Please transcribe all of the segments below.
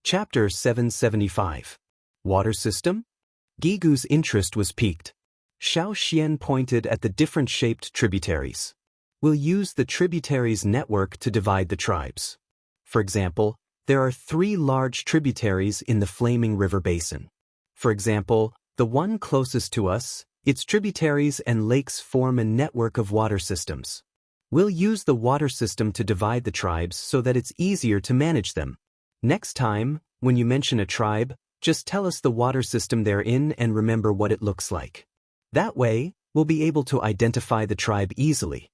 Chapter 775. Water System? Gigu's interest was piqued. Xiao Xian pointed at the different-shaped tributaries. We'll use the tributaries network to divide the tribes. For example, there are 3 large tributaries in the Flaming River Basin. For example, the one closest to us, its tributaries and lakes form a network of water systems. We'll use the water system to divide the tribes so that it's easier to manage them. Next time, when you mention a tribe, just tell us the water system they're in and remember what it looks like. That way, we'll be able to identify the tribe easily.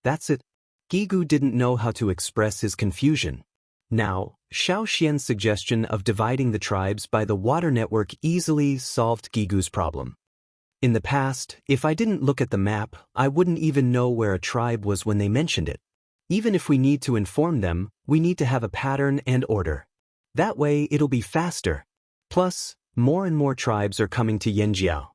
That's it. Gigu didn't know how to express his confusion. Now, Xiao Xian's suggestion of dividing the tribes by the water network easily solved Gigu's problem. In the past, if I didn't look at the map, I wouldn't even know where a tribe was when they mentioned it. Even if we need to inform them, we need to have a pattern and order. That way it'll be faster. Plus, more and more tribes are coming to Yanjiao.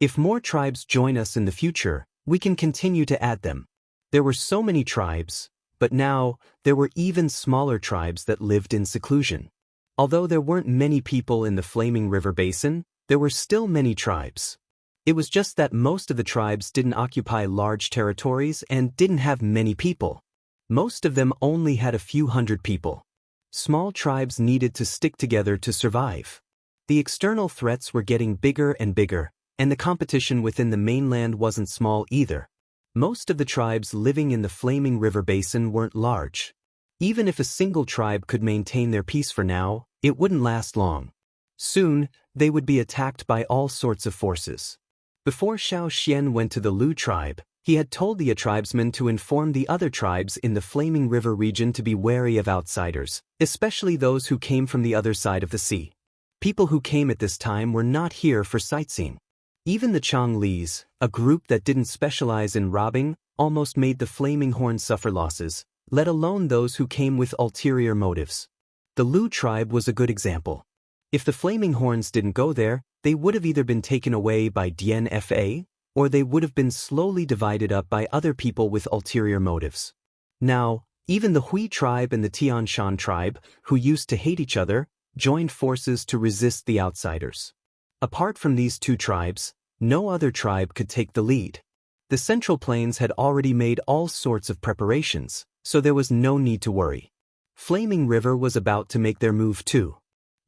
If more tribes join us in the future, we can continue to add them. There were so many tribes, but now, there were even smaller tribes that lived in seclusion. Although there weren't many people in the Flaming River Basin, there were still many tribes. It was just that most of the tribes didn't occupy large territories and didn't have many people. Most of them only had a few hundred people. Small tribes needed to stick together to survive. The external threats were getting bigger and bigger, and the competition within the mainland wasn't small either. Most of the tribes living in the Flaming River Basin weren't large. Even if a single tribe could maintain their peace for now, it wouldn't last long. Soon, they would be attacked by all sorts of forces. Before Xiao Xian went to the Lu tribe, he had told the tribesmen to inform the other tribes in the Flaming River region to be wary of outsiders, especially those who came from the other side of the sea. People who came at this time were not here for sightseeing. Even the Chonglis, a group that didn't specialize in robbing, almost made the Flaming Horn suffer losses, let alone those who came with ulterior motives. The Lu tribe was a good example. If the Flaming Horns didn't go there, they would have either been taken away by DNFA, or they would have been slowly divided up by other people with ulterior motives. Now, even the Hui tribe and the Tianshan tribe, who used to hate each other, joined forces to resist the outsiders. Apart from these 2 tribes, no other tribe could take the lead. The Central Plains had already made all sorts of preparations, so there was no need to worry. Flaming River was about to make their move too.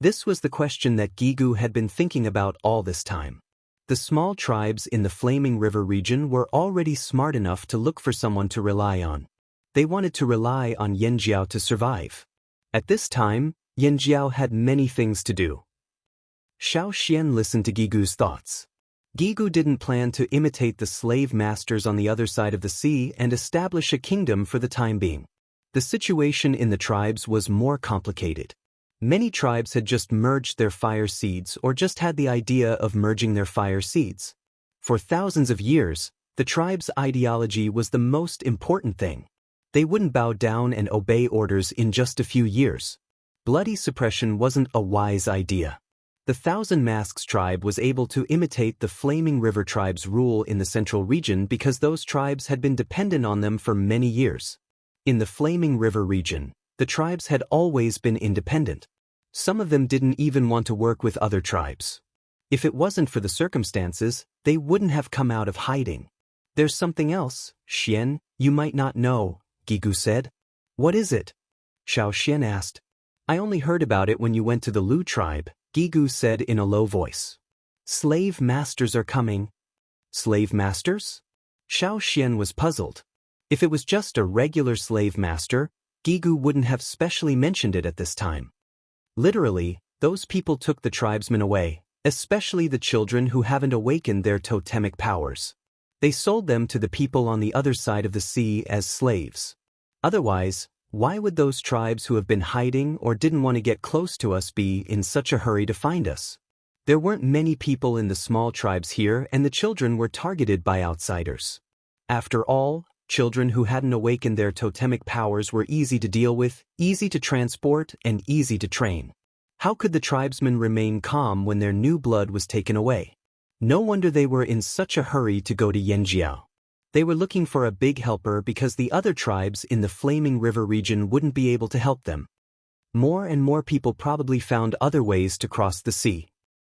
This was the question that Gigu had been thinking about all this time. The small tribes in the Flaming River region were already smart enough to look for someone to rely on. They wanted to rely on Yanjiao to survive. At this time, Yanjiao had many things to do. Xiao Xian listened to Gigu's thoughts. Gigu didn't plan to imitate the slave masters on the other side of the sea and establish a kingdom for the time being. The situation in the tribes was more complicated. Many tribes had just merged their fire seeds or just had the idea of merging their fire seeds. For thousands of years, the tribe's ideology was the most important thing. They wouldn't bow down and obey orders in just a few years. Bloody suppression wasn't a wise idea. The Thousand Masks tribe was able to imitate the Flaming River tribe's rule in the central region because those tribes had been dependent on them for many years. In the Flaming River region, the tribes had always been independent. Some of them didn't even want to work with other tribes. If it wasn't for the circumstances, they wouldn't have come out of hiding. There's something else, Xian, you might not know, Gigu said. What is it? Xiao Xian asked. I only heard about it when you went to the Lu tribe, Gigu said in a low voice. Slave masters are coming. Slave masters? Xiao Xian was puzzled. If it was just a regular slave master, Gigu wouldn't have specially mentioned it at this time. Literally, those people took the tribesmen away, especially the children who haven't awakened their totemic powers. They sold them to the people on the other side of the sea as slaves. Otherwise, why would those tribes who have been hiding or didn't want to get close to us be in such a hurry to find us? There weren't many people in the small tribes here and the children were targeted by outsiders. After all, children who hadn't awakened their totemic powers were easy to deal with, easy to transport, and easy to train. How could the tribesmen remain calm when their new blood was taken away? No wonder they were in such a hurry to go to Yanjiao. They were looking for a big helper because the other tribes in the Flaming River region wouldn't be able to help them. More and more people probably found other ways to cross the sea.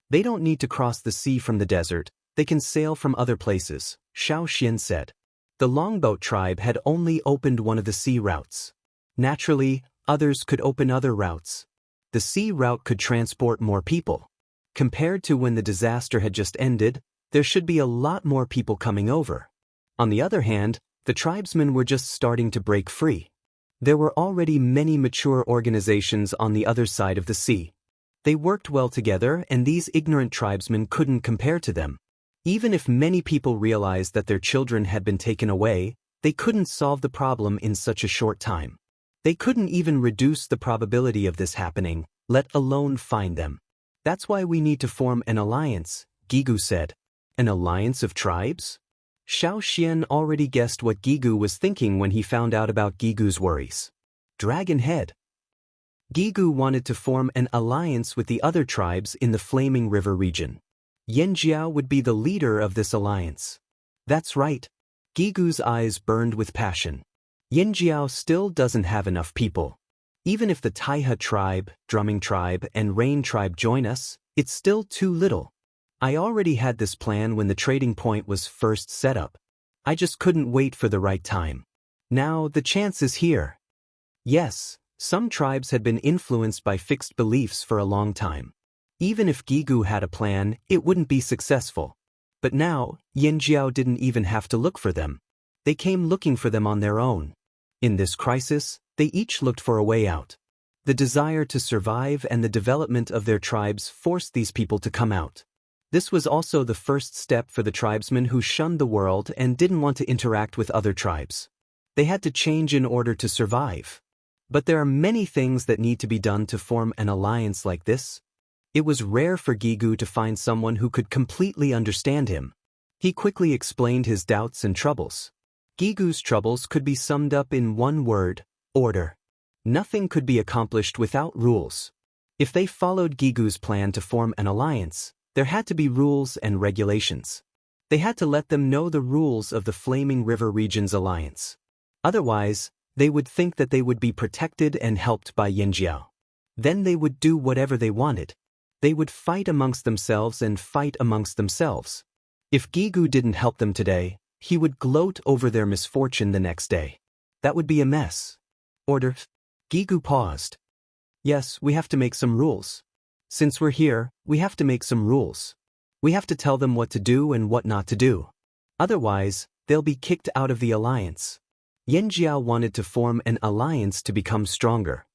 They don't need to cross the sea from the desert, they can sail from other places, Xiao Xian said. The longboat tribe had only opened one of the sea routes. Naturally, others could open other routes. The sea route could transport more people. Compared to when the disaster had just ended, there should be a lot more people coming over. On the other hand, the tribesmen were just starting to break free. There were already many mature organizations on the other side of the sea. They worked well together, and these ignorant tribesmen couldn't compare to them. Even if many people realized that their children had been taken away, they couldn't solve the problem in such a short time. They couldn't even reduce the probability of this happening, let alone find them. That's why we need to form an alliance, Gigu said. An alliance of tribes? Xiao Xian already guessed what Gigu was thinking when he found out about Gigu's worries. Dragon Head. Gigu wanted to form an alliance with the other tribes in the Flaming River region. Yanjiao would be the leader of this alliance. That's right. Gigu's eyes burned with passion. Yanjiao still doesn't have enough people. Even if the Taiha tribe, Drumming tribe, and Rain tribe join us, it's still too little. I already had this plan when the trading point was first set up. I just couldn't wait for the right time. Now the chance is here. Yes, some tribes had been influenced by fixed beliefs for a long time. Even if Gigu had a plan, it wouldn't be successful. But now, Yanjiao didn't even have to look for them. They came looking for them on their own. In this crisis, they each looked for a way out. The desire to survive and the development of their tribes forced these people to come out. This was also the first step for the tribesmen who shunned the world and didn't want to interact with other tribes. They had to change in order to survive. But there are many things that need to be done to form an alliance like this. It was rare for Gigu to find someone who could completely understand him. He quickly explained his doubts and troubles. Gigu's troubles could be summed up in one word: order. Nothing could be accomplished without rules. If they followed Gigu's plan to form an alliance, there had to be rules and regulations. They had to let them know the rules of the Flaming River region's alliance. Otherwise, they would think that they would be protected and helped by Yanjiao. Then they would do whatever they wanted. They would fight amongst themselves and fight amongst themselves. If Gigu didn't help them today, he would gloat over their misfortune the next day. That would be a mess. Order. Gigu paused. Yes, we have to make some rules. Since we're here, we have to make some rules. We have to tell them what to do and what not to do. Otherwise, they'll be kicked out of the alliance. Yanjiao wanted to form an alliance to become stronger.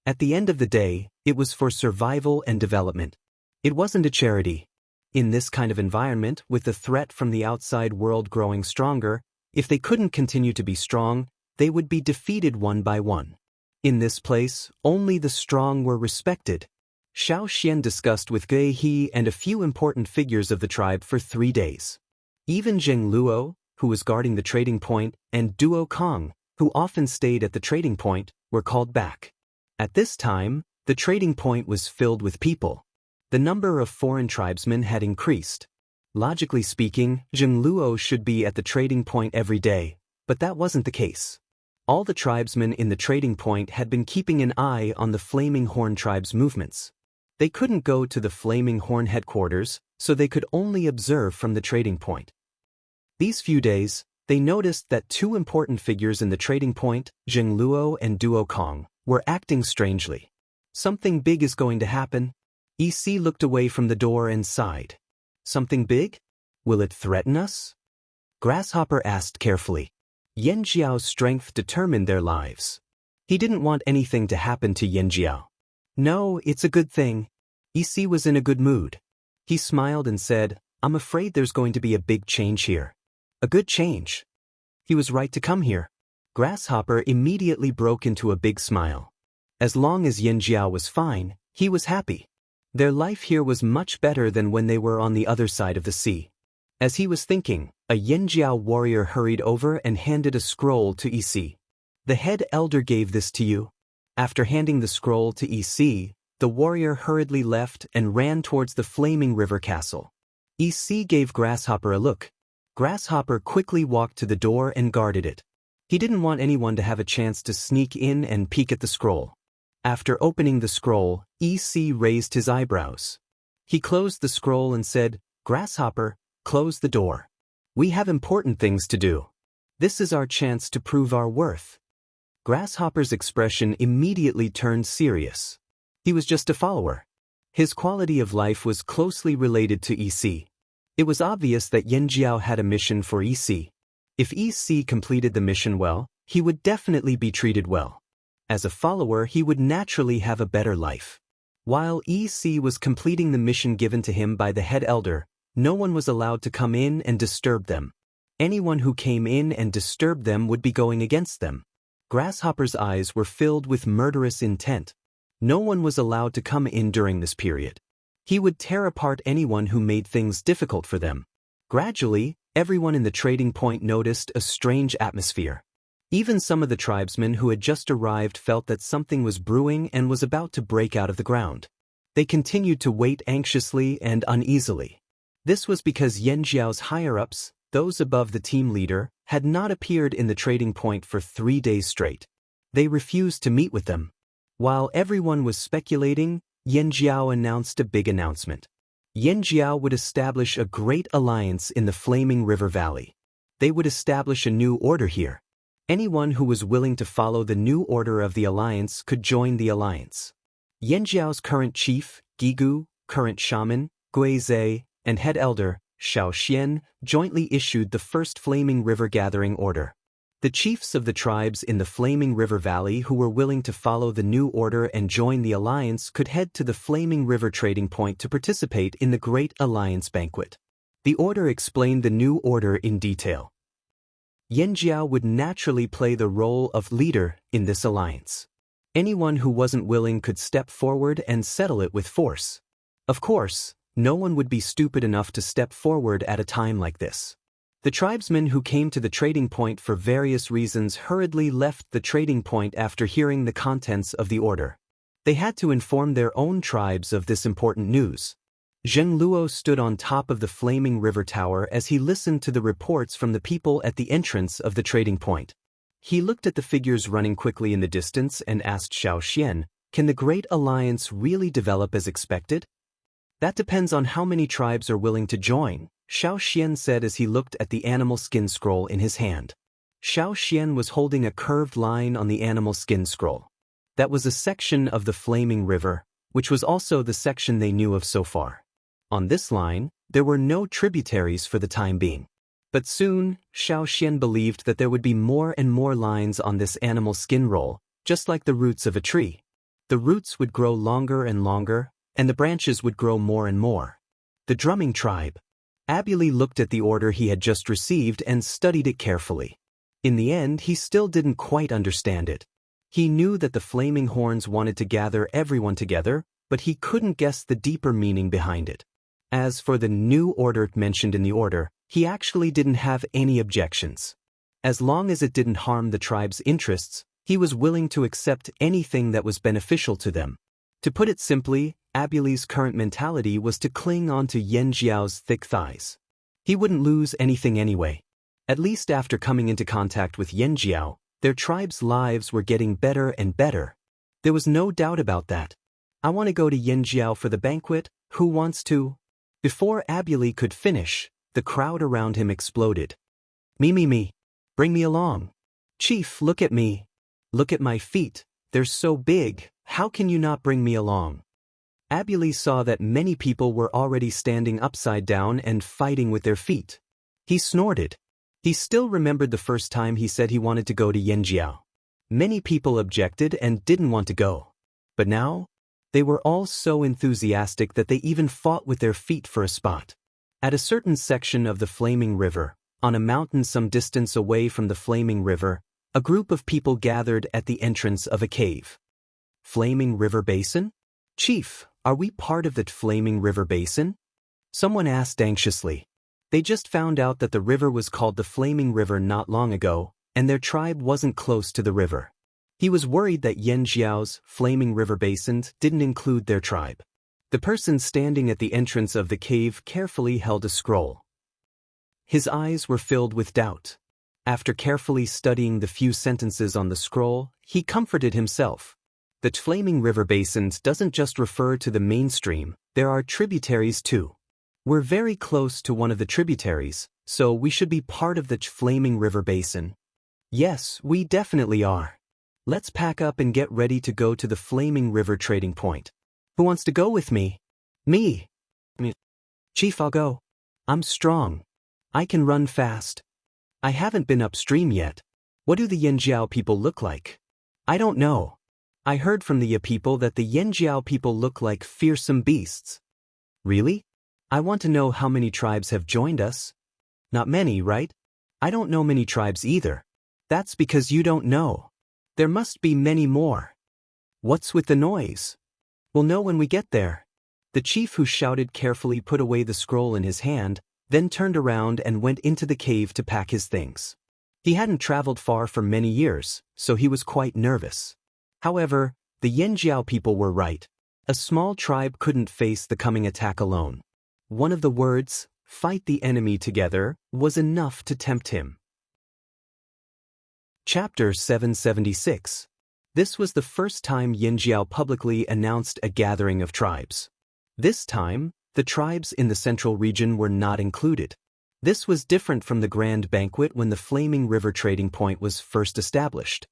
At the end of the day, it was for survival and development. It wasn't a charity. In this kind of environment, with the threat from the outside world growing stronger, if they couldn't continue to be strong, they would be defeated one by one. In this place, only the strong were respected. Xiao Xian discussed with Gei He and a few important figures of the tribe for 3 days. Even Zheng Luo, who was guarding the trading point, and Duo Kong, who often stayed at the trading point, were called back. At this time, the trading point was filled with people. The number of foreign tribesmen had increased. Logically speaking, Zheng Luo should be at the trading point every day, but that wasn't the case. All the tribesmen in the trading point had been keeping an eye on the Flaming Horn tribe's movements. They couldn't go to the Flaming Horn headquarters, so they could only observe from the trading point. These few days, they noticed that 2 important figures in the trading point, Zheng Luo and Duo Kong, were acting strangely. Something big is going to happen. EC looked away from the door and sighed. Something big? Will it threaten us? Grasshopper asked carefully. Yanjiao's strength determined their lives. He didn't want anything to happen to Yanjiao. No, it's a good thing. EC was in a good mood. He smiled and said, I'm afraid there's going to be a big change here. A good change. He was right to come here. Grasshopper immediately broke into a big smile. As long as Yanjiao was fine, he was happy. Their life here was much better than when they were on the other side of the sea. As he was thinking, a Yanjiao warrior hurried over and handed a scroll to EC. The head elder gave this to you. After handing the scroll to EC, the warrior hurriedly left and ran towards the Flaming River Castle. EC gave Grasshopper a look. Grasshopper quickly walked to the door and guarded it. He didn't want anyone to have a chance to sneak in and peek at the scroll. After opening the scroll, EC raised his eyebrows. He closed the scroll and said, "Grasshopper, close the door. We have important things to do. This is our chance to prove our worth." Grasshopper's expression immediately turned serious. He was just a follower. His quality of life was closely related to EC. It was obvious that Yanjiao had a mission for EC. If EC completed the mission well, he would definitely be treated well. As a follower, he would naturally have a better life. While EC was completing the mission given to him by the head elder, no one was allowed to come in and disturb them. Anyone who came in and disturbed them would be going against them. Grasshopper's eyes were filled with murderous intent. No one was allowed to come in during this period. He would tear apart anyone who made things difficult for them. Gradually, everyone in the trading point noticed a strange atmosphere. Even some of the tribesmen who had just arrived felt that something was brewing and was about to break out of the ground. They continued to wait anxiously and uneasily. This was because Yanjiao's higher-ups, those above the team leader, had not appeared in the trading point for 3 days straight. They refused to meet with them. While everyone was speculating, Yanjiao announced a big announcement. Yanjiao would establish a great alliance in the Flaming River Valley. They would establish a new order here. Anyone who was willing to follow the new order of the alliance could join the alliance. Yanjiao's current chief, Gigu, current shaman, Guizhe, and head elder, Xiao Xian, jointly issued the first Flaming River Gathering Order. The chiefs of the tribes in the Flaming River Valley who were willing to follow the new order and join the alliance could head to the Flaming River Trading Point to participate in the Great Alliance Banquet. The order explained the new order in detail. Yanjiao would naturally play the role of leader in this alliance. Anyone who wasn't willing could step forward and settle it with force. Of course, no one would be stupid enough to step forward at a time like this. The tribesmen who came to the trading point for various reasons hurriedly left the trading point after hearing the contents of the order. They had to inform their own tribes of this important news. Zheng Luo stood on top of the Flaming River Tower as he listened to the reports from the people at the entrance of the trading point. He looked at the figures running quickly in the distance and asked Xiao Xian, "Can the Great Alliance really develop as expected?" "That depends on how many tribes are willing to join," Xiao Xian said as he looked at the animal skin scroll in his hand. Xiao Xian was holding a curved line on the animal skin scroll. That was a section of the Flaming River, which was also the section they knew of so far. On this line, there were no tributaries for the time being. But soon, Xiao Xian believed that there would be more and more lines on this animal skin roll, just like the roots of a tree. The roots would grow longer and longer, and the branches would grow more and more. The drumming tribe. Abuli looked at the order he had just received and studied it carefully. In the end, he still didn't quite understand it. He knew that the Flaming Horns wanted to gather everyone together, but he couldn't guess the deeper meaning behind it. As for the new order mentioned in the order, he actually didn't have any objections. As long as it didn't harm the tribe's interests, he was willing to accept anything that was beneficial to them. To put it simply, Abuli's current mentality was to cling on to Yanjiao's thick thighs. He wouldn't lose anything anyway. At least after coming into contact with Yanjiao, their tribe's lives were getting better and better. There was no doubt about that. "I want to go to Yanjiao for the banquet, who wants to?" Before Abuli could finish, the crowd around him exploded. Me. Bring me along. Chief, look at me. Look at my feet, they're so big, how can you not bring me along? Abuli saw that many people were already standing upside down and fighting with their feet. He snorted. He still remembered the first time he said he wanted to go to Yanjiao. Many people objected and didn't want to go. But now, they were all so enthusiastic that they even fought with their feet for a spot. At a certain section of the Flaming River, on a mountain some distance away from the Flaming River, a group of people gathered at the entrance of a cave. Flaming River Basin? Chief, are we part of the Flaming River Basin? Someone asked anxiously. They just found out that the river was called the Flaming River not long ago, and their tribe wasn't close to the river. He was worried that Yanjiao's Flaming River Basin didn't include their tribe. The person standing at the entrance of the cave carefully held a scroll. His eyes were filled with doubt. After carefully studying the few sentences on the scroll, he comforted himself. The flaming river basins doesn't just refer to the mainstream, there are tributaries too. We're very close to one of the tributaries, so we should be part of the flaming river basin. Yes, we definitely are. Let's pack up and get ready to go to the flaming river trading point. Who wants to go with me? Me. Chief, I'll go. I'm strong. I can run fast. I haven't been upstream yet. What do the Yanjiao people look like? I don't know. I heard from the Ya people that the Yanjiao people look like fearsome beasts. Really? I want to know how many tribes have joined us. Not many, right? I don't know many tribes either. That's because you don't know. There must be many more. What's with the noise? We'll know when we get there. The chief who shouted carefully put away the scroll in his hand, then turned around and went into the cave to pack his things. He hadn't traveled far for many years, so he was quite nervous. However, the Yanjiao people were right. A small tribe couldn't face the coming attack alone. One of the words, "fight the enemy together," was enough to tempt him. Chapter 776. This was the first time Yanjiao publicly announced a gathering of tribes. This time, the tribes in the central region were not included. This was different from the grand banquet when the Flaming River trading point was first established.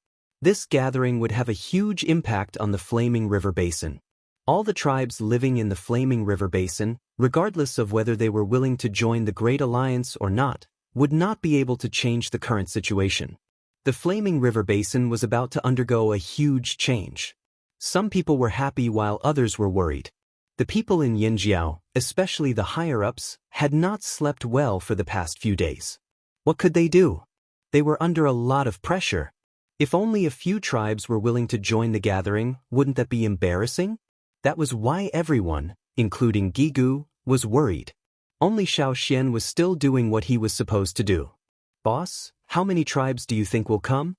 This gathering would have a huge impact on the Flaming River Basin. All the tribes living in the Flaming River Basin, regardless of whether they were willing to join the Great Alliance or not, would not be able to change the current situation. The Flaming River Basin was about to undergo a huge change. Some people were happy while others were worried. The people in Yanjiao, especially the higher-ups, had not slept well for the past few days. What could they do? They were under a lot of pressure. If only a few tribes were willing to join the gathering, wouldn't that be embarrassing? That was why everyone, including Gigu, was worried. Only Xiao Xian was still doing what he was supposed to do. Boss, how many tribes do you think will come?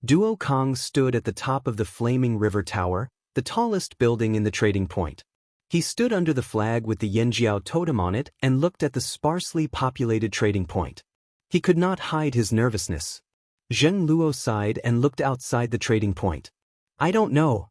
Duo Kong stood at the top of the Flaming River Tower, the tallest building in the trading point. He stood under the flag with the Yanjiao totem on it and looked at the sparsely populated trading point. He could not hide his nervousness. Zheng Luo sighed and looked outside the trading point. I don't know.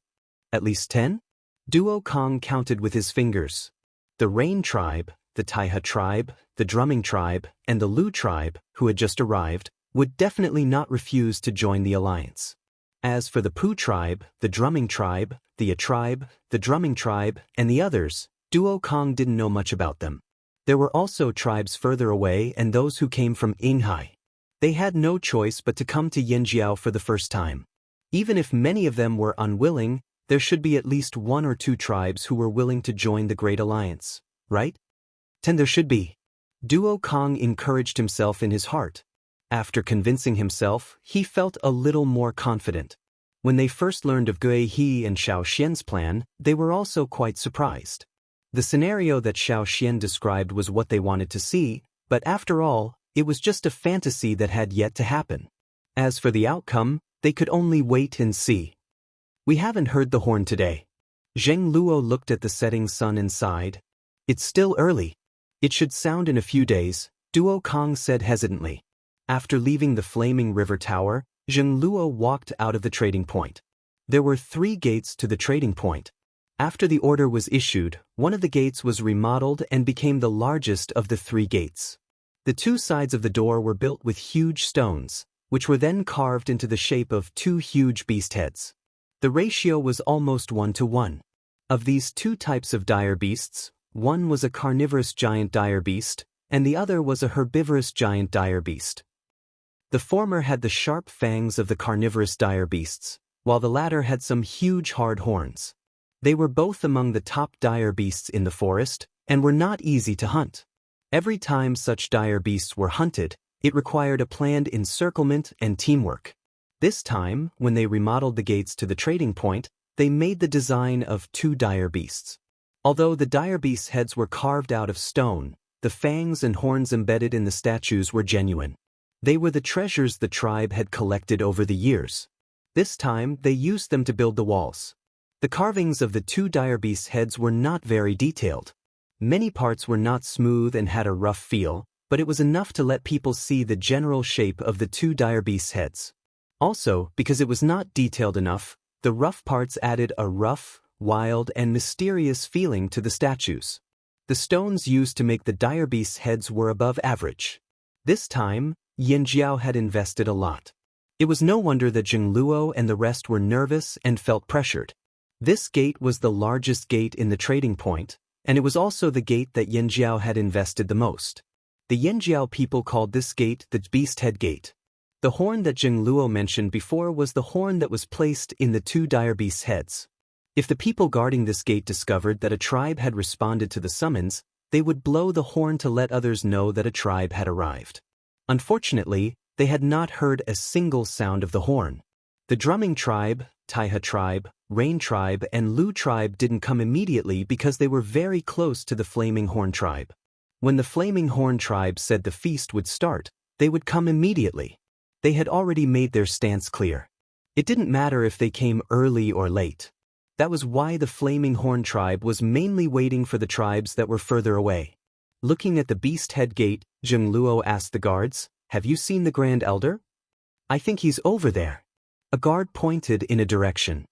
At least 10? Duo Kong counted with his fingers. The Rain tribe, the Taiha tribe, the Drumming tribe, and the Lu tribe, who had just arrived, would definitely not refuse to join the alliance. As for the Pu tribe, the Drumming tribe, the Ya tribe, the Drumming tribe, and the others, Duo Kong didn't know much about them. There were also tribes further away and those who came from Yinghai. They had no choice but to come to Yanjiao for the first time. Even if many of them were unwilling, there should be at least 1 or 2 tribes who were willing to join the Great Alliance, right? 10 there should be. Duo Kong encouraged himself in his heart. After convincing himself, he felt a little more confident. When they first learned of Gui He and Xiao Xian's plan, they were also quite surprised. The scenario that Xiao Xian described was what they wanted to see, but after all, it was just a fantasy that had yet to happen. As for the outcome, they could only wait and see. We haven't heard the horn today. Zheng Luo looked at the setting sun and sighed. It's still early. It should sound in a few days, Duo Kong said hesitantly. After leaving the Flaming River Tower, Zheng Luo walked out of the trading point. There were 3 gates to the trading point. After the order was issued, one of the gates was remodeled and became the largest of the 3 gates. The 2 sides of the door were built with huge stones, which were then carved into the shape of 2 huge beast heads. The ratio was almost 1-to-1. Of these 2 types of dire beasts, one was a carnivorous giant dire beast, and the other was a herbivorous giant dire beast. The former had the sharp fangs of the carnivorous dire beasts, while the latter had some huge hard horns. They were both among the top dire beasts in the forest, and were not easy to hunt. Every time such dire beasts were hunted, it required a planned encirclement and teamwork. This time, when they remodeled the gates to the trading point, they made the design of 2 dire beasts. Although the dire beasts' heads were carved out of stone, the fangs and horns embedded in the statues were genuine. They were the treasures the tribe had collected over the years. This time, they used them to build the walls. The carvings of the 2 dire beasts' heads were not very detailed. Many parts were not smooth and had a rough feel, but it was enough to let people see the general shape of the 2 dire beasts' heads. Also, because it was not detailed enough, The rough parts added a rough, wild, and mysterious feeling to the statues. The stones used to make the dire beasts' heads were above average. This time, Yin Jiao had invested a lot. It was no wonder that Zheng Luo and the rest were nervous and felt pressured. This gate was the largest gate in the trading point, and it was also the gate that Yin Jiao had invested the most. The Yin Jiao people called this gate the Beast Head Gate. The horn that Zheng Luo mentioned before was the horn that was placed in the two dire beasts' heads. If the people guarding this gate discovered that a tribe had responded to the summons, they would blow the horn to let others know that a tribe had arrived. Unfortunately, they had not heard a single sound of the horn. The drumming tribe, Taiha tribe, Rain tribe, and Lu tribe didn't come immediately because they were very close to the Flaming Horn tribe. When the Flaming Horn tribe said the feast would start, they would come immediately. They had already made their stance clear. It didn't matter if they came early or late. That was why the Flaming Horn tribe was mainly waiting for the tribes that were further away. Looking at the Beast Head Gate, Zheng Luo asked the guards, "Have you seen the Grand Elder?" "I think he's over there." A guard pointed in a direction.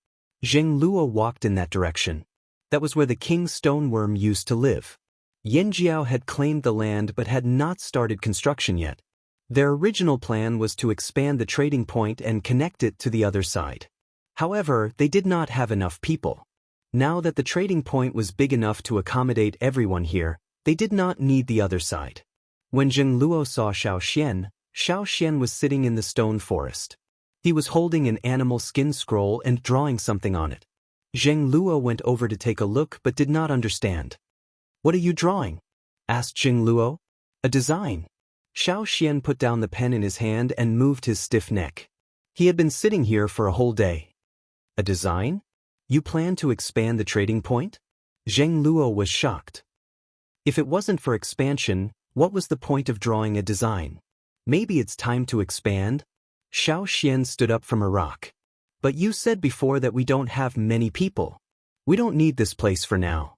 Zheng Luo walked in that direction. That was where the King's Stoneworm used to live. Yin Jiao had claimed the land but had not started construction yet. Their original plan was to expand the trading point and connect it to the other side. However, they did not have enough people. Now that the trading point was big enough to accommodate everyone here, they did not need the other side. When Zheng Luo saw Xiao Xian was sitting in the stone forest. He was holding an animal skin scroll and drawing something on it. Zheng Luo went over to take a look but did not understand. "What are you drawing?" asked Zheng Luo. "A design." Xiao Xian put down the pen in his hand and moved his stiff neck. He had been sitting here for a whole day. "A design? You plan to expand the trading point?" Zheng Luo was shocked. If it wasn't for expansion, what was the point of drawing a design? Maybe it's time to expand? Xiao Xian stood up from a rock. "But you said before that we don't have many people. We don't need this place for now."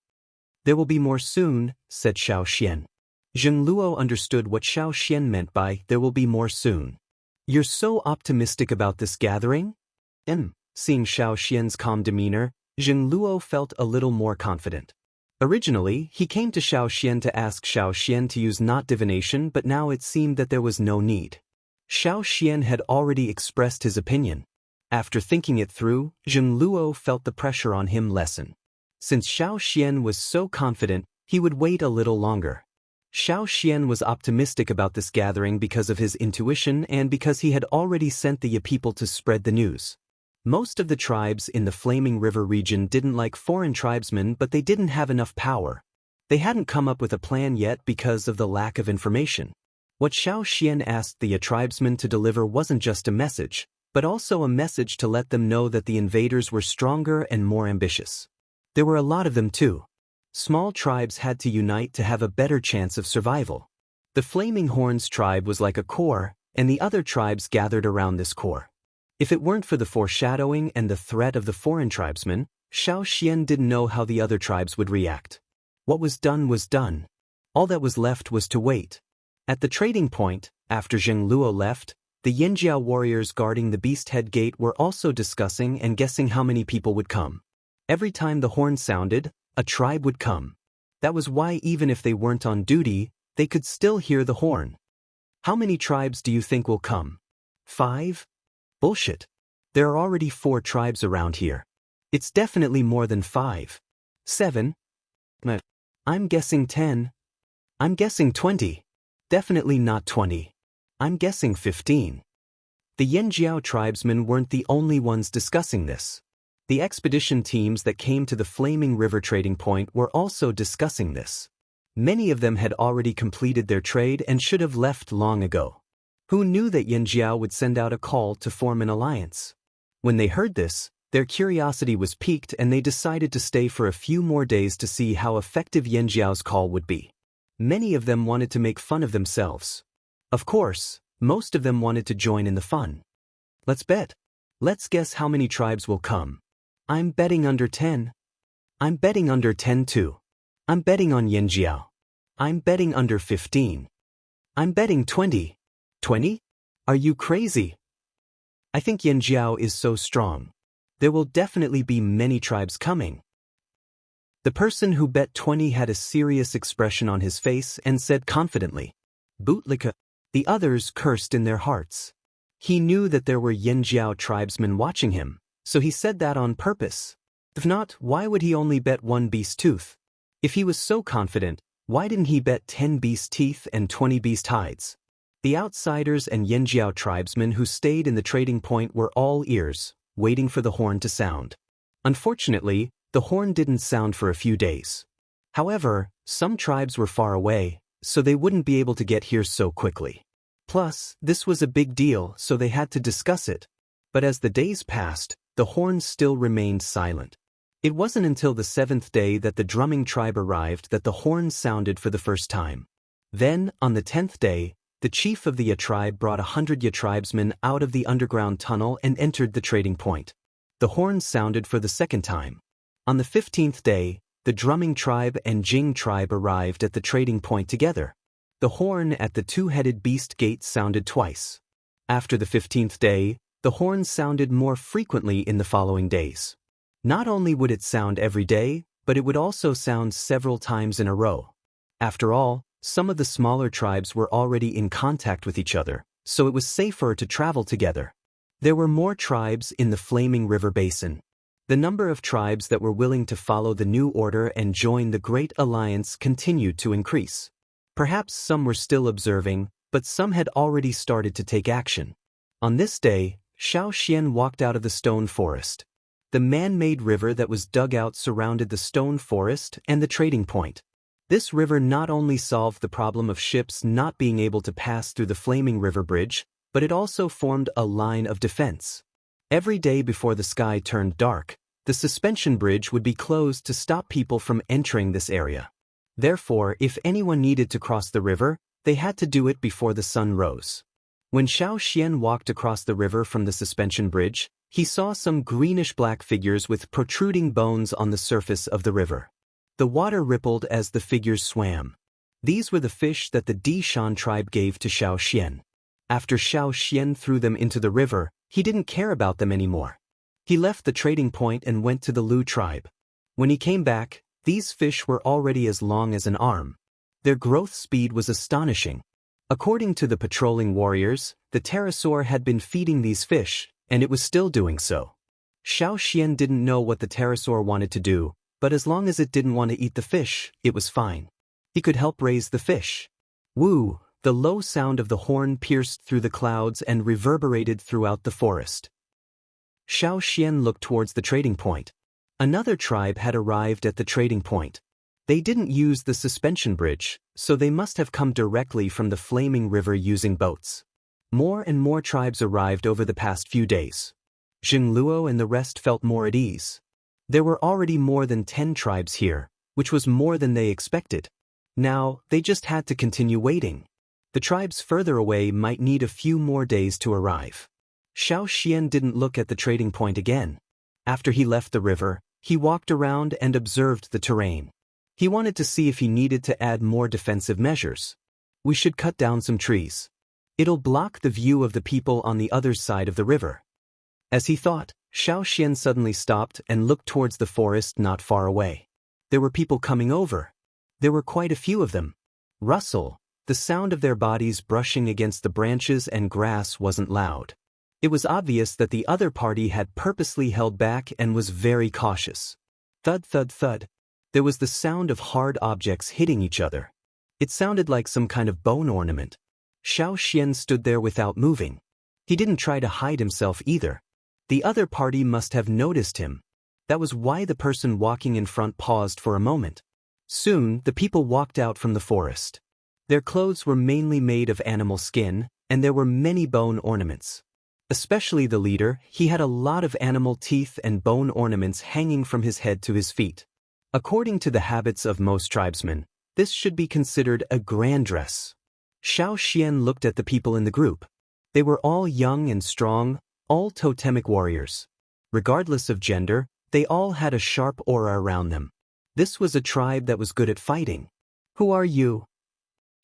"There will be more soon," said Xiao Xian. Zheng Luo understood what Xiao Xian meant by "there will be more soon." "You're so optimistic about this gathering?" Seeing Xiao Xian's calm demeanor, Zheng Luo felt a little more confident. Originally, he came to Xiao Xian to ask Xiao Xian to use not divination, but now it seemed that there was no need. Xiao Xian had already expressed his opinion. After thinking it through, Zheng Luo felt the pressure on him lessen. Since Xiao Xian was so confident, he would wait a little longer. Xiao Xian was optimistic about this gathering because of his intuition and because he had already sent the people to spread the news. Most of the tribes in the Flaming River region didn't like foreign tribesmen, but they didn't have enough power. They hadn't come up with a plan yet because of the lack of information. What Xiao Xian asked the tribesmen to deliver wasn't just a message, but also a message to let them know that the invaders were stronger and more ambitious. There were a lot of them too. Small tribes had to unite to have a better chance of survival. The Flaming Horns tribe was like a core, and the other tribes gathered around this core. If it weren't for the foreshadowing and the threat of the foreign tribesmen, Xiao Xian didn't know how the other tribes would react. What was done was done. All that was left was to wait. At the trading point, after Zheng Luo left, the Yinjiao warriors guarding the Beast Head Gate were also discussing and guessing how many people would come. Every time the horn sounded, a tribe would come. That was why even if they weren't on duty, they could still hear the horn. "How many tribes do you think will come?" 5? Bullshit. There are already 4 tribes around here. It's definitely more than 5. 7? I'm guessing 10. I'm guessing 20. Definitely not 20. I'm guessing 15. The Yinjiao tribesmen weren't the only ones discussing this. The expedition teams that came to the Flaming River trading point were also discussing this. Many of them had already completed their trade and should have left long ago. Who knew that Yinjiao would send out a call to form an alliance? When they heard this, their curiosity was piqued and they decided to stay for a few more days to see how effective Yinjiao's call would be. Many of them wanted to make fun of themselves. Of course, most of them wanted to join in the fun. "Let's bet. Let's guess how many tribes will come." "I'm betting under 10. I'm betting under 10 too. I'm betting on Yinjiao. I'm betting under 15. I'm betting 20. 20? Are you crazy? I think Yinjiao is so strong. There will definitely be many tribes coming. The person who bet 20 had a serious expression on his face and said confidently, "Bootlika." The others cursed in their hearts. He knew that there were Yanjiao tribesmen watching him, so he said that on purpose. If not, why would he only bet 1 beast tooth? If he was so confident, why didn't he bet 10 beast teeth and 20 beast hides? The outsiders and Yanjiao tribesmen who stayed in the trading point were all ears, waiting for the horn to sound. Unfortunately, the horn didn't sound for a few days. However, some tribes were far away, so they wouldn't be able to get here so quickly. Plus, this was a big deal, so they had to discuss it. But as the days passed, the horn still remained silent. It wasn't until the 7th day that the drumming tribe arrived that the horn sounded for the first time. Then, on the 10th day, the chief of the Ya tribe brought 100 Ya tribesmen out of the underground tunnel and entered the trading point. The horn sounded for the second time. On the 15th day, the drumming tribe and Jing tribe arrived at the trading point together. The horn at the two-headed beast gate sounded twice. After the 15th day, the horn sounded more frequently in the following days. Not only would it sound every day, but it would also sound several times in a row. After all, some of the smaller tribes were already in contact with each other, so it was safer to travel together. There were more tribes in the Flaming River Basin. The number of tribes that were willing to follow the new order and join the Great Alliance continued to increase. Perhaps some were still observing, but some had already started to take action. On this day, Shao Xian walked out of the stone forest. The man-made river that was dug out surrounded the stone forest and the trading point. This river not only solved the problem of ships not being able to pass through the Flaming River Bridge, but it also formed a line of defense. Every day before the sky turned dark, the suspension bridge would be closed to stop people from entering this area. Therefore, if anyone needed to cross the river, they had to do it before the sun rose. When Shao Xian walked across the river from the suspension bridge, he saw some greenish-black figures with protruding bones on the surface of the river. The water rippled as the figures swam. These were the fish that the Dishan tribe gave to Shao Xian. After Shao Xian threw them into the river, he didn't care about them anymore. He left the trading point and went to the Lu tribe. When he came back, these fish were already as long as an arm. Their growth speed was astonishing. According to the patrolling warriors, the pterosaur had been feeding these fish, and it was still doing so. Shao Xian didn't know what the pterosaur wanted to do, but as long as it didn't want to eat the fish, it was fine. He could help raise the fish. Woo! The low sound of the horn pierced through the clouds and reverberated throughout the forest. Shao Xian looked towards the trading point. Another tribe had arrived at the trading point. They didn't use the suspension bridge, so they must have come directly from the Flaming River using boats. More and more tribes arrived over the past few days. Xingluo and the rest felt more at ease. There were already more than 10 tribes here, which was more than they expected. Now, they just had to continue waiting. The tribes further away might need a few more days to arrive. Shao Xian didn't look at the trading point again. After he left the river, he walked around and observed the terrain. He wanted to see if he needed to add more defensive measures. We should cut down some trees. It'll block the view of the people on the other side of the river. As he thought, Shao Xian suddenly stopped and looked towards the forest not far away. There were people coming over. There were quite a few of them. Rustle, the sound of their bodies brushing against the branches and grass wasn't loud. It was obvious that the other party had purposely held back and was very cautious. Thud, thud, thud. There was the sound of hard objects hitting each other. It sounded like some kind of bone ornament. Shao Xian stood there without moving. He didn't try to hide himself either. The other party must have noticed him. That was why the person walking in front paused for a moment. Soon, the people walked out from the forest. Their clothes were mainly made of animal skin, and there were many bone ornaments. Especially the leader, he had a lot of animal teeth and bone ornaments hanging from his head to his feet. According to the habits of most tribesmen, this should be considered a grand dress. Shao Xian looked at the people in the group. They were all young and strong, all totemic warriors. Regardless of gender, they all had a sharp aura around them. This was a tribe that was good at fighting. Who are you?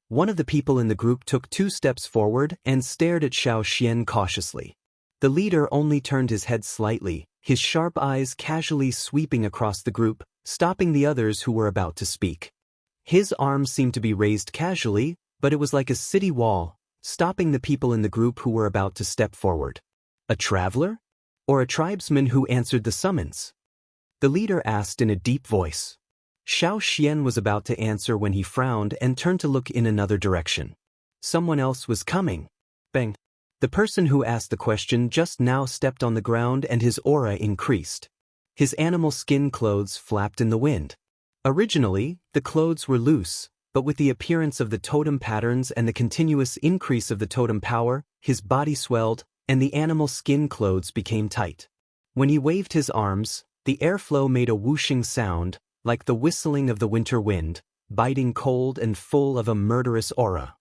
One of the people in the group took 2 steps forward and stared at Shao Xian cautiously. The leader only turned his head slightly, his sharp eyes casually sweeping across the group, stopping the others who were about to speak. His arms seemed to be raised casually, but it was like a city wall, stopping the people in the group who were about to step forward. A traveler? Or a tribesman who answered the summons? The leader asked in a deep voice. Xiao Xian was about to answer when he frowned and turned to look in another direction. Someone else was coming. Bang. The person who asked the question just now stepped on the ground and his aura increased. His animal skin clothes flapped in the wind. Originally, the clothes were loose, but with the appearance of the totem patterns and the continuous increase of the totem power, his body swelled, and the animal skin clothes became tight. When he waved his arms, the airflow made a whooshing sound, like the whistling of the winter wind, biting cold and full of a murderous aura.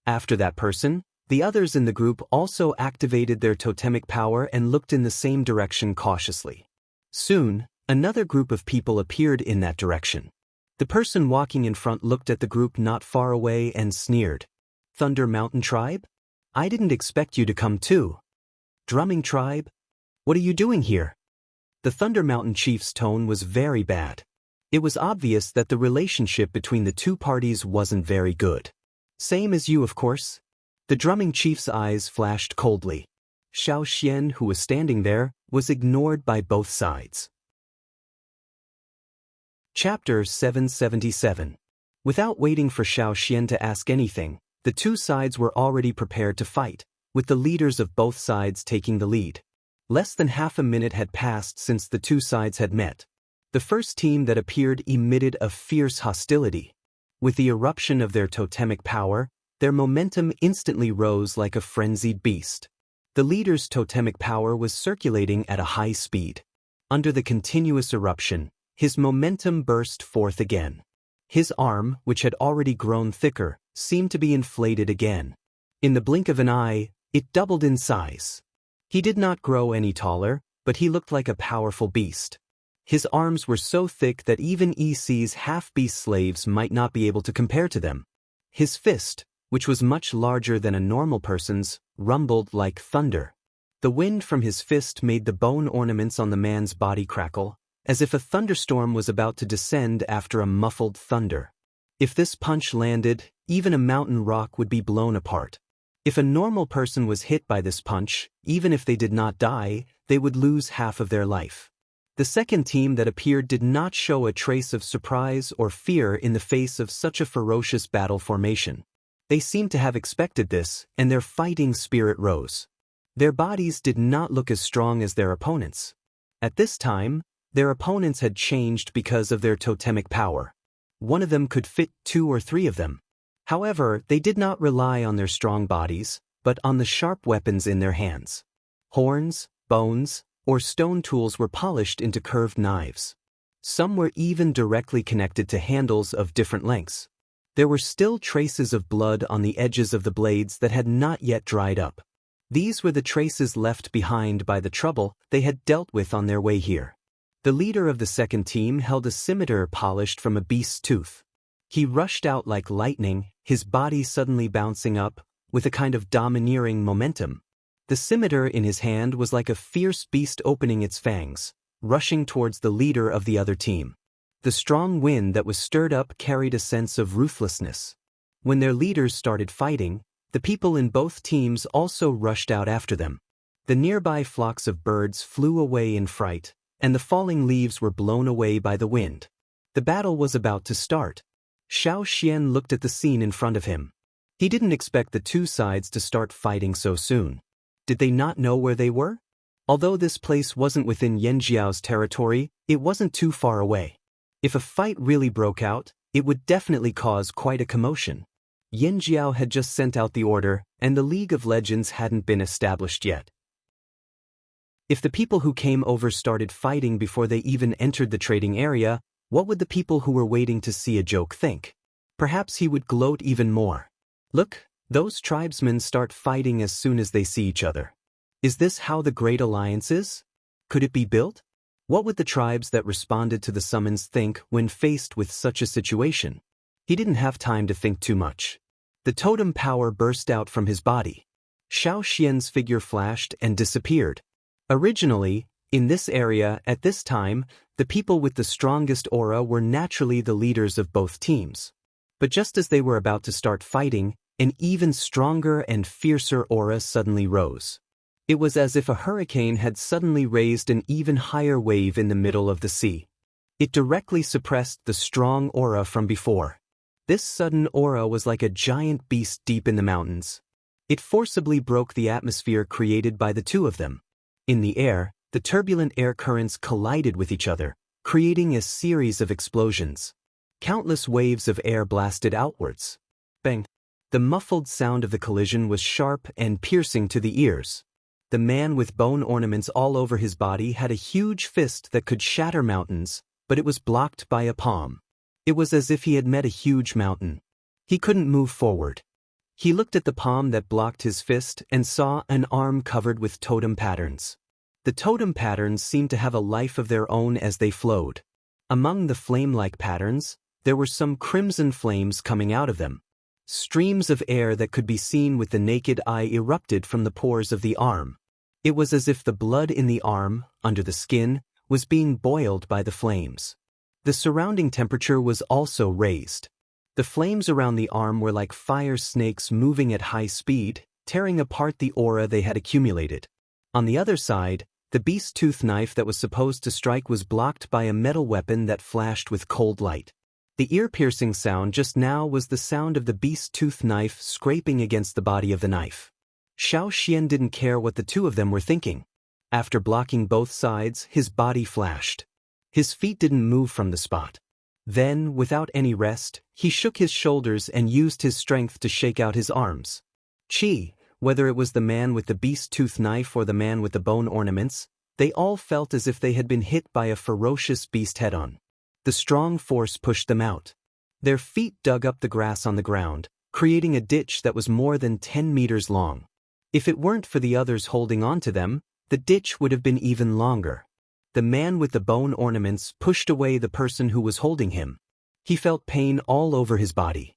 After that person, the others in the group also activated their totemic power and looked in the same direction cautiously. Soon, another group of people appeared in that direction. The person walking in front looked at the group not far away and sneered. Thunder Mountain Tribe? I didn't expect you to come too. Drumming Tribe? What are you doing here? The Thunder Mountain Chief's tone was very bad. It was obvious that the relationship between the two parties wasn't very good. Same as you, of course. The Drumming Chief's eyes flashed coldly. Xiao Xian, who was standing there, was ignored by both sides. Chapter 777. Without waiting for Xiao Xian to ask anything, the two sides were already prepared to fight, with the leaders of both sides taking the lead. Less than half a minute had passed since the two sides had met. The first team that appeared emitted a fierce hostility. With the eruption of their totemic power, their momentum instantly rose like a frenzied beast. The leader's totemic power was circulating at a high speed. Under the continuous eruption, his momentum burst forth again. His arm, which had already grown thicker, seemed to be inflated again. In the blink of an eye, it doubled in size. He did not grow any taller, but he looked like a powerful beast. His arms were so thick that even EC's half-beast slaves might not be able to compare to them. His fist, which was much larger than a normal person's, rumbled like thunder. The wind from his fist made the bone ornaments on the man's body crackle, as if a thunderstorm was about to descend after a muffled thunder. If this punch landed, even a mountain rock would be blown apart. If a normal person was hit by this punch, even if they did not die, they would lose half of their life. The second team that appeared did not show a trace of surprise or fear in the face of such a ferocious battle formation. They seemed to have expected this, and their fighting spirit rose. Their bodies did not look as strong as their opponents. At this time, their opponents had changed because of their totemic power. One of them could fit 2 or 3 of them. However, they did not rely on their strong bodies, but on the sharp weapons in their hands. Horns, bones, or stone tools were polished into curved knives. Some were even directly connected to handles of different lengths. There were still traces of blood on the edges of the blades that had not yet dried up. These were the traces left behind by the trouble they had dealt with on their way here. The leader of the second team held a scimitar polished from a beast's tooth. He rushed out like lightning, his body suddenly bouncing up, with a kind of domineering momentum. The scimitar in his hand was like a fierce beast opening its fangs, rushing towards the leader of the other team. The strong wind that was stirred up carried a sense of ruthlessness. When their leaders started fighting, the people in both teams also rushed out after them. The nearby flocks of birds flew away in fright, and the falling leaves were blown away by the wind. The battle was about to start. Xiao Xian looked at the scene in front of him. He didn't expect the two sides to start fighting so soon. Did they not know where they were? Although this place wasn't within Yanjiao's territory, it wasn't too far away. If a fight really broke out, it would definitely cause quite a commotion. Yanjiao had just sent out the order, and the League of Legends hadn't been established yet. If the people who came over started fighting before they even entered the trading area, what would the people who were waiting to see a joke think? Perhaps he would gloat even more. Look, those tribesmen start fighting as soon as they see each other. Is this how the Great Alliance is? Could it be built? What would the tribes that responded to the summons think when faced with such a situation? He didn't have time to think too much. The totem power burst out from his body. Xiao Xian's figure flashed and disappeared. Originally, in this area at this time, the people with the strongest aura were naturally the leaders of both teams. But just as they were about to start fighting, an even stronger and fiercer aura suddenly rose. It was as if a hurricane had suddenly raised an even higher wave in the middle of the sea. It directly suppressed the strong aura from before. This sudden aura was like a giant beast deep in the mountains. It forcibly broke the atmosphere created by the two of them. In the air, the turbulent air currents collided with each other, creating a series of explosions. Countless waves of air blasted outwards. Bang! The muffled sound of the collision was sharp and piercing to the ears. The man with bone ornaments all over his body had a huge fist that could shatter mountains, but it was blocked by a palm. It was as if he had met a huge mountain. He couldn't move forward. He looked at the palm that blocked his fist and saw an arm covered with totem patterns. The totem patterns seemed to have a life of their own as they flowed. Among the flame-like patterns, there were some crimson flames coming out of them. Streams of air that could be seen with the naked eye erupted from the pores of the arm. It was as if the blood in the arm, under the skin, was being boiled by the flames. The surrounding temperature was also raised. The flames around the arm were like fire snakes moving at high speed, tearing apart the aura they had accumulated. On the other side, the beast tooth knife that was supposed to strike was blocked by a metal weapon that flashed with cold light. The ear-piercing sound just now was the sound of the beast tooth knife scraping against the body of the knife. Xiao Xian didn't care what the two of them were thinking. After blocking both sides, his body flashed. His feet didn't move from the spot. Then, without any rest, he shook his shoulders and used his strength to shake out his arms. Qi, whether it was the man with the beast tooth knife or the man with the bone ornaments, they all felt as if they had been hit by a ferocious beast head-on. The strong force pushed them out. Their feet dug up the grass on the ground, creating a ditch that was more than 10 meters long. If it weren't for the others holding on to them, the ditch would have been even longer. The man with the bone ornaments pushed away the person who was holding him. He felt pain all over his body.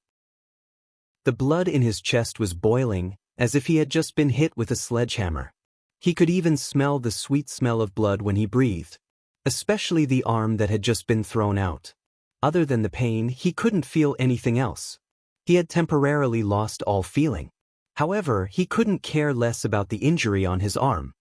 The blood in his chest was boiling, as if he had just been hit with a sledgehammer. He could even smell the sweet smell of blood when he breathed. Especially the arm that had just been thrown out. Other than the pain, he couldn't feel anything else. He had temporarily lost all feeling. However, he couldn't care less about the injury on his arm.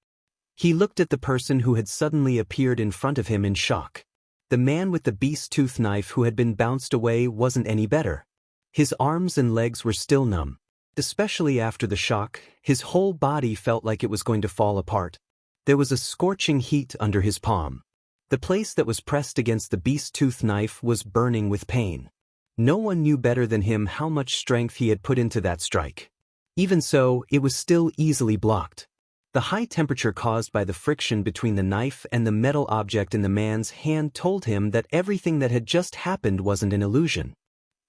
He looked at the person who had suddenly appeared in front of him in shock. The man with the beast tooth knife who had been bounced away wasn't any better. His arms and legs were still numb. Especially after the shock, his whole body felt like it was going to fall apart. There was a scorching heat under his palm. The place that was pressed against the beast tooth knife was burning with pain. No one knew better than him how much strength he had put into that strike. Even so, it was still easily blocked. The high temperature caused by the friction between the knife and the metal object in the man's hand told him that everything that had just happened wasn't an illusion.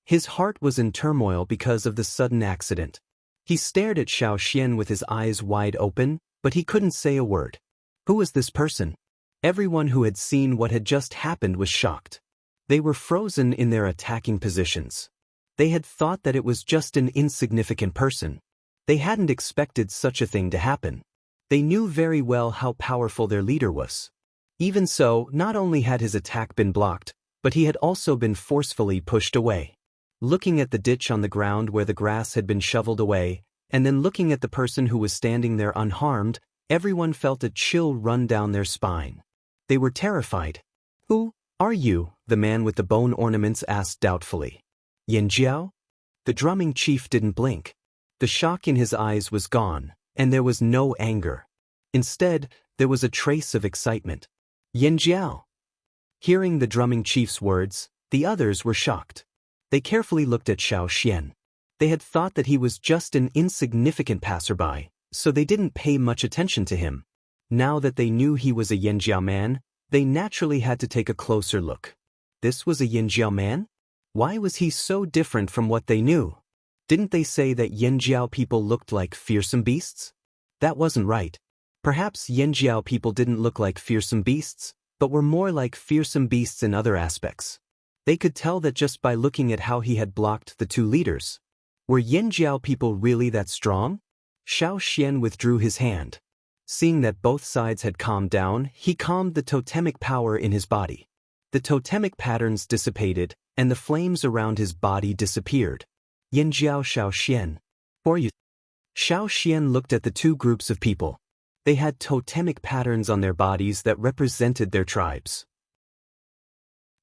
His heart was in turmoil because of the sudden accident. He stared at Xiao Xian with his eyes wide open, but he couldn't say a word. Who was this person? Everyone who had seen what had just happened was shocked. They were frozen in their attacking positions. They had thought that it was just an insignificant person. They hadn't expected such a thing to happen. They knew very well how powerful their leader was. Even so, not only had his attack been blocked, but he had also been forcefully pushed away. Looking at the ditch on the ground where the grass had been shoveled away, and then looking at the person who was standing there unharmed, everyone felt a chill run down their spine. They were terrified. "Who are you?" the man with the bone ornaments asked doubtfully. "Yan Jiao?" The drumming chief didn't blink. The shock in his eyes was gone, and there was no anger. Instead, there was a trace of excitement. "Yan Jiao." Hearing the drumming chief's words, the others were shocked. They carefully looked at Xiao Xian. They had thought that he was just an insignificant passerby, so they didn't pay much attention to him. Now that they knew he was a Yanjiao man, they naturally had to take a closer look. This was a Yanjiao man? Why was he so different from what they knew? Didn't they say that Yanjiao people looked like fearsome beasts? That wasn't right. Perhaps Yanjiao people didn't look like fearsome beasts, but were more like fearsome beasts in other aspects. They could tell that just by looking at how he had blocked the two leaders. Were Yanjiao people really that strong? Xiao Xian withdrew his hand. Seeing that both sides had calmed down, he calmed the totemic power in his body. The totemic patterns dissipated, and the flames around his body disappeared. Yanjiao Xiao Xian. For you. Xiao Xian looked at the two groups of people. They had totemic patterns on their bodies that represented their tribes.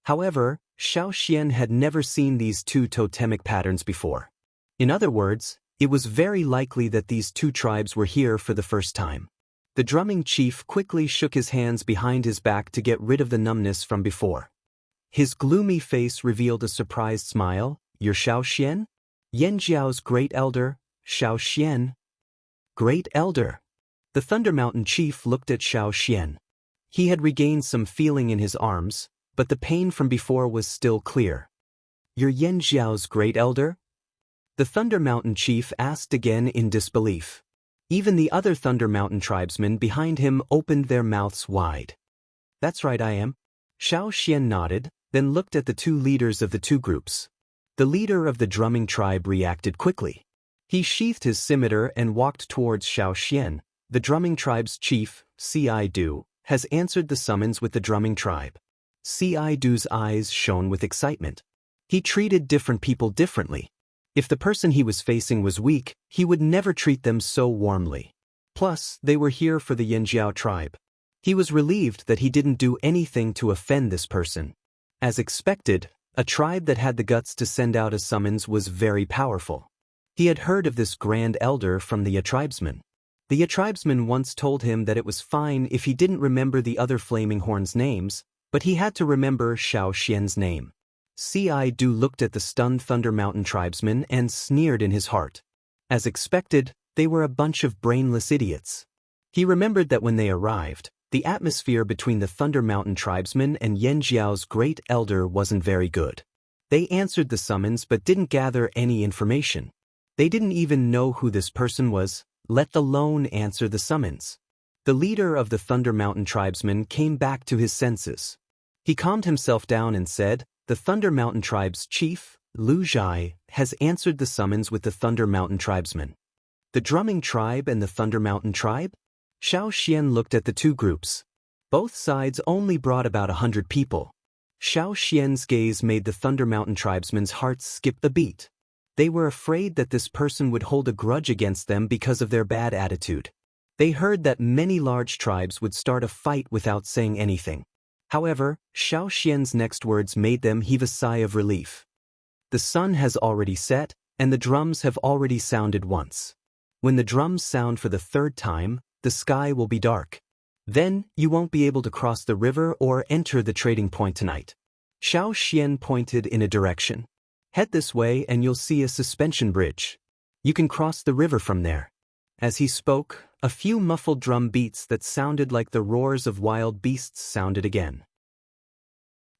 However, Xiao Xian had never seen these two totemic patterns before. In other words, it was very likely that these two tribes were here for the first time. The drumming chief quickly shook his hands behind his back to get rid of the numbness from before. His gloomy face revealed a surprised smile. You're Xiao Xian? Yanjiao's great elder, Xiao Xian. Great elder. The Thunder Mountain chief looked at Xiao Xian. He had regained some feeling in his arms, but the pain from before was still clear. You're Yanjiao's great elder? The Thunder Mountain chief asked again in disbelief. Even the other Thunder Mountain tribesmen behind him opened their mouths wide. That's right, I am. Xiao Xian nodded, then looked at the two leaders of the two groups. The leader of the drumming tribe reacted quickly. He sheathed his scimitar and walked towards Xiao Xian. The drumming tribe's chief, Si Du, has answered the summons with the drumming tribe. Si Du's eyes shone with excitement. He treated different people differently. If the person he was facing was weak, he would never treat them so warmly. Plus, they were here for the Yanjiao tribe. He was relieved that he didn't do anything to offend this person. As expected, a tribe that had the guts to send out a summons was very powerful. He had heard of this grand elder from the tribesman. The tribesman once told him that it was fine if he didn't remember the other Flaming Horn's names, but he had to remember Xiao Xian's name. Si Du looked at the stunned Thunder Mountain tribesmen and sneered in his heart. As expected, they were a bunch of brainless idiots. He remembered that when they arrived, the atmosphere between the Thunder Mountain tribesmen and Yanjiao's great elder wasn't very good. They answered the summons but didn't gather any information. They didn't even know who this person was, let alone answer the summons. The leader of the Thunder Mountain tribesmen came back to his senses. He calmed himself down and said, the Thunder Mountain tribe's chief, Lu Zhai, has answered the summons with the Thunder Mountain tribesmen. The drumming tribe and the Thunder Mountain tribe? Xiao Xian looked at the two groups. Both sides only brought about 100 people. Xiao Xian's gaze made the Thunder Mountain tribesmen's hearts skip a beat. They were afraid that this person would hold a grudge against them because of their bad attitude. They heard that many large tribes would start a fight without saying anything. However, Xiao Xian's next words made them heave a sigh of relief. The sun has already set, and the drums have already sounded once. When the drums sound for the third time, the sky will be dark. Then, you won't be able to cross the river or enter the trading point tonight. Xiao Xian pointed in a direction. Head this way and you'll see a suspension bridge. You can cross the river from there. As he spoke, a few muffled drum beats that sounded like the roars of wild beasts sounded again.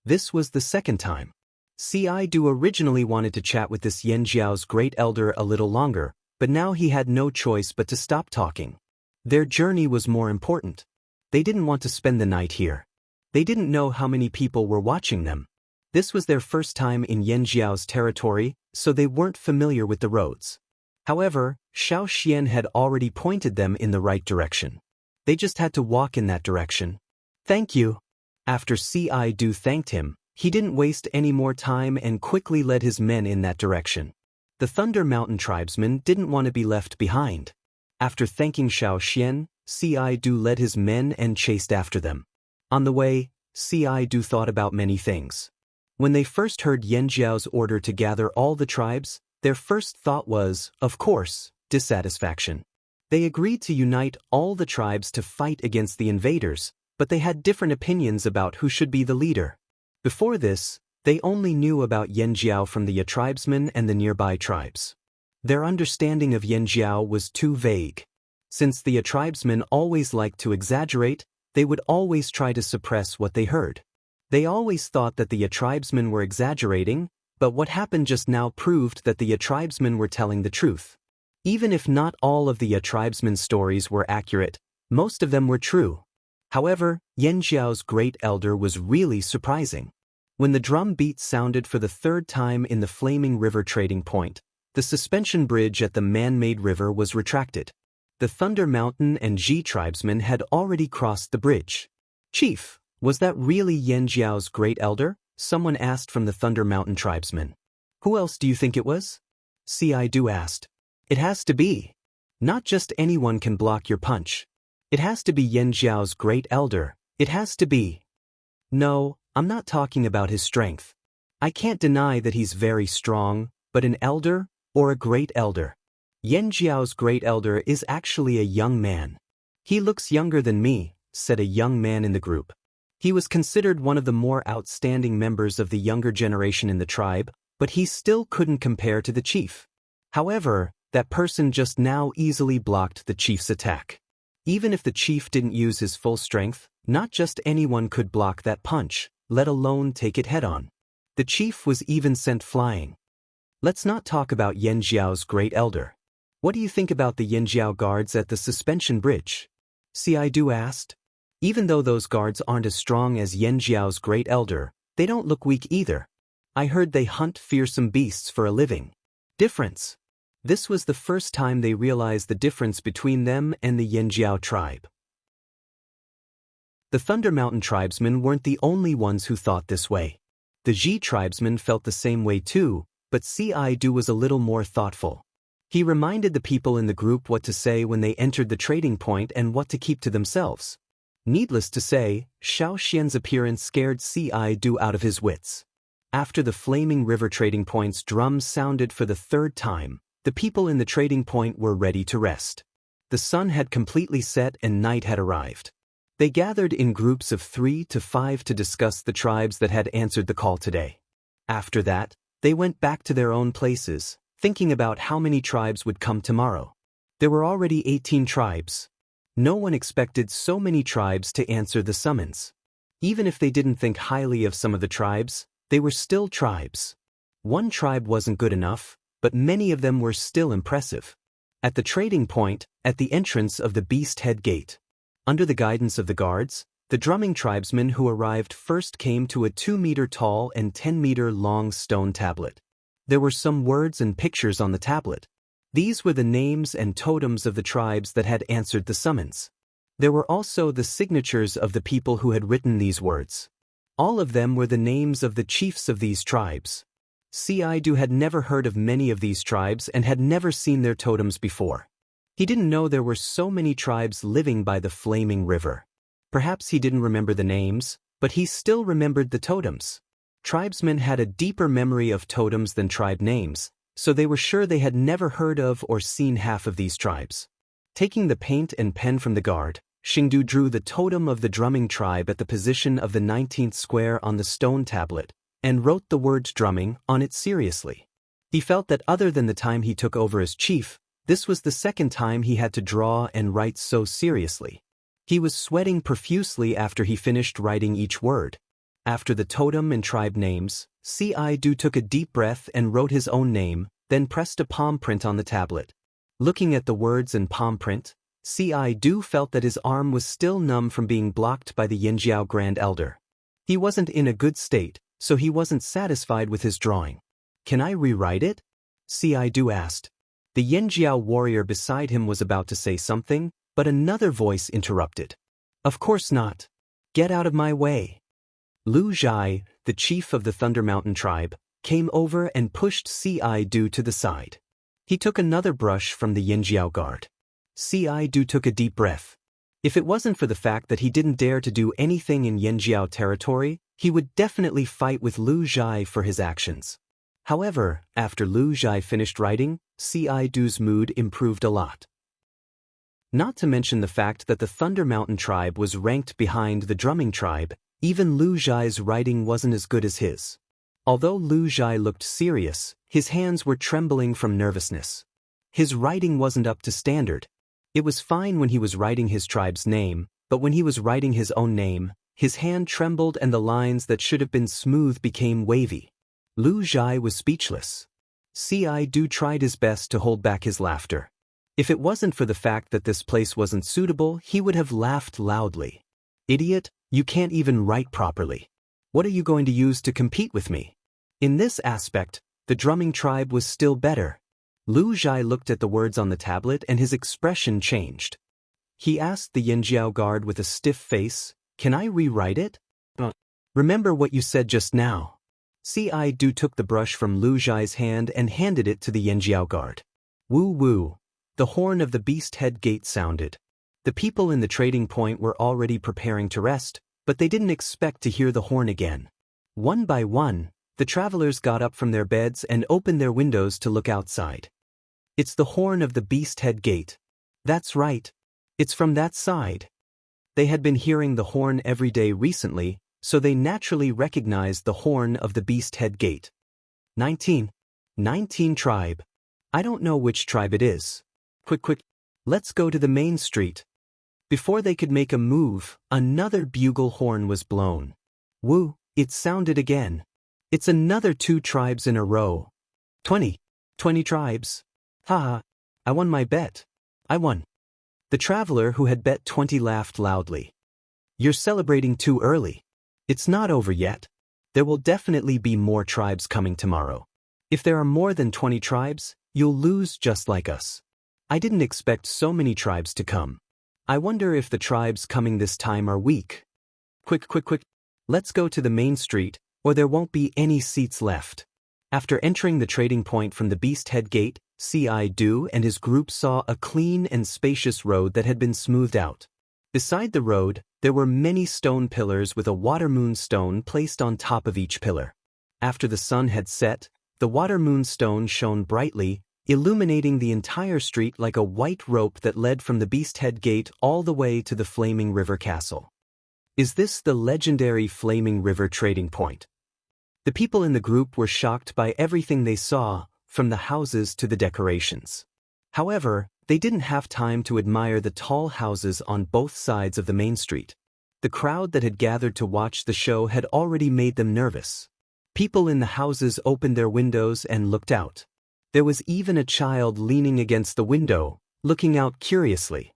This was the second time. Si Du originally wanted to chat with this Yanjiao's great elder a little longer, but now he had no choice but to stop talking. Their journey was more important. They didn't want to spend the night here. They didn't know how many people were watching them. This was their first time in Yanjiao's territory, so they weren't familiar with the roads. However, Xiao Xian had already pointed them in the right direction. They just had to walk in that direction. Thank you. After Si Du thanked him, he didn't waste any more time and quickly led his men in that direction. The Thunder Mountain tribesmen didn't want to be left behind. After thanking Xiao Xian, Si Du led his men and chased after them. On the way, Si Du thought about many things. When they first heard Yanjiao's order to gather all the tribes, their first thought was, of course, dissatisfaction. They agreed to unite all the tribes to fight against the invaders, but they had different opinions about who should be the leader. Before this, they only knew about Yanjiao from the tribesmen and the nearby tribes. Their understanding of Yanjiao was too vague. Since the tribesmen always liked to exaggerate, they would always try to suppress what they heard. They always thought that the tribesmen were exaggerating, but what happened just now proved that the tribesmen were telling the truth. Even if not all of the tribesmen's stories were accurate, most of them were true. However, Yanjiao's great elder was really surprising. When the drum beat sounded for the third time in the Flaming River trading point, the suspension bridge at the man-made river was retracted. The Thunder Mountain and Ji tribesmen had already crossed the bridge. "Chief, was that really Yan Jiao's great elder?" someone asked from the Thunder Mountain tribesmen. "Who else do you think it was?" Du asked. "It has to be. Not just anyone can block your punch. It has to be Yan Jiao's great elder. It has to be." "No, I'm not talking about his strength. I can't deny that he's very strong, but an elder, or a great elder. Yan Jiao's great elder is actually a young man." "He looks younger than me," said a young man in the group. He was considered one of the more outstanding members of the younger generation in the tribe, but he still couldn't compare to the chief. However, that person just now easily blocked the chief's attack. Even if the chief didn't use his full strength, not just anyone could block that punch, let alone take it head-on. The chief was even sent flying. "Let's not talk about Yan Jiao's great elder. What do you think about the Yan Jiao guards at the suspension bridge?" Du asked. "Even though those guards aren't as strong as Yan Jiao's great elder, they don't look weak either. I heard they hunt fearsome beasts for a living." Difference. This was the first time they realized the difference between them and the Yan Jiao tribe. The Thunder Mountain tribesmen weren't the only ones who thought this way. The Ji tribesmen felt the same way too, but Du was a little more thoughtful. He reminded the people in the group what to say when they entered the trading point and what to keep to themselves. Needless to say, Xiao Xian's appearance scared Du out of his wits. After the Flaming River trading point's drums sounded for the third time, the people in the trading point were ready to rest. The sun had completely set and night had arrived. They gathered in groups of 3 to 5 to discuss the tribes that had answered the call today. After that, they went back to their own places, thinking about how many tribes would come tomorrow. There were already 18 tribes. No one expected so many tribes to answer the summons. Even if they didn't think highly of some of the tribes, they were still tribes. One tribe wasn't good enough, but many of them were still impressive. At the trading point, at the entrance of the Beast Head Gate, under the guidance of the guards, the drumming tribesmen who arrived first came to a 2-meter-tall and 10-meter-long stone tablet. There were some words and pictures on the tablet. These were the names and totems of the tribes that had answered the summons. There were also the signatures of the people who had written these words. All of them were the names of the chiefs of these tribes. Du had never heard of many of these tribes and had never seen their totems before. He didn't know there were so many tribes living by the Flaming River. Perhaps he didn't remember the names, but he still remembered the totems. Tribesmen had a deeper memory of totems than tribe names, so they were sure they had never heard of or seen half of these tribes. Taking the paint and pen from the guard, Xingdu drew the totem of the drumming tribe at the position of the 19th square on the stone tablet, and wrote the word drumming on it seriously. He felt that other than the time he took over as chief, this was the second time he had to draw and write so seriously. He was sweating profusely after he finished writing each word. After the totem and tribe names, Du took a deep breath and wrote his own name, then pressed a palm print on the tablet. Looking at the words and palm print, Du felt that his arm was still numb from being blocked by the Yan Jiao Grand Elder. He wasn't in a good state, so he wasn't satisfied with his drawing. "Can I rewrite it?" Du asked. The Yan Jiao warrior beside him was about to say something, but another voice interrupted. "Of course not. Get out of my way." Lu Zhai, the chief of the Thunder Mountain tribe, came over and pushed Du to the side. He took another brush from the Yan Jiao guard. Du took a deep breath. If it wasn't for the fact that he didn't dare to do anything in Yan Jiao territory, he would definitely fight with Lu Zhai for his actions. However, after Lu Zhai finished writing, Du's mood improved a lot. Not to mention the fact that the Thunder Mountain tribe was ranked behind the drumming tribe, even Lu Zhai's writing wasn't as good as his. Although Lu Zhai looked serious, his hands were trembling from nervousness. His writing wasn't up to standard. It was fine when he was writing his tribe's name, but when he was writing his own name, his hand trembled and the lines that should have been smooth became wavy. Lu Zhai was speechless. Du tried his best to hold back his laughter. If it wasn't for the fact that this place wasn't suitable, he would have laughed loudly. "Idiot, you can't even write properly. What are you going to use to compete with me?" In this aspect, the drumming tribe was still better. Lu Zhai looked at the words on the tablet and his expression changed. He asked the Yanjiao guard with a stiff face, "Can I rewrite it?" Remember what you said just now." Ci Du took the brush from Lu Zhai's hand and handed it to the Yanjiao guard. Woo woo. The horn of the beast head gate sounded. The people in the trading point were already preparing to rest, but they didn't expect to hear the horn again. One by one, the travelers got up from their beds and opened their windows to look outside. It's the horn of the beast head gate. That's right. It's from that side. They had been hearing the horn every day recently, so they naturally recognized the horn of the beast head gate. 19 tribe. I don't know which tribe it is. Quick, let's go to the main street. Before they could make a move, another bugle horn was blown. Woo, it sounded again. It's another 2 tribes in a row. 20 tribes. Haha, I won my bet. I won. The traveler who had bet 20 laughed loudly. You're celebrating too early. It's not over yet. There will definitely be more tribes coming tomorrow. If there are more than 20 tribes, you'll lose just like us. I didn't expect so many tribes to come. I wonder if the tribes coming this time are weak. Quick. Let's go to the main street, or there won't be any seats left. After entering the trading point from the Beast Head Gate, Ci Du and his group saw a clean and spacious road that had been smoothed out. Beside the road, there were many stone pillars with a water moon stone placed on top of each pillar. After the sun had set, the water moon stone shone brightly, illuminating the entire street like a white rope that led from the Beast Head Gate all the way to the Flaming River Castle. Is this the legendary Flaming River trading point? The people in the group were shocked by everything they saw, from the houses to the decorations. However, they didn't have time to admire the tall houses on both sides of the main street. The crowd that had gathered to watch the show had already made them nervous. People in the houses opened their windows and looked out. There was even a child leaning against the window, looking out curiously.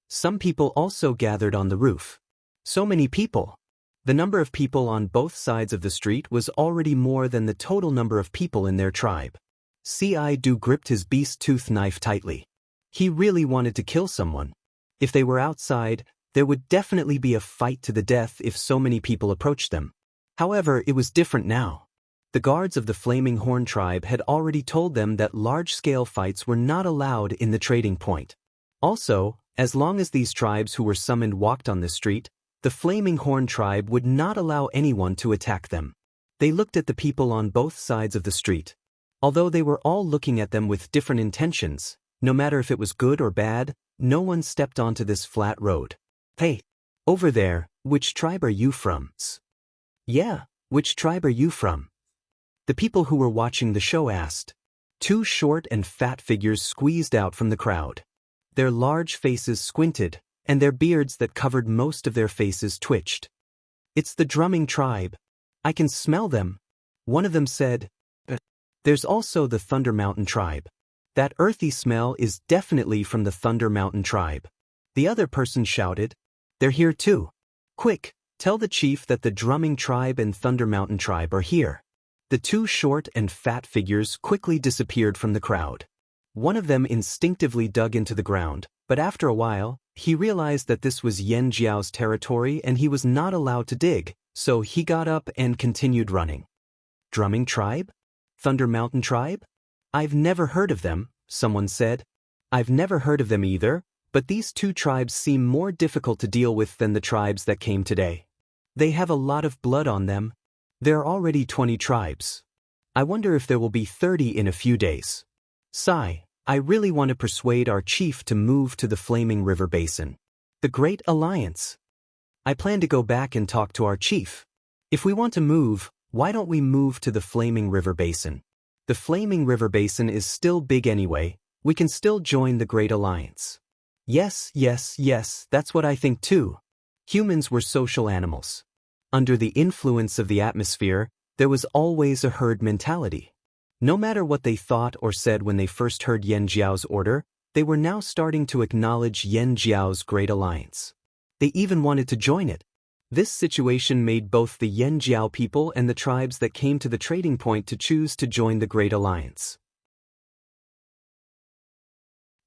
Some people also gathered on the roof. So many people. The number of people on both sides of the street was already more than the total number of people in their tribe. Ci Du gripped his beast tooth knife tightly. He really wanted to kill someone. If they were outside, there would definitely be a fight to the death if so many people approached them. However, it was different now. The guards of the Flaming Horn tribe had already told them that large-scale fights were not allowed in the trading point. Also, as long as these tribes who were summoned walked on the street, the Flaming Horn tribe would not allow anyone to attack them. They looked at the people on both sides of the street. Although they were all looking at them with different intentions, no matter if it was good or bad, no one stepped onto this flat road. Hey, over there, which tribe are you from? Yeah, which tribe are you from? The people who were watching the show asked. 2 short and fat figures squeezed out from the crowd. Their large faces squinted, and their beards that covered most of their faces twitched. It's the Drumming tribe. I can smell them. One of them said. There's also the Thunder Mountain tribe. That earthy smell is definitely from the Thunder Mountain tribe. The other person shouted. They're here too. Quick, tell the chief that the Drumming tribe and Thunder Mountain tribe are here. The 2 short and fat figures quickly disappeared from the crowd. One of them instinctively dug into the ground, but after a while, he realized that this was Yan Jiao's territory and he was not allowed to dig, so he got up and continued running. Drumming tribe? Thunder Mountain tribe? I've never heard of them, someone said. I've never heard of them either, but these 2 tribes seem more difficult to deal with than the tribes that came today. They have a lot of blood on them. There are already 20 tribes. I wonder if there will be 30 in a few days. Sigh. I really want to persuade our chief to move to the Flaming River Basin. The Great Alliance. I plan to go back and talk to our chief. If we want to move, why don't we move to the Flaming River Basin? The Flaming River Basin is still big anyway. We can still join the Great Alliance. Yes, that's what I think too. Humans were social animals. Under the influence of the atmosphere, there was always a herd mentality. No matter what they thought or said when they first heard Yan Jiao's order, they were now starting to acknowledge Yan Jiao's Great Alliance. They even wanted to join it. This situation made both the Yan Jiao people and the tribes that came to the trading point to choose to join the Great Alliance.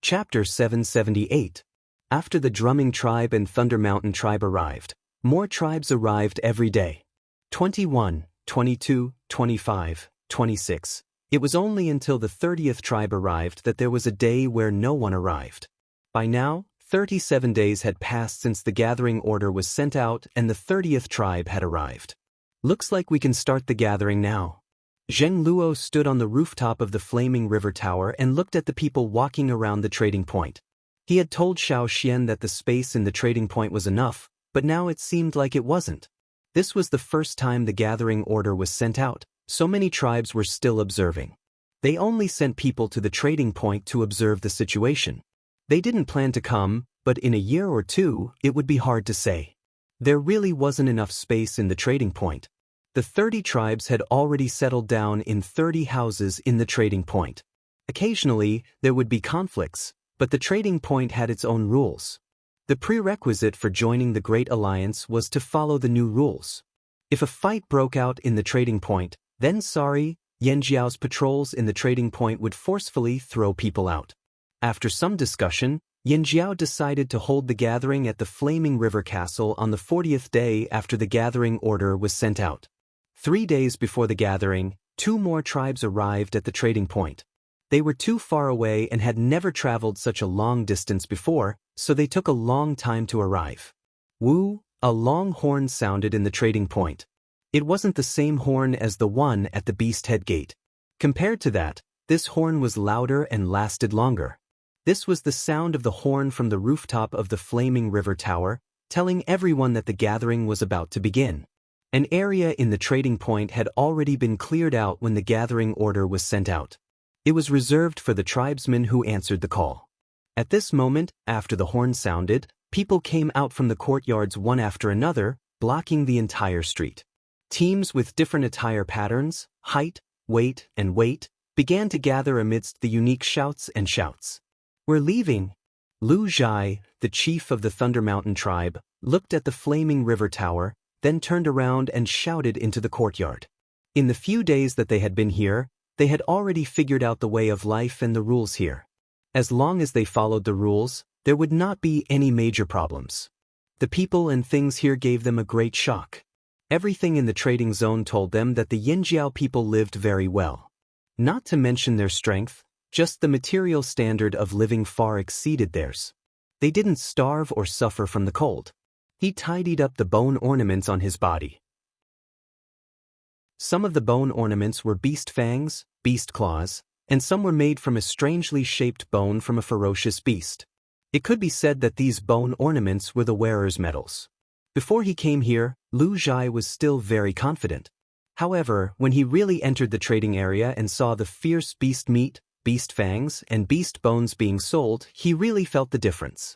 Chapter 778. After the Drumming Tribe and Thunder Mountain Tribe arrived, more tribes arrived every day. 21, 22, 25, 26. It was only until the 30th tribe arrived that there was a day where no one arrived. By now, 37 days had passed since the gathering order was sent out and the 30th tribe had arrived. Looks like we can start the gathering now. Zheng Luo stood on the rooftop of the Flaming River Tower and looked at the people walking around the trading point. He had told Xiao Xian that the space in the trading point was enough, but now it seemed like it wasn't. This was the first time the gathering order was sent out, so many tribes were still observing. They only sent people to the trading point to observe the situation. They didn't plan to come, but in a year or two, it would be hard to say. There really wasn't enough space in the trading point. The 30 tribes had already settled down in 30 houses in the trading point. Occasionally, there would be conflicts, but the trading point had its own rules. The prerequisite for joining the Great Alliance was to follow the new rules. If a fight broke out in the trading point, then Yanjiao's patrols in the trading point would forcefully throw people out. After some discussion, Yanjiao decided to hold the gathering at the Flaming River Castle on the 40th day after the gathering order was sent out. 3 days before the gathering, 2 more tribes arrived at the trading point. They were too far away and had never traveled such a long distance before, so they took a long time to arrive. Woo, a long horn sounded in the trading point. It wasn't the same horn as the one at the Beast Head Gate. Compared to that, this horn was louder and lasted longer. This was the sound of the horn from the rooftop of the Flaming River Tower, telling everyone that the gathering was about to begin. An area in the trading point had already been cleared out when the gathering order was sent out. It was reserved for the tribesmen who answered the call. At this moment, after the horn sounded, people came out from the courtyards one after another, blocking the entire street. Teams with different attire patterns, height, weight, and weight, began to gather amidst the unique shouts and shouts. "We're leaving." Lu Zhai, the chief of the Thunder Mountain tribe, looked at the Flaming River Tower, then turned around and shouted into the courtyard. In the few days that they had been here, they had already figured out the way of life and the rules here. As long as they followed the rules, there would not be any major problems. The people and things here gave them a great shock. Everything in the trading zone told them that the Yinjiao people lived very well. Not to mention their strength, just the material standard of living far exceeded theirs. They didn't starve or suffer from the cold. He tidied up the bone ornaments on his body. Some of the bone ornaments were beast fangs, beast claws, and some were made from a strangely shaped bone from a ferocious beast. It could be said that these bone ornaments were the wearer's medals. Before he came here, Lu Zhai was still very confident. However, when he really entered the trading area and saw the fierce beast meat, beast fangs, and beast bones being sold, he really felt the difference.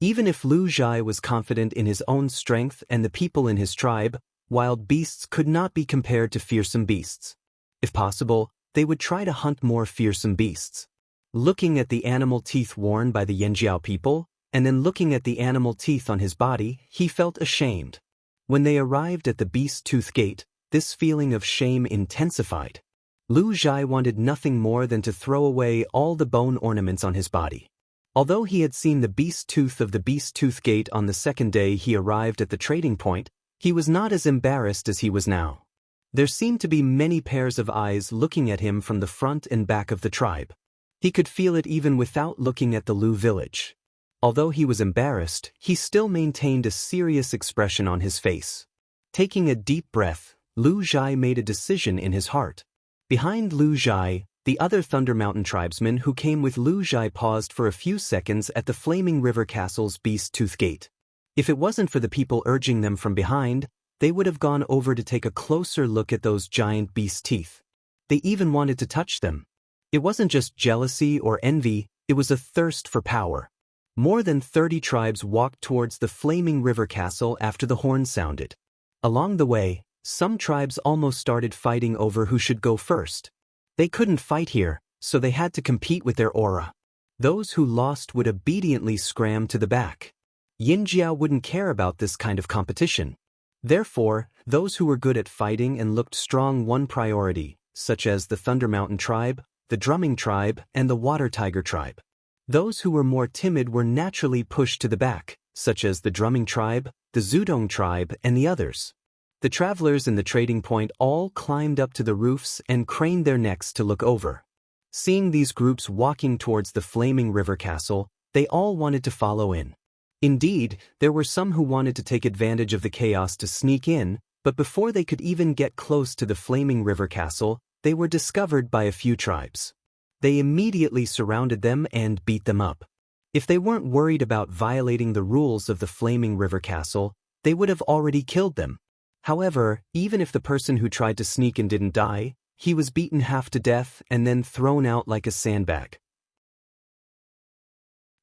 Even if Lu Zhai was confident in his own strength and the people in his tribe, wild beasts could not be compared to fearsome beasts. If possible, they would try to hunt more fearsome beasts. Looking at the animal teeth worn by the Yanjiao people, and then looking at the animal teeth on his body, he felt ashamed. When they arrived at the Beast Tooth Gate, this feeling of shame intensified. Lu Zhai wanted nothing more than to throw away all the bone ornaments on his body. Although he had seen the beast tooth of the Beast Tooth Gate on the second day he arrived at the trading point, he was not as embarrassed as he was now. There seemed to be many pairs of eyes looking at him from the front and back of the tribe. He could feel it even without looking at the Lu village. Although he was embarrassed, he still maintained a serious expression on his face. Taking a deep breath, Lu Zhai made a decision in his heart. Behind Lu Zhai, the other Thunder Mountain tribesmen who came with Lu Zhai paused for a few seconds at the Flaming River Castle's Beast Tooth Gate. If it wasn't for the people urging them from behind, they would have gone over to take a closer look at those giant beast teeth. They even wanted to touch them. It wasn't just jealousy or envy, it was a thirst for power. More than 30 tribes walked towards the Flaming River Castle after the horn sounded. Along the way, some tribes almost started fighting over who should go first. They couldn't fight here, so they had to compete with their aura. Those who lost would obediently scram to the back. Yinjiao wouldn't care about this kind of competition. Therefore, those who were good at fighting and looked strong won priority, such as the Thunder Mountain tribe, the Drumming tribe, and the Water Tiger tribe. Those who were more timid were naturally pushed to the back, such as the drumming tribe, the Zudong tribe, and the others. The travelers in the trading point all climbed up to the roofs and craned their necks to look over. Seeing these groups walking towards the flaming river castle, they all wanted to follow in. Indeed, there were some who wanted to take advantage of the chaos to sneak in, but before they could even get close to the flaming river castle, they were discovered by a few tribes. They immediately surrounded them and beat them up. If they weren't worried about violating the rules of the flaming river castle, they would have already killed them. However, even if the person who tried to sneak in didn't die, he was beaten half to death and then thrown out like a sandbag.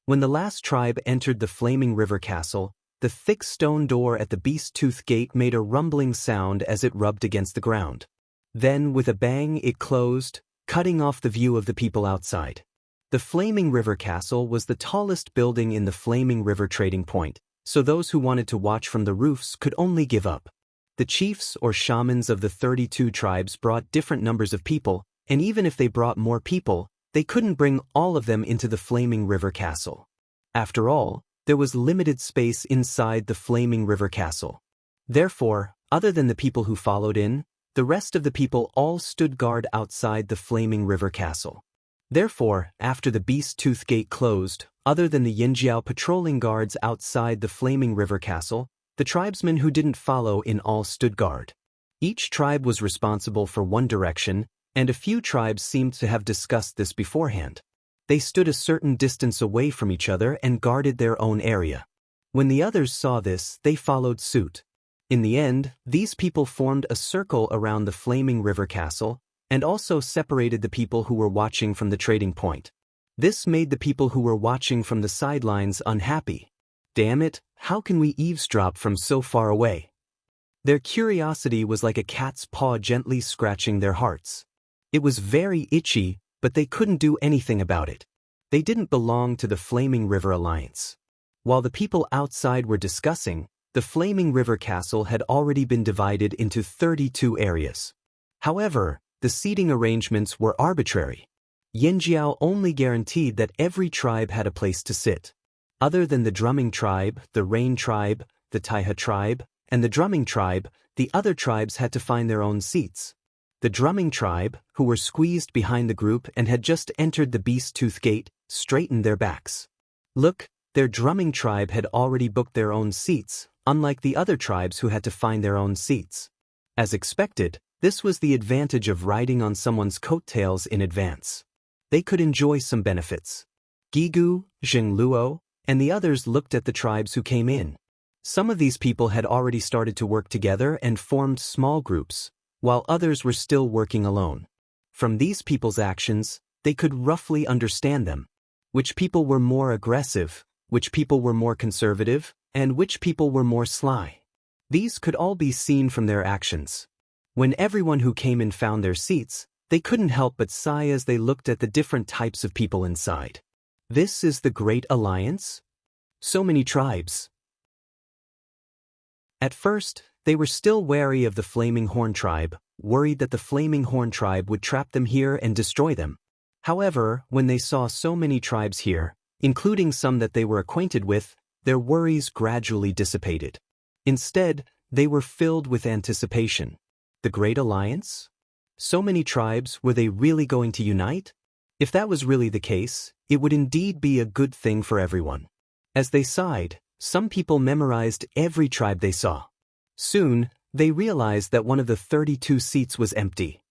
When the last tribe entered the flaming river castle, the thick stone door at the Beast Tooth Gate made a rumbling sound as it rubbed against the ground. Then, with a bang, it closed, cutting off the view of the people outside. The flaming river castle was the tallest building in the flaming river trading point, so those who wanted to watch from the roofs could only give up. The chiefs or shamans of the 32 tribes brought different numbers of people, and even if they brought more people, they couldn't bring all of them into the flaming river castle. After all, there was limited space inside the flaming river castle. Therefore, other than the people who followed in, the rest of the people all stood guard outside the flaming river castle. Therefore, after the Beast Tooth Gate closed, other than the Yinjiao patrolling guards outside the flaming river castle, the tribesmen who didn't follow in all stood guard. Each tribe was responsible for one direction, and a few tribes seemed to have discussed this beforehand. They stood a certain distance away from each other and guarded their own area. When the others saw this, they followed suit. In the end, these people formed a circle around the flaming river castle, and also separated the people who were watching from the trading point. This made the people who were watching from the sidelines unhappy. Damn it, how can we eavesdrop from so far away? Their curiosity was like a cat's paw gently scratching their hearts. It was very itchy, but they couldn't do anything about it. They didn't belong to the Flaming River Alliance. While the people outside were discussing, the Flaming River Castle had already been divided into 32 areas. However, the seating arrangements were arbitrary. Yinjiao only guaranteed that every tribe had a place to sit. Other than the Drumming tribe, the Rain tribe, the Taiha tribe, and the Drumming tribe, the other tribes had to find their own seats. The Drumming tribe, who were squeezed behind the group and had just entered the Beast Tooth Gate, straightened their backs. Look, their Drumming tribe had already booked their own seats, unlike the other tribes who had to find their own seats. As expected, this was the advantage of riding on someone's coattails in advance. They could enjoy some benefits. Gigu, Zhengluo, and the others looked at the tribes who came in. Some of these people had already started to work together and formed small groups, while others were still working alone. From these people's actions, they could roughly understand them. Which people were more aggressive, which people were more conservative, and which people were more sly. These could all be seen from their actions. When everyone who came in found their seats, they couldn't help but sigh as they looked at the different types of people inside. This is the Great Alliance? So many tribes. At first, they were still wary of the Flaming Horn tribe, worried that the Flaming Horn tribe would trap them here and destroy them. However, when they saw so many tribes here, including some that they were acquainted with, their worries gradually dissipated. Instead, they were filled with anticipation. The Great Alliance? So many tribes, were they really going to unite? If that was really the case, it would indeed be a good thing for everyone. As they sighed, some people memorized every tribe they saw. Soon, they realized that one of the 32 seats was empty.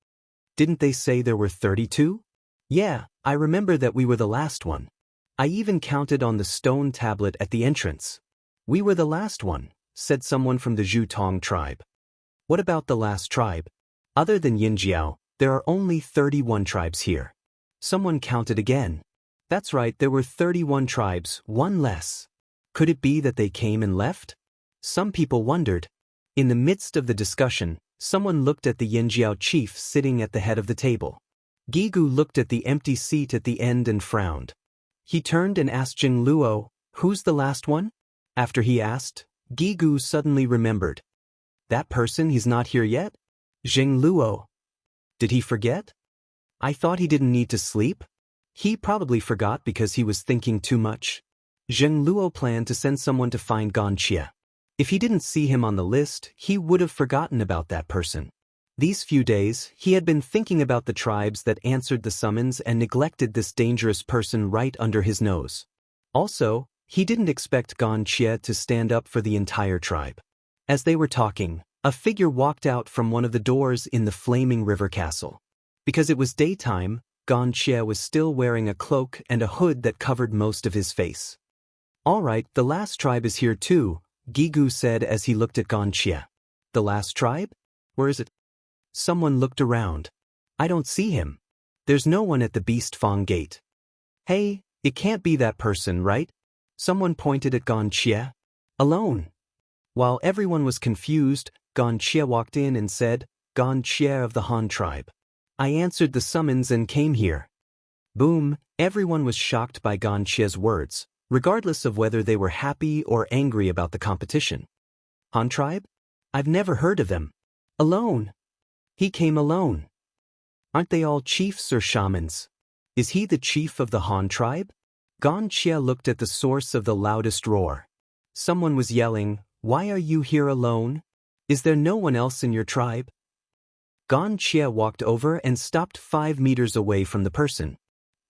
Didn't they say there were 32? Yeah, I remember that we were the last one. I even counted on the stone tablet at the entrance. We were the last one, said someone from the Zhutong tribe. What about the last tribe? Other than Yinjiao, there are only 31 tribes here. Someone counted again. That's right, there were 31 tribes, one less. Could it be that they came and left? Some people wondered. In the midst of the discussion, someone looked at the Yinjiao chief sitting at the head of the table. Gigu looked at the empty seat at the end and frowned. He turned and asked Zhengluo, "Who's the last one?" After he asked, Gigu suddenly remembered. That person, he's not here yet? Zhengluo. Did he forget? I thought he didn't need to sleep. He probably forgot because he was thinking too much. Zheng Luo planned to send someone to find Gan Xie. If he didn't see him on the list, he would have forgotten about that person. These few days, he had been thinking about the tribes that answered the summons and neglected this dangerous person right under his nose. Also, he didn't expect Gan Xie to stand up for the entire tribe. As they were talking, a figure walked out from one of the doors in the flaming river castle. Because it was daytime, Gan Xie was still wearing a cloak and a hood that covered most of his face. "All right, the last tribe is here too," Gigu said as he looked at Gan Xie. "The last tribe? Where is it?" Someone looked around. "I don't see him. There's no one at the Beast Fang gate." "Hey, it can't be that person, right?" Someone pointed at Gan Xie. "Alone." While everyone was confused, Gan Xie walked in and said, "Gan Xie of the Han tribe. I answered the summons and came here." Boom, everyone was shocked by Gan Xie's words, regardless of whether they were happy or angry about the competition. Han tribe? I've never heard of them. Alone. He came alone. Aren't they all chiefs or shamans? Is he the chief of the Han tribe? Gan Xie looked at the source of the loudest roar. Someone was yelling, "Why are you here alone? Is there no one else in your tribe?" Gan Xie walked over and stopped 5 meters away from the person.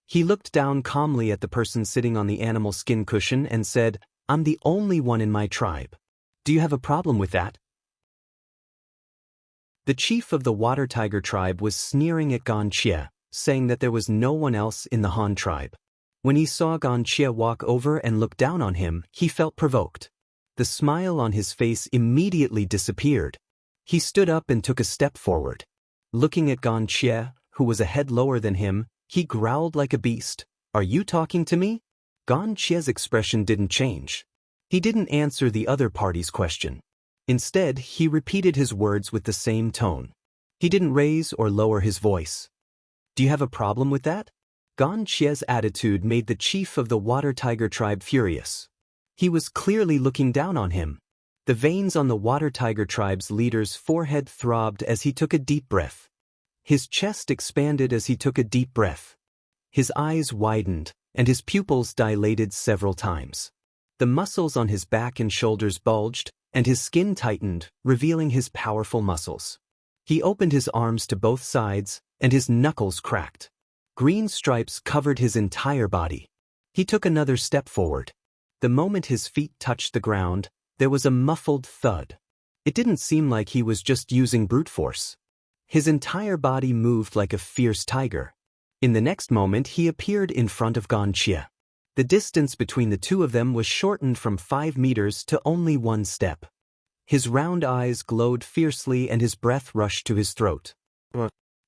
He looked down calmly at the person sitting on the animal skin cushion and said, "I'm the only one in my tribe. Do you have a problem with that?" The chief of the Water Tiger tribe was sneering at Gan Xie, saying that there was no one else in the Han tribe. When he saw Gan Xie walk over and look down on him, he felt provoked. The smile on his face immediately disappeared. He stood up and took a step forward. Looking at Gan Xie, who was a head lower than him, he growled like a beast. "Are you talking to me?" Gan Xie's expression didn't change. He didn't answer the other party's question. Instead, he repeated his words with the same tone. He didn't raise or lower his voice. "Do you have a problem with that?" Gan Xie's attitude made the chief of the Water Tiger tribe furious. He was clearly looking down on him. The veins on the Water Tiger tribe's leader's forehead throbbed as he took a deep breath. His chest expanded as he took a deep breath. His eyes widened, and his pupils dilated several times. The muscles on his back and shoulders bulged, and his skin tightened, revealing his powerful muscles. He opened his arms to both sides, and his knuckles cracked. Green stripes covered his entire body. He took another step forward. The moment his feet touched the ground, there was a muffled thud. It didn't seem like he was just using brute force. His entire body moved like a fierce tiger. In the next moment, he appeared in front of Gan Xie. The distance between the two of them was shortened from 5 meters to only 1 step. His round eyes glowed fiercely and his breath rushed to his throat.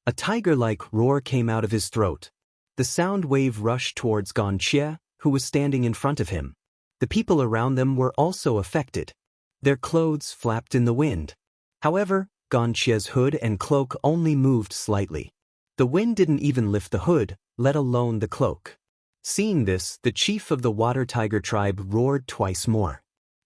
A tiger-like roar came out of his throat. The sound wave rushed towards Gan Xie, who was standing in front of him. The people around them were also affected. Their clothes flapped in the wind. However, Gan Xie's hood and cloak only moved slightly. The wind didn't even lift the hood, let alone the cloak. Seeing this, the chief of the Water Tiger tribe roared twice more.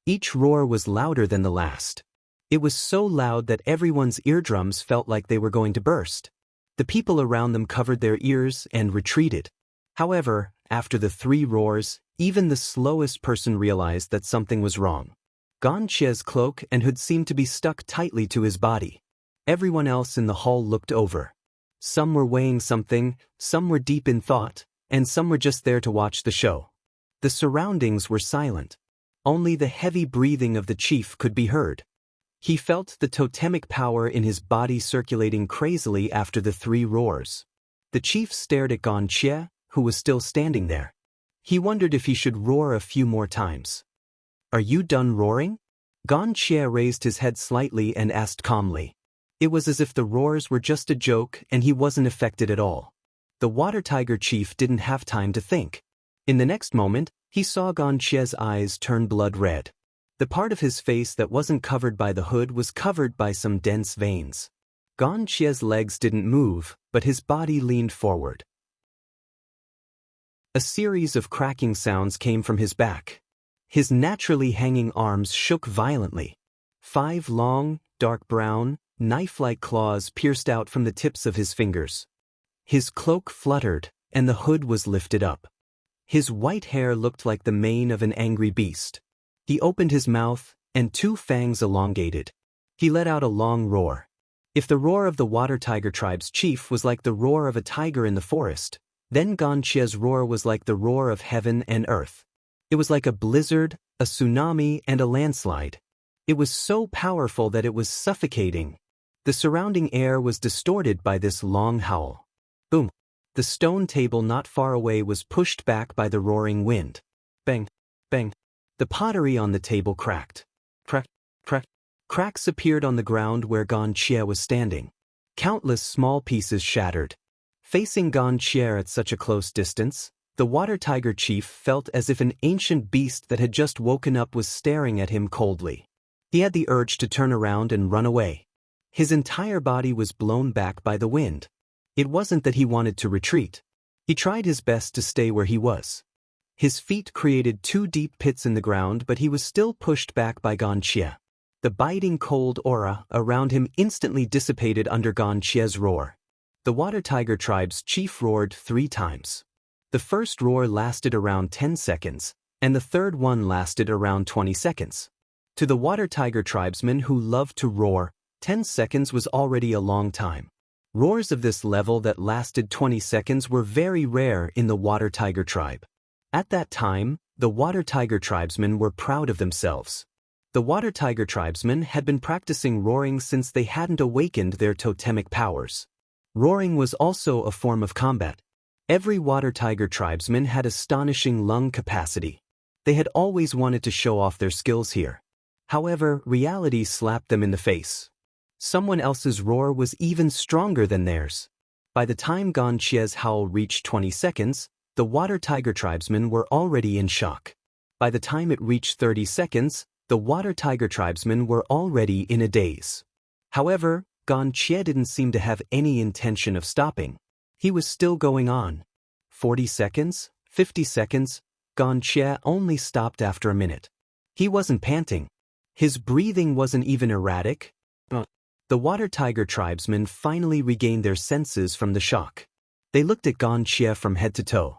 Each roar was louder than the last. It was so loud that everyone's eardrums felt like they were going to burst. The people around them covered their ears and retreated. However, after the 3 roars, even the slowest person realized that something was wrong. Gan Xie's cloak and hood seemed to be stuck tightly to his body. Everyone else in the hall looked over. Some were weighing something, some were deep in thought, and some were just there to watch the show. The surroundings were silent. Only the heavy breathing of the chief could be heard. He felt the totemic power in his body circulating crazily after the 3 roars. The chief stared at Gan Xie, who was still standing there. He wondered if he should roar a few more times. "Are you done roaring?" Gan Xie raised his head slightly and asked calmly. It was as if the roars were just a joke and he wasn't affected at all. The Water Tiger chief didn't have time to think. In the next moment, he saw Gan Xie's eyes turn blood red. The part of his face that wasn't covered by the hood was covered by some dense veins. Gan Xie's legs didn't move, but his body leaned forward. A series of cracking sounds came from his back. His naturally hanging arms shook violently. 5 long, dark brown, knife-like claws pierced out from the tips of his fingers. His cloak fluttered, and the hood was lifted up. His white hair looked like the mane of an angry beast. He opened his mouth, and two fangs elongated. He let out a long roar. If the roar of the Water Tiger Tribe's chief was like the roar of a tiger in the forest, then Gonchie's roar was like the roar of heaven and earth. It was like a blizzard, a tsunami, and a landslide. It was so powerful that it was suffocating. The surrounding air was distorted by this long howl. Boom! The stone table not far away was pushed back by the roaring wind. Bang! Bang! The pottery on the table cracked. Crack! Crack! Cracks appeared on the ground where Gonchie was standing. Countless small pieces shattered. Facing Gonchie at such a close distance, the Water Tiger Chief felt as if an ancient beast that had just woken up was staring at him coldly. He had the urge to turn around and run away. His entire body was blown back by the wind. It wasn't that he wanted to retreat. He tried his best to stay where he was. His feet created two deep pits in the ground, but he was still pushed back by Gonchie. The biting cold aura around him instantly dissipated under Gonchie's roar. The Water Tiger Tribe's chief roared 3 times. The first roar lasted around 10 seconds, and the third one lasted around 20 seconds. To the Water Tiger Tribesmen who loved to roar, 10 seconds was already a long time. Roars of this level that lasted 20 seconds were very rare in the Water Tiger Tribe. At that time, the Water Tiger Tribesmen were proud of themselves. The Water Tiger Tribesmen had been practicing roaring since they hadn't awakened their totemic powers. Roaring was also a form of combat. Every Water Tiger Tribesman had astonishing lung capacity. They had always wanted to show off their skills here. However, reality slapped them in the face. Someone else's roar was even stronger than theirs. By the time Gonchie's howl reached 20 seconds, the Water Tiger Tribesmen were already in shock. By the time it reached 30 seconds, the Water Tiger Tribesmen were already in a daze. However, Gonchie didn't seem to have any intention of stopping. He was still going on. 40 seconds, 50 seconds, Gonchie only stopped after a minute. He wasn't panting. His breathing wasn't even erratic. The Water Tiger Tribesmen finally regained their senses from the shock. They looked at Gonchie from head to toe.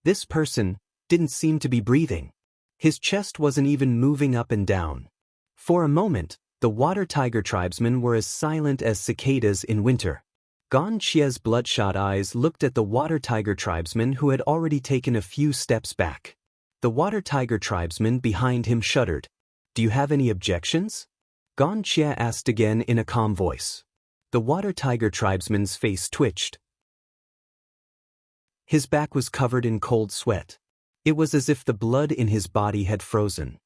This person didn't seem to be breathing. His chest wasn't even moving up and down. For a moment, the Water Tiger Tribesmen were as silent as cicadas in winter. Gonchie's bloodshot eyes looked at the Water Tiger Tribesmen who had already taken a few steps back. The Water Tiger Tribesmen behind him shuddered. "Do you have any objections?" Gonchie asked again in a calm voice. The Water Tiger Tribesman's face twitched. His back was covered in cold sweat. It was as if the blood in his body had frozen.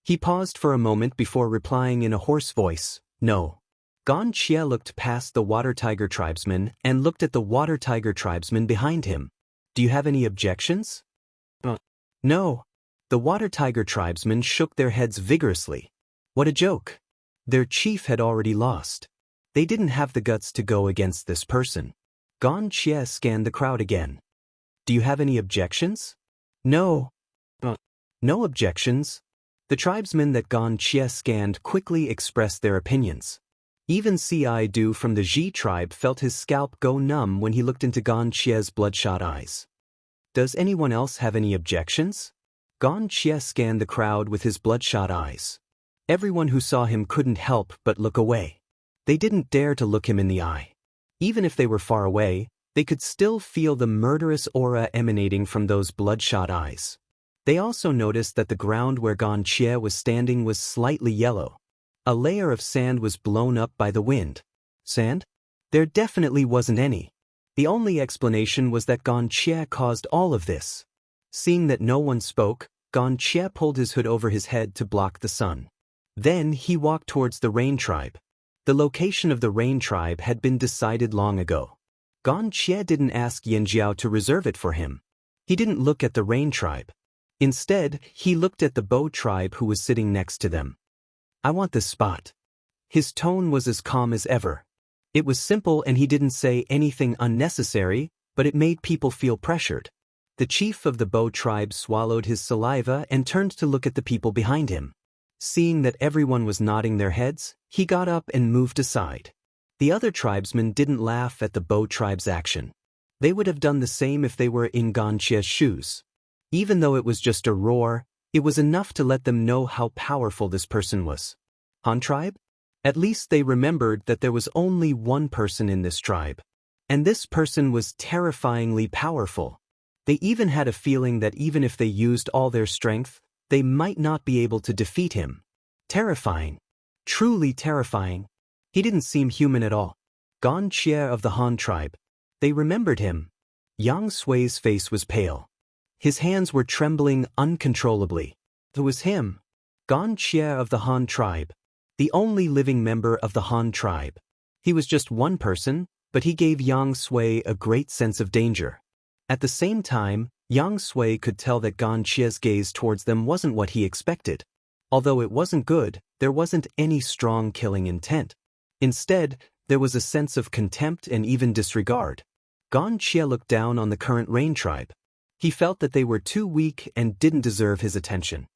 He paused for a moment before replying in a hoarse voice, "No." Gonchie looked past the Water Tiger Tribesman and looked at the Water Tiger Tribesman behind him. "Do you have any objections?" "No." The Water Tiger Tribesmen shook their heads vigorously. What a joke. Their chief had already lost. They didn't have the guts to go against this person. Gonchie scanned the crowd again. "Do you have any objections?" "No." No objections. The tribesmen that Gonchie scanned quickly expressed their opinions. Even Si-Du from the Ji tribe felt his scalp go numb when he looked into Gonchie's bloodshot eyes. "Does anyone else have any objections?" Gonchie scanned the crowd with his bloodshot eyes. Everyone who saw him couldn't help but look away. They didn't dare to look him in the eye. Even if they were far away, they could still feel the murderous aura emanating from those bloodshot eyes. They also noticed that the ground where Gonchie was standing was slightly yellow. A layer of sand was blown up by the wind. Sand? There definitely wasn't any. The only explanation was that Gonchie caused all of this. Seeing that no one spoke, Gonchie pulled his hood over his head to block the sun. Then he walked towards the Rain Tribe. The location of the Rain Tribe had been decided long ago. Gonchie didn't ask Yanjiao to reserve it for him. He didn't look at the Rain Tribe. Instead, he looked at the Bow Tribe who was sitting next to them. "I want this spot." His tone was as calm as ever. It was simple and he didn't say anything unnecessary, but it made people feel pressured. The chief of the Bow Tribe swallowed his saliva and turned to look at the people behind him. Seeing that everyone was nodding their heads, he got up and moved aside. The other tribesmen didn't laugh at the Bow Tribe's action. They would have done the same if they were in Ganqia's shoes. Even though it was just a roar, it was enough to let them know how powerful this person was. Han tribe? At least they remembered that there was only one person in this tribe. And this person was terrifyingly powerful. They even had a feeling that even if they used all their strength, they might not be able to defeat him. Terrifying. Truly terrifying. He didn't seem human at all. Ganqia of the Han tribe. They remembered him. Yang Sui's face was pale. His hands were trembling uncontrollably. It was him. Ganqia of the Han tribe. The only living member of the Han tribe. He was just one person, but he gave Yang Sui a great sense of danger. At the same time, Yang Sui could tell that Ganqia's gaze towards them wasn't what he expected. Although it wasn't good, there wasn't any strong killing intent. Instead, there was a sense of contempt and even disregard. Ganqia looked down on the current Rain tribe. He felt that they were too weak and didn't deserve his attention.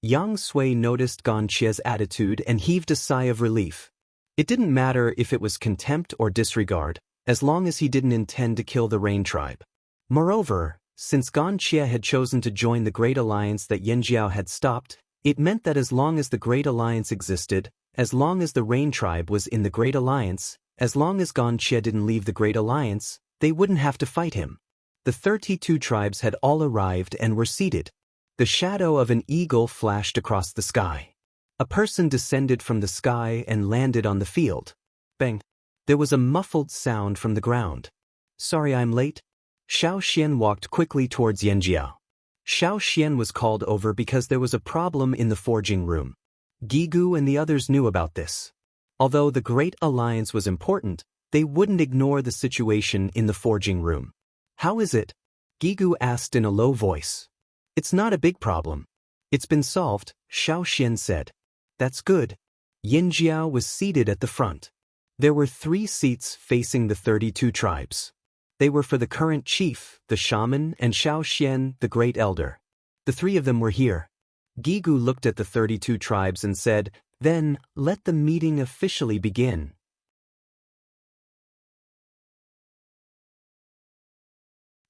Yang Sui noticed Ganqia's attitude and heaved a sigh of relief. It didn't matter if it was contempt or disregard, as long as he didn't intend to kill the Rain tribe. Moreover, since Ganqia had chosen to join the Great Alliance that Yanjiao had stopped, it meant that as long as the Great Alliance existed, as long as the Rain tribe was in the Great Alliance, as long as Ganqia didn't leave the Great Alliance, they wouldn't have to fight him. The 32 tribes had all arrived and were seated. The shadow of an eagle flashed across the sky. A person descended from the sky and landed on the field. Bang! There was a muffled sound from the ground. Sorry I'm late. Xiao Xian walked quickly towards Yanjiao. Xiao Xian was called over because there was a problem in the forging room. Gigu and the others knew about this. Although the Great Alliance was important, they wouldn't ignore the situation in the forging room. How is it? Gigu asked in a low voice. It's not a big problem. It's been solved, Xiao Xian said. That's good. Yanjiao was seated at the front. There were 3 seats facing the 32 tribes. They were for the current chief, the shaman, and Xiao Xian, the great elder. The 3 of them were here. Gigu looked at the 32 tribes and said, "Then, let the meeting officially begin."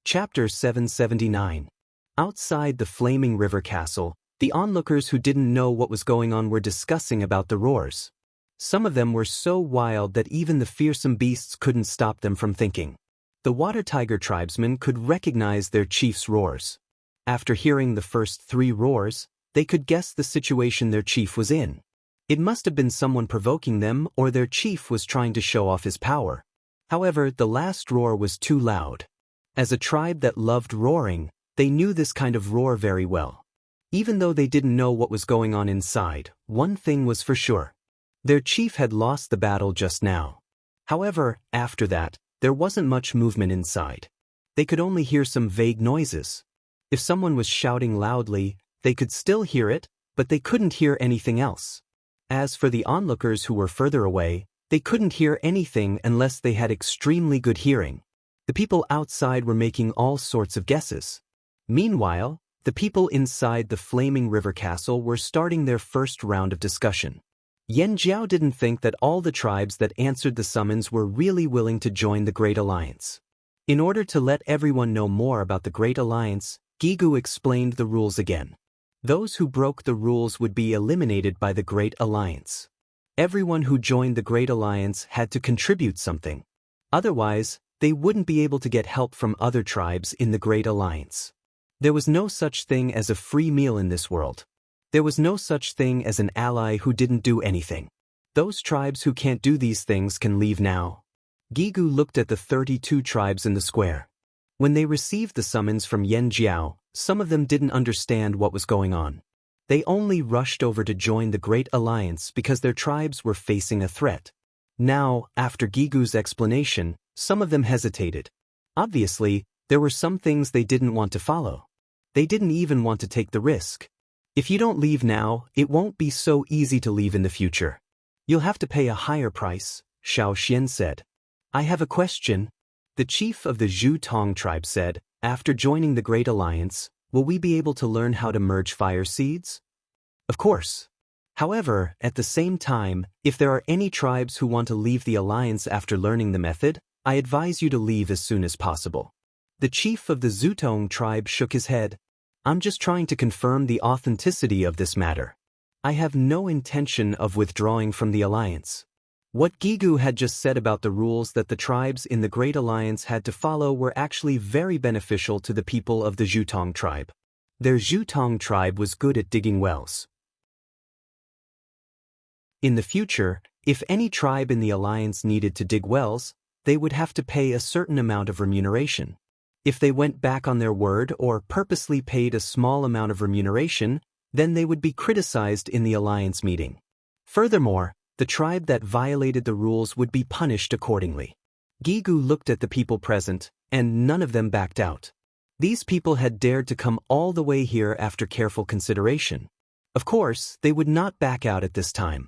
Chapter 779. Outside the flaming river castle, the onlookers who didn't know what was going on were discussing about the roars. Some of them were so wild that even the fearsome beasts couldn't stop them from thinking. The water tiger tribesmen could recognize their chief's roars. After hearing the first 3 roars, they could guess the situation their chief was in. It must have been someone provoking them, or their chief was trying to show off his power. However, the last roar was too loud. As a tribe that loved roaring, they knew this kind of roar very well. Even though they didn't know what was going on inside, one thing was for sure. Their chief had lost the battle just now. However, after that, there wasn't much movement inside. They could only hear some vague noises. If someone was shouting loudly, they could still hear it, but they couldn't hear anything else. As for the onlookers who were further away, they couldn't hear anything unless they had extremely good hearing. The people outside were making all sorts of guesses. Meanwhile, the people inside the flaming river castle were starting their first round of discussion. Yanjiao didn't think that all the tribes that answered the summons were really willing to join the Great Alliance. In order to let everyone know more about the Great Alliance, Gigu explained the rules again. Those who broke the rules would be eliminated by the Great Alliance. Everyone who joined the Great Alliance had to contribute something. Otherwise, they wouldn't be able to get help from other tribes in the Great Alliance. There was no such thing as a free meal in this world. There was no such thing as an ally who didn't do anything. Those tribes who can't do these things can leave now. Gigu looked at the 32 tribes in the square. When they received the summons from Yanjiao, some of them didn't understand what was going on. They only rushed over to join the Great Alliance because their tribes were facing a threat. Now, after Gigu's explanation, some of them hesitated. Obviously, there were some things they didn't want to follow. They didn't even want to take the risk. If you don't leave now, it won't be so easy to leave in the future. You'll have to pay a higher price, Xiao Xian said. I have a question. The chief of the Zhu Tong tribe said, after joining the Great Alliance, will we be able to learn how to merge fire seeds? Of course. However, at the same time, if there are any tribes who want to leave the alliance after learning the method, I advise you to leave as soon as possible. The chief of the Zutong tribe shook his head. I'm just trying to confirm the authenticity of this matter. I have no intention of withdrawing from the alliance. What Gigu had just said about the rules that the tribes in the Great Alliance had to follow were actually very beneficial to the people of the Zutong tribe. Their Zutong tribe was good at digging wells. In the future, if any tribe in the alliance needed to dig wells, they would have to pay a certain amount of remuneration. If they went back on their word or purposely paid a small amount of remuneration, then they would be criticized in the alliance meeting. Furthermore, the tribe that violated the rules would be punished accordingly. Gigu looked at the people present, and none of them backed out. These people had dared to come all the way here after careful consideration. Of course, they would not back out at this time.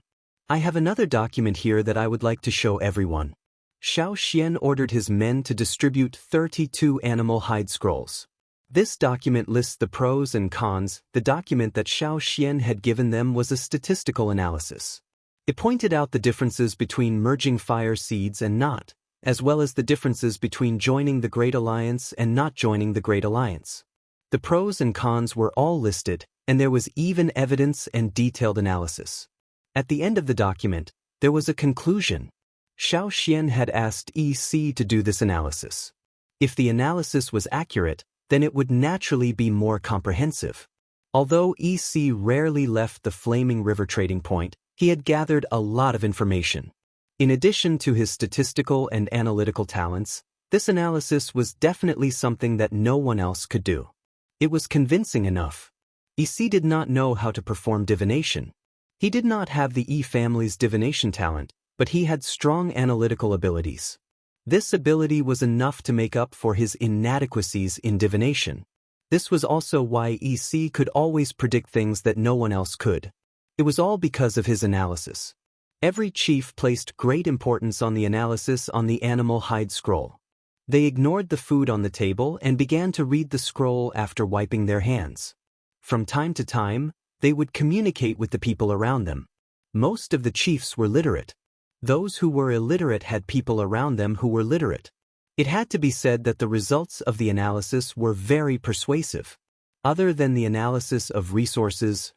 I have another document here that I would like to show everyone. Xiao Xian ordered his men to distribute 32 animal hide scrolls. This document lists the pros and cons. The document that Xiao Xian had given them was a statistical analysis. It pointed out the differences between merging fire seeds and not, as well as the differences between joining the Great Alliance and not joining the Great Alliance. The pros and cons were all listed, and there was even evidence and detailed analysis. At the end of the document, there was a conclusion. Xiao Xian had asked EC to do this analysis. If the analysis was accurate, then it would naturally be more comprehensive. Although EC rarely left the Flaming River trading point, he had gathered a lot of information. In addition to his statistical and analytical talents, this analysis was definitely something that no one else could do. It was convincing enough. EC did not know how to perform divination. He did not have the E family's divination talent, but he had strong analytical abilities. This ability was enough to make up for his inadequacies in divination. This was also why EC could always predict things that no one else could. It was all because of his analysis. Every chief placed great importance on the analysis on the animal hide scroll. They ignored the food on the table and began to read the scroll after wiping their hands. From time to time, they would communicate with the people around them. Most of the chiefs were literate. Those who were illiterate had people around them who were literate. It had to be said that the results of the analysis were very persuasive. Other than the analysis of resources,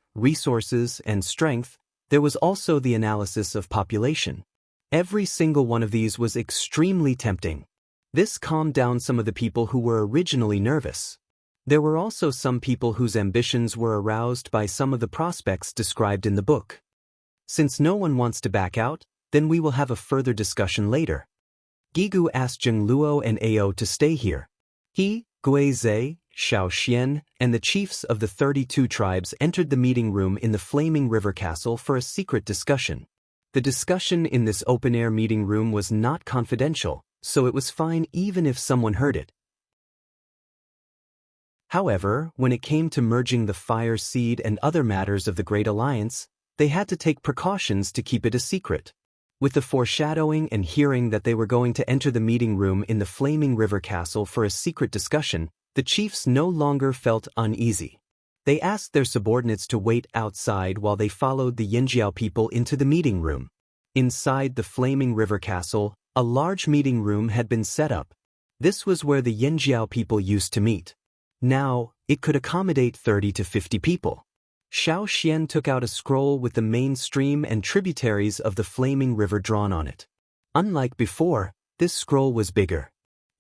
and strength, there was also the analysis of population. Every single one of these was extremely tempting. This calmed down some of the people who were originally nervous. There were also some people whose ambitions were aroused by some of the prospects described in the book. Since no one wants to back out, then we will have a further discussion later. Gigu asked Zheng Luo and Ao to stay here. He, Guizhe, Xiao Xian, and the chiefs of the 32 tribes entered the meeting room in the Flaming River Castle for a secret discussion. The discussion in this open-air meeting room was not confidential, so it was fine even if someone heard it. However, when it came to merging the Fire Seed and other matters of the Great Alliance, they had to take precautions to keep it a secret. With the foreshadowing and hearing that they were going to enter the meeting room in the Flaming River Castle for a secret discussion, the chiefs no longer felt uneasy. They asked their subordinates to wait outside while they followed the Yinjiao people into the meeting room. Inside the Flaming River Castle, a large meeting room had been set up. This was where the Yinjiao people used to meet. Now, it could accommodate 30 to 50 people. Xiao Xian took out a scroll with the main stream and tributaries of the Flaming River drawn on it. Unlike before, this scroll was bigger.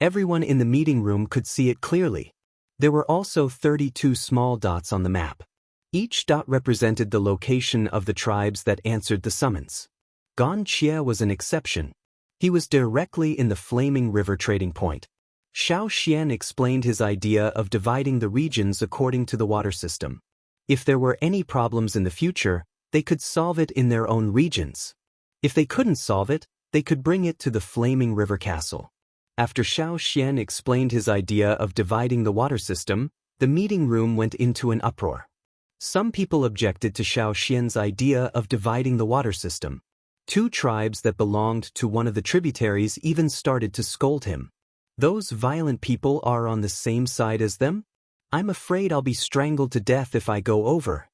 Everyone in the meeting room could see it clearly. There were also 32 small dots on the map. Each dot represented the location of the tribes that answered the summons. Gan Xie was an exception. He was directly in the Flaming River trading point. Xiao Xian explained his idea of dividing the regions according to the water system. If there were any problems in the future, they could solve it in their own regions. If they couldn't solve it, they could bring it to the Flaming River Castle. After Xiao Xian explained his idea of dividing the water system, the meeting room went into an uproar. Some people objected to Xiao Xian's idea of dividing the water system. Two tribes that belonged to one of the tributaries even started to scold him. Those violent people are on the same side as them? I'm afraid I'll be strangled to death if I go over.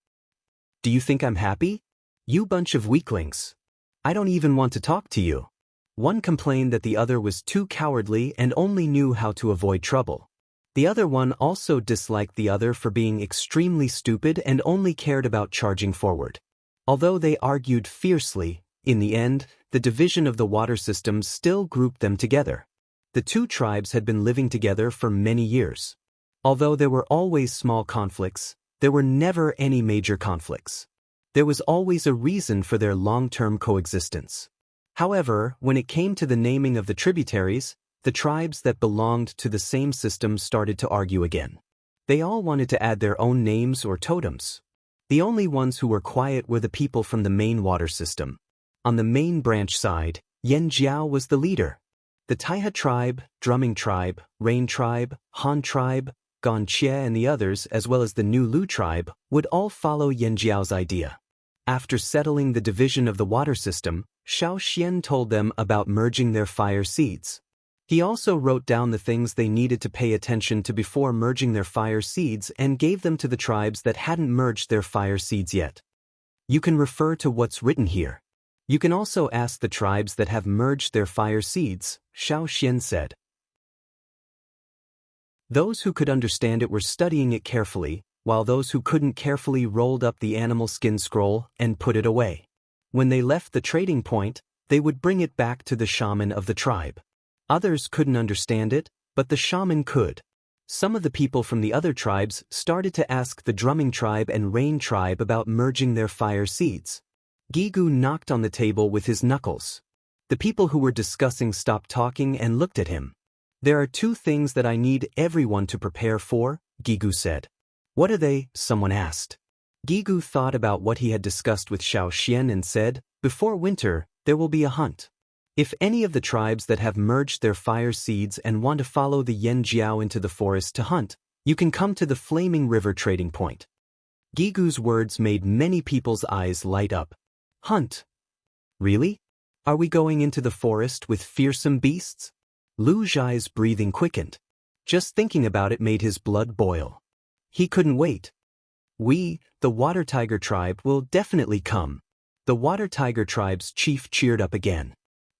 Do you think I'm happy? You bunch of weaklings. I don't even want to talk to you. One complained that the other was too cowardly and only knew how to avoid trouble. The other one also disliked the other for being extremely stupid and only cared about charging forward. Although they argued fiercely, in the end, the division of the water systems still grouped them together. The two tribes had been living together for many years. Although there were always small conflicts, there were never any major conflicts. There was always a reason for their long-term coexistence. However, when it came to the naming of the tributaries, the tribes that belonged to the same system started to argue again. They all wanted to add their own names or totems. The only ones who were quiet were the people from the main water system. On the main branch side, Yanjiao was the leader. The Taiha tribe, Drumming tribe, Rain tribe, Han tribe, Ganqie and the others, as well as the New Lu tribe, would all follow Yanjiao's idea. After settling the division of the water system, Xiao Xian told them about merging their fire seeds. He also wrote down the things they needed to pay attention to before merging their fire seeds and gave them to the tribes that hadn't merged their fire seeds yet. You can refer to what's written here. You can also ask the tribes that have merged their fire seeds, Xiao Xian said. Those who could understand it were studying it carefully, while those who couldn't carefully rolled up the animal skin scroll and put it away. When they left the trading point, they would bring it back to the shaman of the tribe. Others couldn't understand it, but the shaman could. Some of the people from the other tribes started to ask the Drumming tribe and Rain tribe about merging their fire seeds. Gigu knocked on the table with his knuckles. The people who were discussing stopped talking and looked at him. There are two things that I need everyone to prepare for, Gigu said. What are they? Someone asked. Gigu thought about what he had discussed with Xiao Xian and said, before winter, there will be a hunt. If any of the tribes that have merged their fire seeds and want to follow the Yanjiao into the forest to hunt, you can come to the Flaming River trading point. Gigu's words made many people's eyes light up. Hunt? Really? Are we going into the forest with fearsome beasts? Lu Zhai's breathing quickened. Just thinking about it made his blood boil. He couldn't wait. We, the Water Tiger tribe, will definitely come. The Water Tiger tribe's chief cheered up again.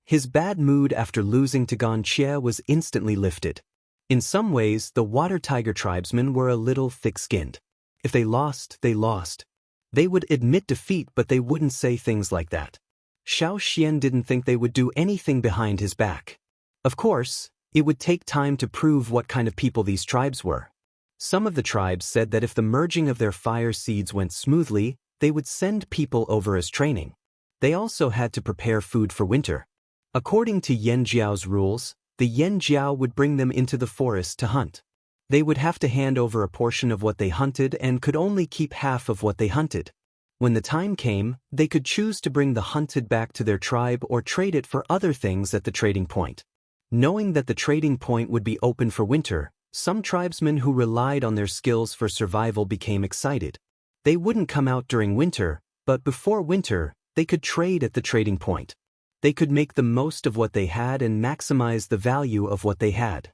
His bad mood after losing to Ganqie was instantly lifted. In some ways, the Water Tiger tribesmen were a little thick-skinned. If they lost, they lost. They would admit defeat, but they wouldn't say things like that. Xiao Xian didn't think they would do anything behind his back. Of course, it would take time to prove what kind of people these tribes were. Some of the tribes said that if the merging of their fire seeds went smoothly, they would send people over as training. They also had to prepare food for winter. According to Yanjiao's rules, the Yanjiao would bring them into the forest to hunt. They would have to hand over a portion of what they hunted and could only keep half of what they hunted. When the time came, they could choose to bring the hunted back to their tribe or trade it for other things at the trading point. Knowing that the trading point would be open for winter, some tribesmen who relied on their skills for survival became excited. They wouldn't come out during winter, but before winter, they could trade at the trading point. They could make the most of what they had and maximize the value of what they had.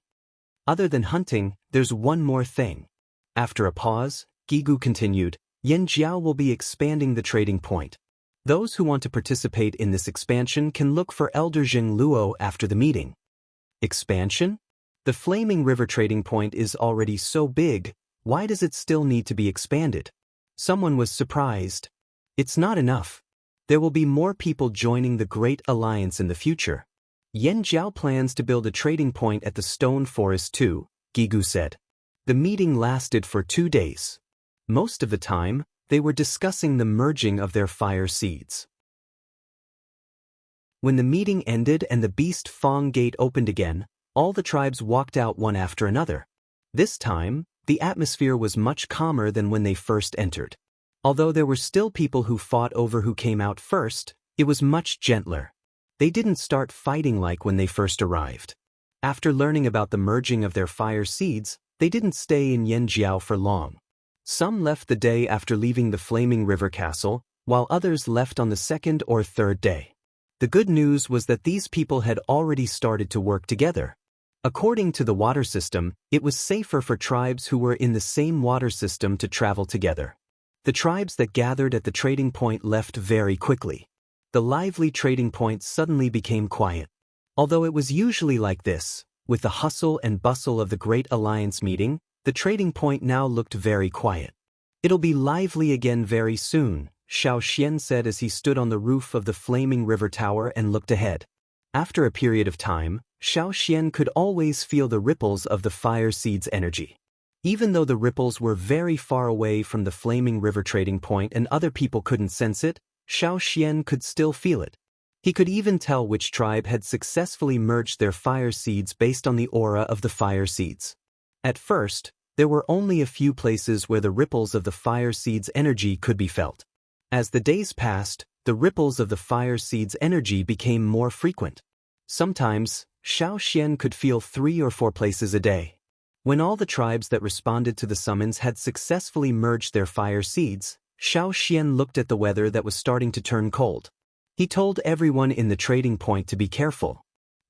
Other than hunting, there's one more thing. After a pause, Gigu continued, Yanjiao will be expanding the trading point. Those who want to participate in this expansion can look for Elder Jing Luo after the meeting. Expansion? The Flaming River trading point is already so big, why does it still need to be expanded? Someone was surprised. It's not enough. There will be more people joining the Great Alliance in the future. Yanjiao plans to build a trading point at the Stone Forest too, Gigu said. The meeting lasted for 2 days. Most of the time, they were discussing the merging of their fire seeds. When the meeting ended and the Beast Fong Gate opened again, all the tribes walked out one after another. This time, the atmosphere was much calmer than when they first entered. Although there were still people who fought over who came out first, it was much gentler. They didn't start fighting like when they first arrived. After learning about the merging of their fire seeds, they didn't stay in Yanjiao for long. Some left the day after leaving the Flaming River Castle, while others left on the second or third day. The good news was that these people had already started to work together. According to the water system, it was safer for tribes who were in the same water system to travel together. The tribes that gathered at the trading point left very quickly. The lively trading point suddenly became quiet. Although it was usually like this, with the hustle and bustle of the Great Alliance meeting, the trading point now looked very quiet. "It'll be lively again very soon," Xiao Xian said as he stood on the roof of the flaming river tower and looked ahead. After a period of time, Xiao Xian could always feel the ripples of the fire seed's energy. Even though the ripples were very far away from the flaming river trading point and other people couldn't sense it, Xiao Xian could still feel it. He could even tell which tribe had successfully merged their fire seeds based on the aura of the fire seeds. At first, there were only a few places where the ripples of the fire seed's energy could be felt. As the days passed, the ripples of the fire seed's energy became more frequent. Sometimes, Xiao Xian could feel 3 or 4 places a day. When all the tribes that responded to the summons had successfully merged their fire seeds, Xiao Xian looked at the weather that was starting to turn cold. He told everyone in the trading point to be careful.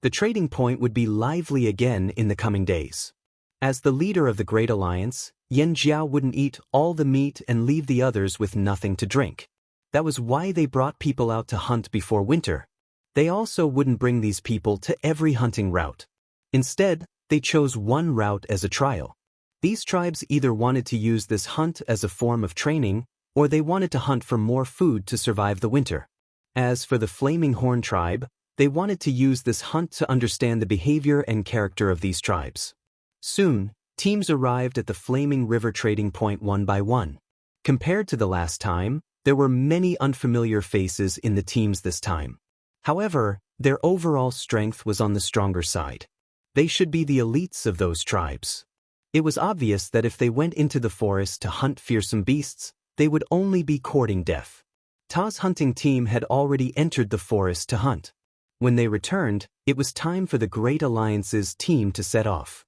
The trading point would be lively again in the coming days. As the leader of the Great Alliance, Yan Jiao wouldn't eat all the meat and leave the others with nothing to drink. That was why they brought people out to hunt before winter. They also wouldn't bring these people to every hunting route. Instead, they chose one route as a trial. These tribes either wanted to use this hunt as a form of training, or they wanted to hunt for more food to survive the winter. As for the Flaming Horn tribe, they wanted to use this hunt to understand the behavior and character of these tribes. Soon, teams arrived at the Flaming River trading point one by one. Compared to the last time, there were many unfamiliar faces in the teams this time. However, their overall strength was on the stronger side. They should be the elites of those tribes. It was obvious that if they went into the forest to hunt fearsome beasts, they would only be courting death. Ta's hunting team had already entered the forest to hunt. When they returned, it was time for the Great Alliance's team to set off.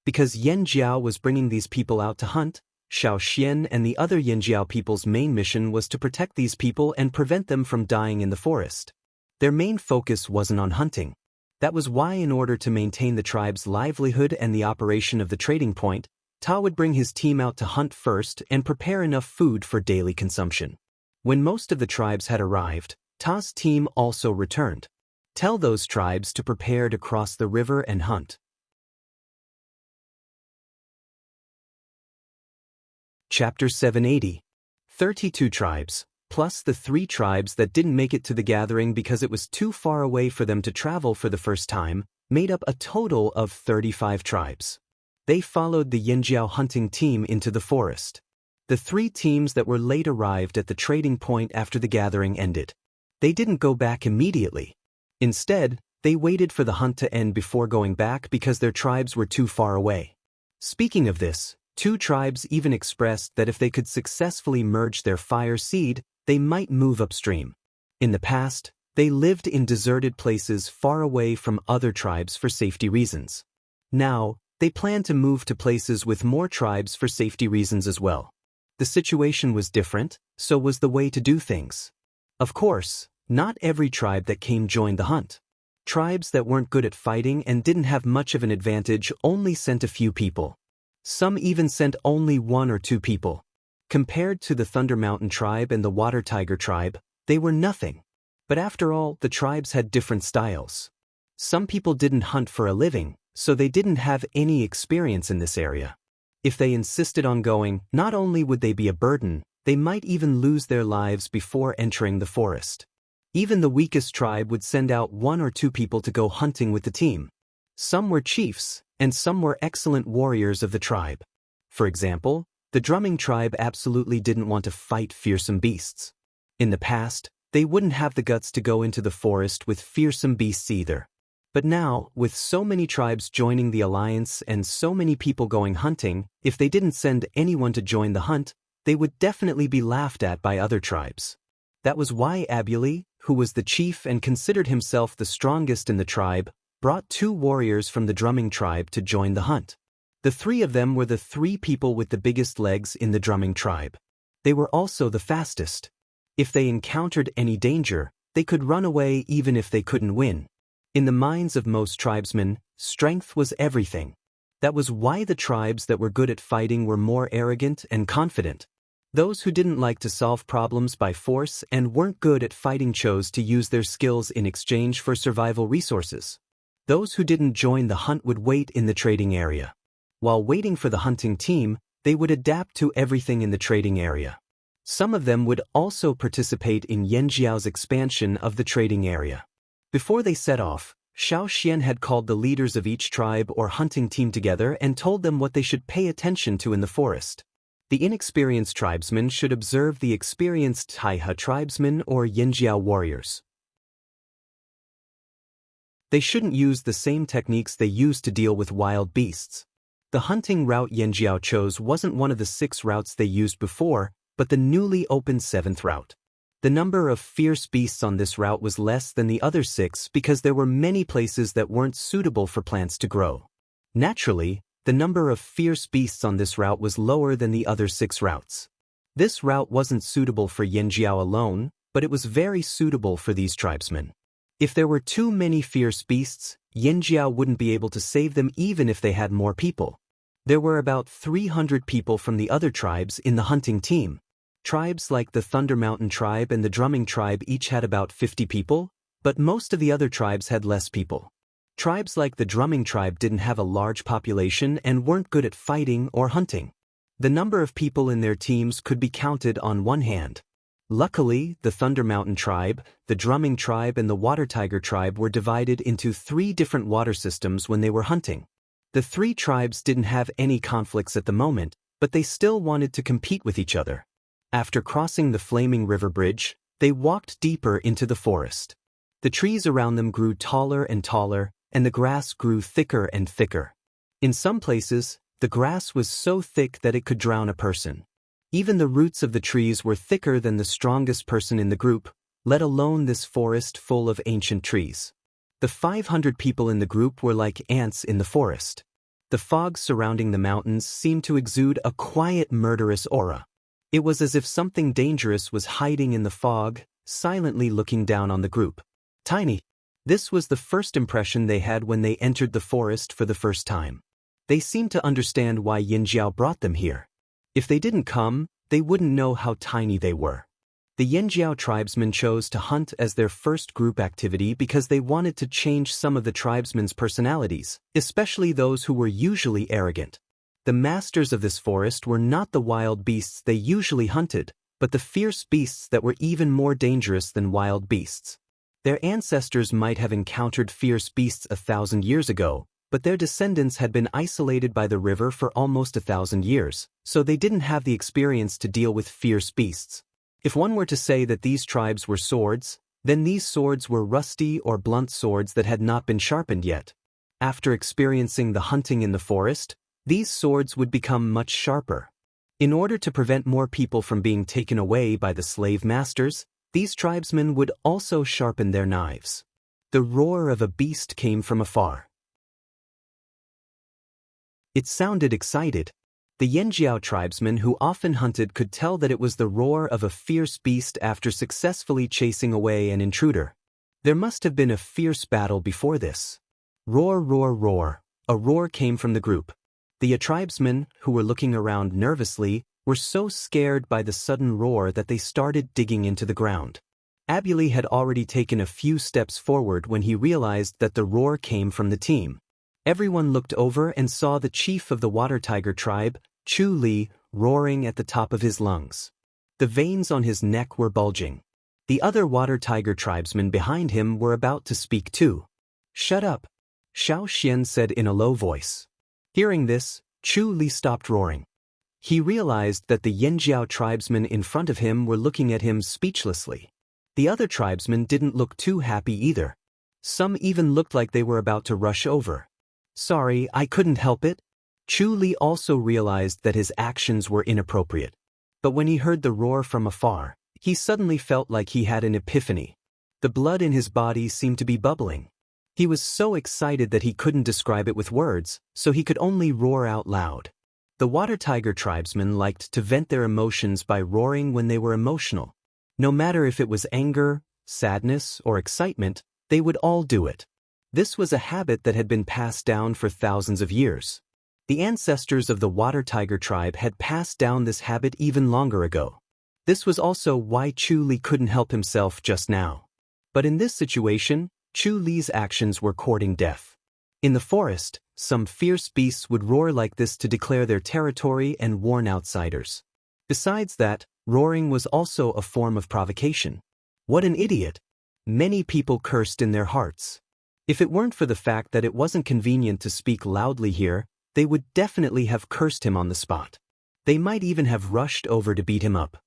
Because Yan Jiao was bringing these people out to hunt, Xiao Xian and the other Yanjiao people's main mission was to protect these people and prevent them from dying in the forest. Their main focus wasn't on hunting. That was why, in order to maintain the tribe's livelihood and the operation of the trading point, Ta would bring his team out to hunt first and prepare enough food for daily consumption. When most of the tribes had arrived, Ta's team also returned. Tell those tribes to prepare to cross the river and hunt. Chapter 780. 32 tribes, plus the 3 tribes that didn't make it to the gathering because it was too far away for them to travel for the first time, made up a total of 35 tribes. They followed the Yanjiao hunting team into the forest. The 3 teams that were late arrived at the trading point after the gathering ended. They didn't go back immediately. Instead, they waited for the hunt to end before going back because their tribes were too far away. Speaking of this, 2 tribes even expressed that if they could successfully merge their fire seed, they might move upstream. In the past, they lived in deserted places far away from other tribes for safety reasons. Now, they planned to move to places with more tribes for safety reasons as well. The situation was different, so was the way to do things. Of course, not every tribe that came joined the hunt. Tribes that weren't good at fighting and didn't have much of an advantage only sent a few people. Some even sent only 1 or 2 people. Compared to the Thunder Mountain tribe and the Water Tiger tribe, they were nothing. But after all, the tribes had different styles. Some people didn't hunt for a living, so they didn't have any experience in this area. If they insisted on going, not only would they be a burden, they might even lose their lives before entering the forest. Even the weakest tribe would send out 1 or 2 people to go hunting with the team. Some were chiefs, and some were excellent warriors of the tribe. For example, the drumming tribe absolutely didn't want to fight fearsome beasts. In the past, they wouldn't have the guts to go into the forest with fearsome beasts either. But now, with so many tribes joining the alliance and so many people going hunting, if they didn't send anyone to join the hunt, they would definitely be laughed at by other tribes. That was why Abuli, who was the chief and considered himself the strongest in the tribe, brought 2 warriors from the drumming tribe to join the hunt. The 3 of them were the 3 people with the biggest legs in the drumming tribe. They were also the fastest. If they encountered any danger, they could run away even if they couldn't win. In the minds of most tribesmen, strength was everything. That was why the tribes that were good at fighting were more arrogant and confident. Those who didn't like to solve problems by force and weren't good at fighting chose to use their skills in exchange for survival resources. Those who didn't join the hunt would wait in the trading area. While waiting for the hunting team, they would adapt to everything in the trading area. Some of them would also participate in Yanjiao's expansion of the trading area. Before they set off, Xiao Xian had called the leaders of each tribe or hunting team together and told them what they should pay attention to in the forest. The inexperienced tribesmen should observe the experienced Taihe tribesmen or Yanjiao warriors. They shouldn't use the same techniques they used to deal with wild beasts. The hunting route Yanjiao chose wasn't one of the 6 routes they used before, but the newly opened 7th route. The number of fierce beasts on this route was less than the other 6 because there were many places that weren't suitable for plants to grow. Naturally, the number of fierce beasts on this route was lower than the other 6 routes. This route wasn't suitable for Yanjiao alone, but it was very suitable for these tribesmen. If there were too many fierce beasts, Yanjiao wouldn't be able to save them even if they had more people. There were about 300 people from the other tribes in the hunting team. Tribes like the Thunder Mountain tribe and the Drumming tribe each had about 50 people, but most of the other tribes had less people. Tribes like the Drumming tribe didn't have a large population and weren't good at fighting or hunting. The number of people in their teams could be counted on one hand. Luckily, the Thunder Mountain tribe, the Drumming tribe and the Water Tiger tribe were divided into 3 different water systems when they were hunting. The 3 tribes didn't have any conflicts at the moment, but they still wanted to compete with each other. After crossing the Flaming River Bridge, they walked deeper into the forest. The trees around them grew taller and taller, and the grass grew thicker and thicker. In some places, the grass was so thick that it could drown a person. Even the roots of the trees were thicker than the strongest person in the group, let alone this forest full of ancient trees. The 500 people in the group were like ants in the forest. The fog surrounding the mountains seemed to exude a quiet, murderous aura. It was as if something dangerous was hiding in the fog, silently looking down on the group. Tiny. This was the first impression they had when they entered the forest for the first time. They seemed to understand why Yanjiao brought them here. If they didn't come, they wouldn't know how tiny they were. The Yanjiao tribesmen chose to hunt as their first group activity because they wanted to change some of the tribesmen's personalities, especially those who were usually arrogant. The masters of this forest were not the wild beasts they usually hunted, but the fierce beasts that were even more dangerous than wild beasts. Their ancestors might have encountered fierce beasts 1,000 years ago, but their descendants had been isolated by the river for almost 1,000 years, so they didn't have the experience to deal with fierce beasts. If one were to say that these tribes were swords, then these swords were rusty or blunt swords that had not been sharpened yet. After experiencing the hunting in the forest, these swords would become much sharper. In order to prevent more people from being taken away by the slave masters, these tribesmen would also sharpen their knives. The roar of a beast came from afar. It sounded excited. The Yanjiao tribesmen who often hunted could tell that it was the roar of a fierce beast after successfully chasing away an intruder. There must have been a fierce battle before this. Roar, roar, roar. A roar came from the group. The tribesmen, who were looking around nervously, were so scared by the sudden roar that they started digging into the ground. Abuli had already taken a few steps forward when he realized that the roar came from the team. Everyone looked over and saw the chief of the Water Tiger tribe, Chu Li, roaring at the top of his lungs. The veins on his neck were bulging. The other Water Tiger tribesmen behind him were about to speak too. "Shut up," Xiao Xian said in a low voice. Hearing this, Chu Li stopped roaring. He realized that the Yanjiao tribesmen in front of him were looking at him speechlessly. The other tribesmen didn't look too happy either. Some even looked like they were about to rush over. "Sorry, I couldn't help it." Chu Li also realized that his actions were inappropriate. But when he heard the roar from afar, he suddenly felt like he had an epiphany. The blood in his body seemed to be bubbling. He was so excited that he couldn't describe it with words, so he could only roar out loud. The Water Tiger tribesmen liked to vent their emotions by roaring when they were emotional. No matter if it was anger, sadness, or excitement, they would all do it. This was a habit that had been passed down for thousands of years. The ancestors of the water tiger tribe had passed down this habit even longer ago. This was also why Chu Li couldn't help himself just now. But in this situation, Chu Li's actions were courting death. In the forest, some fierce beasts would roar like this to declare their territory and warn outsiders. Besides that, roaring was also a form of provocation. What an idiot! Many people cursed in their hearts. If it weren't for the fact that it wasn't convenient to speak loudly here, they would definitely have cursed him on the spot. They might even have rushed over to beat him up.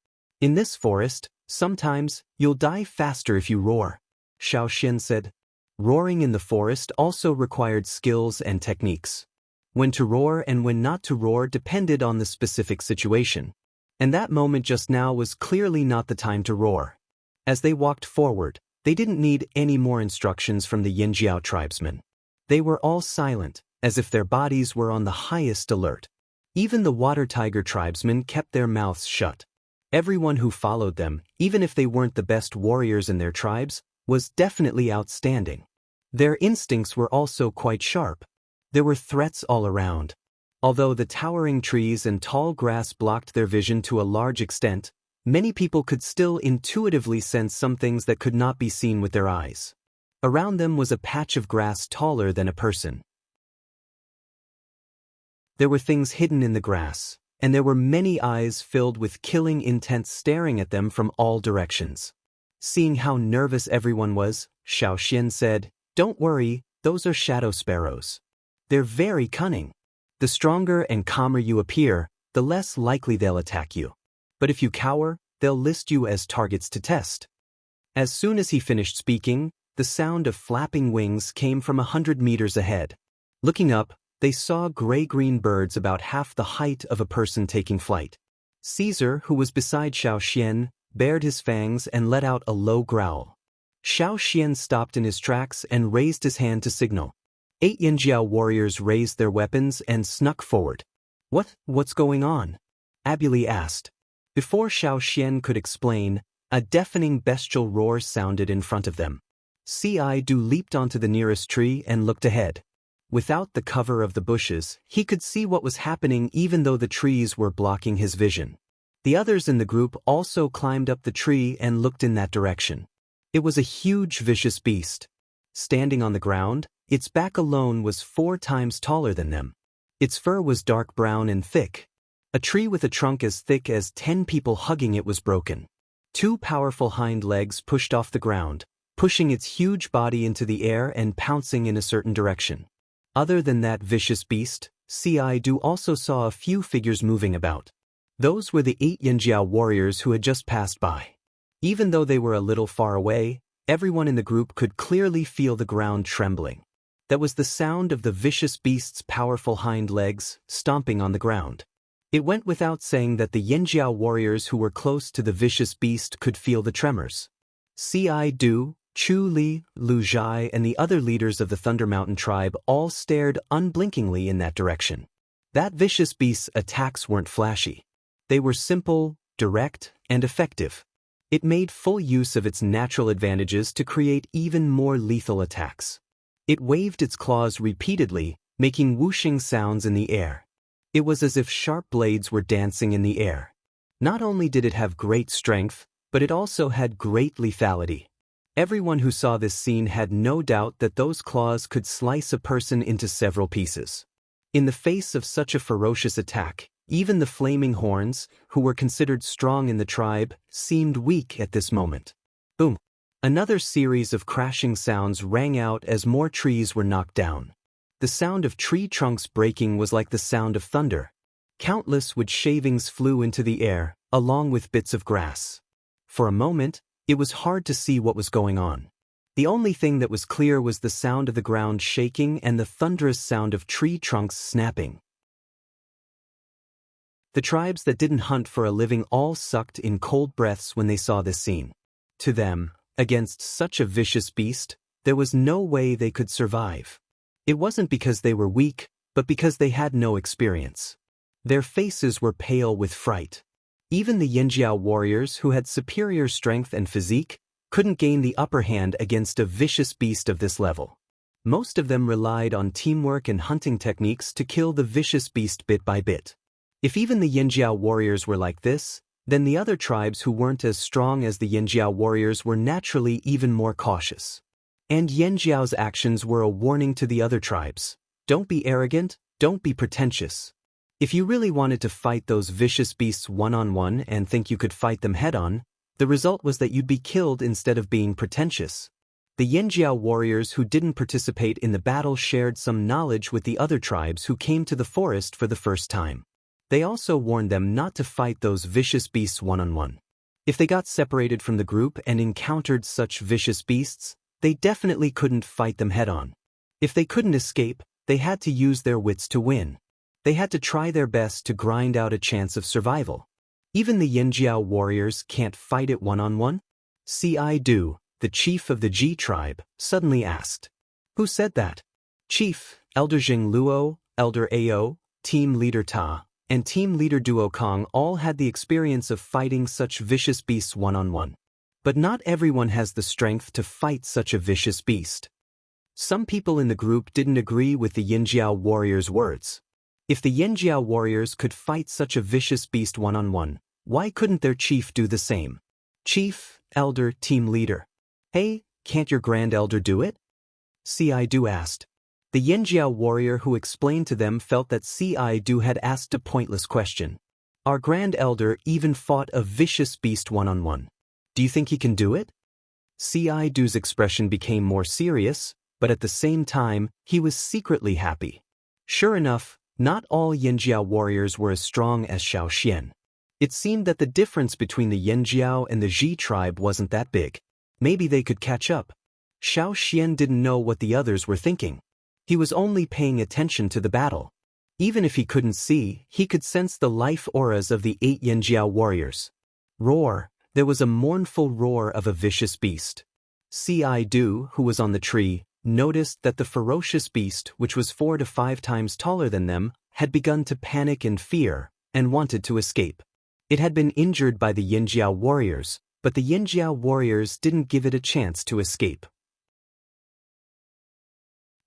In this forest, sometimes, you'll die faster if you roar, Xiao Xian said. Roaring in the forest also required skills and techniques. When to roar and when not to roar depended on the specific situation. And that moment just now was clearly not the time to roar. As they walked forward, they didn't need any more instructions from the Yinjiao tribesmen. They were all silent, as if their bodies were on the highest alert. Even the water tiger tribesmen kept their mouths shut. Everyone who followed them, even if they weren't the best warriors in their tribes, was definitely outstanding. Their instincts were also quite sharp. There were threats all around. Although the towering trees and tall grass blocked their vision to a large extent, many people could still intuitively sense some things that could not be seen with their eyes. Around them was a patch of grass taller than a person. There were things hidden in the grass, and there were many eyes filled with killing intent staring at them from all directions. Seeing how nervous everyone was, Xiao Xian said, "Don't worry, those are shadow sparrows. They're very cunning. The stronger and calmer you appear, the less likely they'll attack you. But if you cower, they'll list you as targets to test." As soon as he finished speaking, the sound of flapping wings came from 100 meters ahead. Looking up, they saw gray-green birds about half the height of a person taking flight. Caesar, who was beside Xiao Xian, bared his fangs and let out a low growl. Xiao Xian stopped in his tracks and raised his hand to signal. 8 Yinjiao warriors raised their weapons and snuck forward. What's going on?" Abuli asked. Before Xiao Xian could explain, a deafening bestial roar sounded in front of them. Du leaped onto the nearest tree and looked ahead. Without the cover of the bushes, he could see what was happening even though the trees were blocking his vision. The others in the group also climbed up the tree and looked in that direction. It was a huge vicious beast. Standing on the ground, its back alone was 4 times taller than them. Its fur was dark brown and thick. A tree with a trunk as thick as 10 people hugging it was broken. 2 powerful hind legs pushed off the ground, pushing its huge body into the air and pouncing in a certain direction. Other than that vicious beast, Du also saw a few figures moving about. Those were the 8 Yinjiao warriors who had just passed by. Even though they were a little far away, everyone in the group could clearly feel the ground trembling. That was the sound of the vicious beast's powerful hind legs stomping on the ground. It went without saying that the Yinjiao warriors who were close to the vicious beast could feel the tremors. Du, Chu Li, Lu Zhai, and the other leaders of the Thunder Mountain tribe all stared unblinkingly in that direction. That vicious beast's attacks weren't flashy. They were simple, direct, and effective. It made full use of its natural advantages to create even more lethal attacks. It waved its claws repeatedly, making whooshing sounds in the air. It was as if sharp blades were dancing in the air. Not only did it have great strength, but it also had great lethality. Everyone who saw this scene had no doubt that those claws could slice a person into several pieces. In the face of such a ferocious attack, even the flaming horns, who were considered strong in the tribe, seemed weak at this moment. Boom! Another series of crashing sounds rang out as more trees were knocked down. The sound of tree trunks breaking was like the sound of thunder. Countless wood shavings flew into the air, along with bits of grass. For a moment, it was hard to see what was going on. The only thing that was clear was the sound of the ground shaking and the thunderous sound of tree trunks snapping. The tribes that didn't hunt for a living all sucked in cold breaths when they saw this scene. To them, against such a vicious beast, there was no way they could survive. It wasn't because they were weak, but because they had no experience. Their faces were pale with fright. Even the Yinjiao warriors who had superior strength and physique couldn't gain the upper hand against a vicious beast of this level. Most of them relied on teamwork and hunting techniques to kill the vicious beast bit by bit. If even the Yinjiao warriors were like this, then the other tribes who weren't as strong as the Yinjiao warriors were naturally even more cautious. And Yinjiao's actions were a warning to the other tribes. Don't be arrogant, don't be pretentious. If you really wanted to fight those vicious beasts one-on-one and think you could fight them head-on, the result was that you'd be killed instead of being pretentious. The Yinjiao warriors who didn't participate in the battle shared some knowledge with the other tribes who came to the forest for the first time. They also warned them not to fight those vicious beasts one-on-one. If they got separated from the group and encountered such vicious beasts, they definitely couldn't fight them head-on. If they couldn't escape, they had to use their wits to win. They had to try their best to grind out a chance of survival. Even the Yinjiao warriors can't fight it one-on-one? C.I. Du, the chief of the Ji tribe, suddenly asked. Who said that? Chief, Elder Jing Luo, Elder Ao, Team Leader Ta, and Team Leader Duo Kong all had the experience of fighting such vicious beasts one-on-one. But not everyone has the strength to fight such a vicious beast. Some people in the group didn't agree with the Yinjiao warriors' words. If the Yinjiao warriors could fight such a vicious beast one-on-one, why couldn't their chief do the same? Chief, Elder, Team Leader. Hey, can't your Grand Elder do it? C.I. Du asked. The Yinjiao warrior who explained to them felt that C.I. Du had asked a pointless question. Our Grand Elder even fought a vicious beast one-on-one. Do you think he can do it? C.I. Du's expression became more serious, but at the same time, he was secretly happy. Sure enough, not all Yinjiao warriors were as strong as Xiao Xian. It seemed that the difference between the Yinjiao and the Ji tribe wasn't that big. Maybe they could catch up. Xiao Xian didn't know what the others were thinking. He was only paying attention to the battle. Even if he couldn't see, he could sense the life auras of the 8 Yinjiao warriors. Roar! There was a mournful roar of a vicious beast. C.I. Du, who was on the tree, noticed that the ferocious beast, which was 4 to 5 times taller than them, had begun to panic and fear, and wanted to escape. It had been injured by the Yinjiao warriors, but the Yinjiao warriors didn't give it a chance to escape.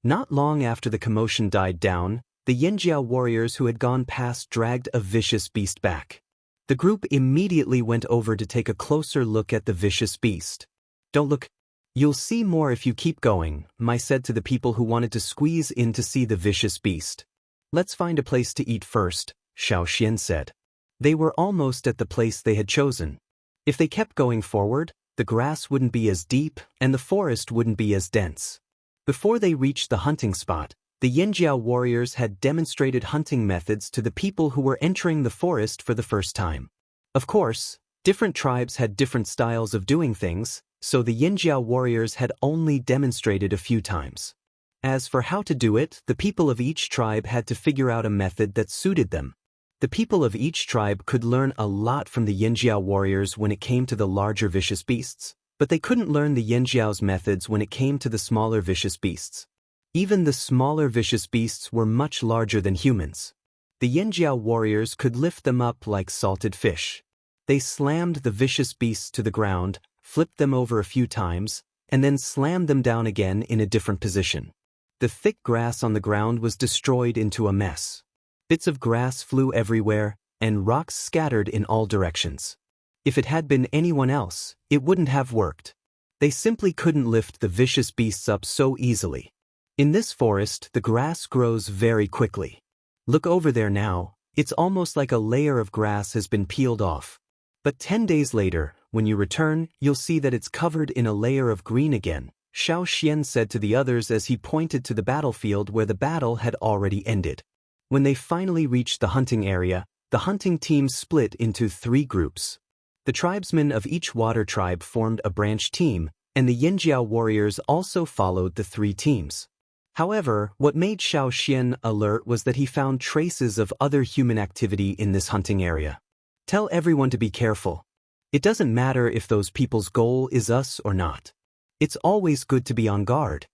Not long after the commotion died down, the Yinjiao warriors who had gone past dragged a vicious beast back. The group immediately went over to take a closer look at the vicious beast. Don't look. You'll see more if you keep going, Mai said to the people who wanted to squeeze in to see the vicious beast. Let's find a place to eat first, Xiao Xian said. They were almost at the place they had chosen. If they kept going forward, the grass wouldn't be as deep and the forest wouldn't be as dense. Before they reached the hunting spot, the Yinjiao warriors had demonstrated hunting methods to the people who were entering the forest for the first time. Of course, different tribes had different styles of doing things, so the Yinjiao warriors had only demonstrated a few times. As for how to do it, the people of each tribe had to figure out a method that suited them. The people of each tribe could learn a lot from the Yinjiao warriors when it came to the larger vicious beasts, but they couldn't learn the Yinjiao's methods when it came to the smaller vicious beasts. Even the smaller vicious beasts were much larger than humans. The Yinjiao warriors could lift them up like salted fish. They slammed the vicious beasts to the ground, flipped them over a few times, and then slammed them down again in a different position. The thick grass on the ground was destroyed into a mess. Bits of grass flew everywhere, and rocks scattered in all directions. If it had been anyone else, it wouldn't have worked. They simply couldn't lift the vicious beasts up so easily. In this forest, the grass grows very quickly. Look over there now, it's almost like a layer of grass has been peeled off. But 10 days later, when you return, you'll see that it's covered in a layer of green again, Xiao Xian said to the others as he pointed to the battlefield where the battle had already ended. When they finally reached the hunting area, the hunting team split into 3 groups. The tribesmen of each water tribe formed a branch team, and the Yinjiao warriors also followed the 3 teams. However, what made Xiao Xian alert was that he found traces of other human activity in this hunting area. Tell everyone to be careful. It doesn't matter if those people's goal is us or not. It's always good to be on guard.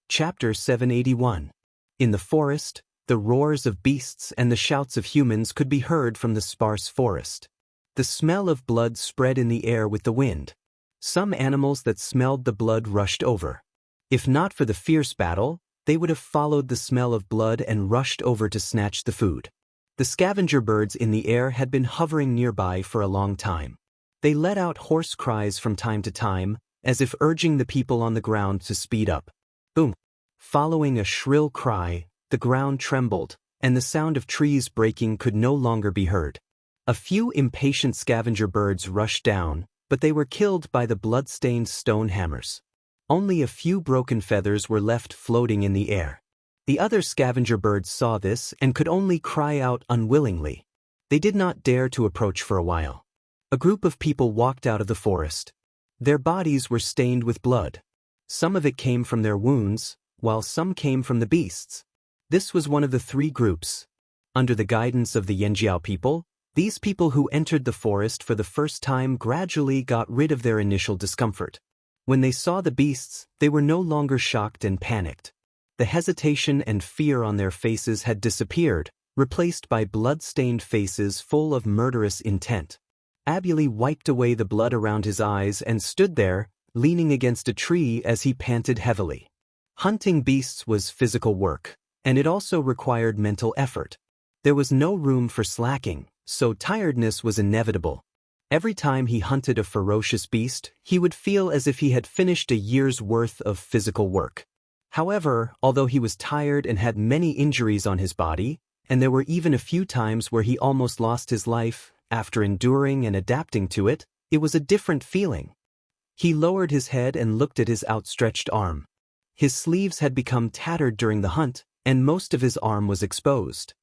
Chapter 781. In the forest, the roars of beasts and the shouts of humans could be heard from the sparse forest. The smell of blood spread in the air with the wind. Some animals that smelled the blood rushed over. If not for the fierce battle, they would have followed the smell of blood and rushed over to snatch the food. The scavenger birds in the air had been hovering nearby for a long time. They let out hoarse cries from time to time, as if urging the people on the ground to speed up. Boom! Following a shrill cry, the ground trembled, and the sound of trees breaking could no longer be heard. A few impatient scavenger birds rushed down, but they were killed by the blood-stained stone hammers. Only a few broken feathers were left floating in the air. The other scavenger birds saw this and could only cry out unwillingly. They did not dare to approach for a while. A group of people walked out of the forest. Their bodies were stained with blood. Some of it came from their wounds, while some came from the beasts. This was one of the three groups. Under the guidance of the Yanjiao people, these people who entered the forest for the first time gradually got rid of their initial discomfort. When they saw the beasts, they were no longer shocked and panicked. The hesitation and fear on their faces had disappeared, replaced by blood-stained faces full of murderous intent. Abuli wiped away the blood around his eyes and stood there, leaning against a tree as he panted heavily. Hunting beasts was physical work, and it also required mental effort. There was no room for slacking, so tiredness was inevitable. Every time he hunted a ferocious beast, he would feel as if he had finished a year's worth of physical work. However, although he was tired and had many injuries on his body, and there were even a few times where he almost lost his life, after enduring and adapting to it, it was a different feeling. He lowered his head and looked at his outstretched arm. His sleeves had become tattered during the hunt, and most of his arm was exposed.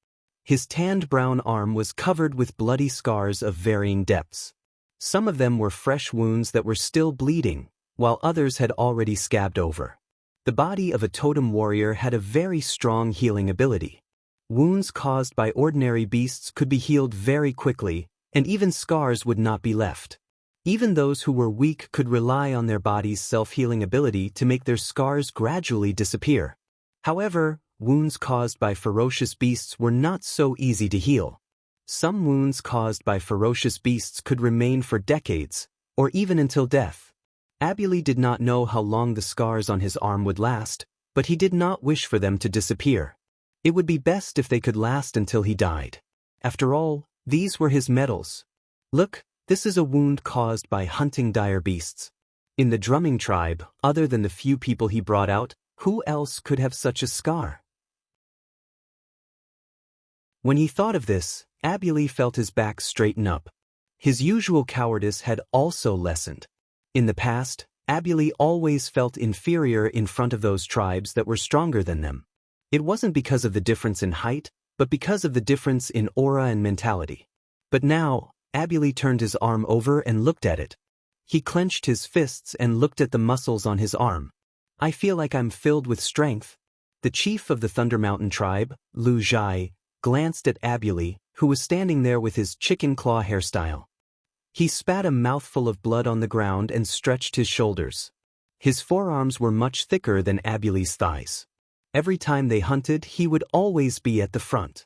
His tanned brown arm was covered with bloody scars of varying depths. Some of them were fresh wounds that were still bleeding, while others had already scabbed over. The body of a totem warrior had a very strong healing ability. Wounds caused by ordinary beasts could be healed very quickly, and even scars would not be left. Even those who were weak could rely on their body's self-healing ability to make their scars gradually disappear. However, wounds caused by ferocious beasts were not so easy to heal. Some wounds caused by ferocious beasts could remain for decades, or even until death. Abuli did not know how long the scars on his arm would last, but he did not wish for them to disappear. It would be best if they could last until he died. After all, these were his medals. Look, this is a wound caused by hunting dire beasts. In the drumming tribe, other than the few people he brought out, who else could have such a scar? When he thought of this, Abuli felt his back straighten up. His usual cowardice had also lessened. In the past, Abuli always felt inferior in front of those tribes that were stronger than them. It wasn't because of the difference in height, but because of the difference in aura and mentality. But now, Abuli turned his arm over and looked at it. He clenched his fists and looked at the muscles on his arm. I feel like I'm filled with strength. The chief of the Thunder Mountain tribe, Lu Zhai, glanced at Abuli, who was standing there with his chicken claw hairstyle. He spat a mouthful of blood on the ground and stretched his shoulders. His forearms were much thicker than Abuli's thighs. Every time they hunted, he would always be at the front.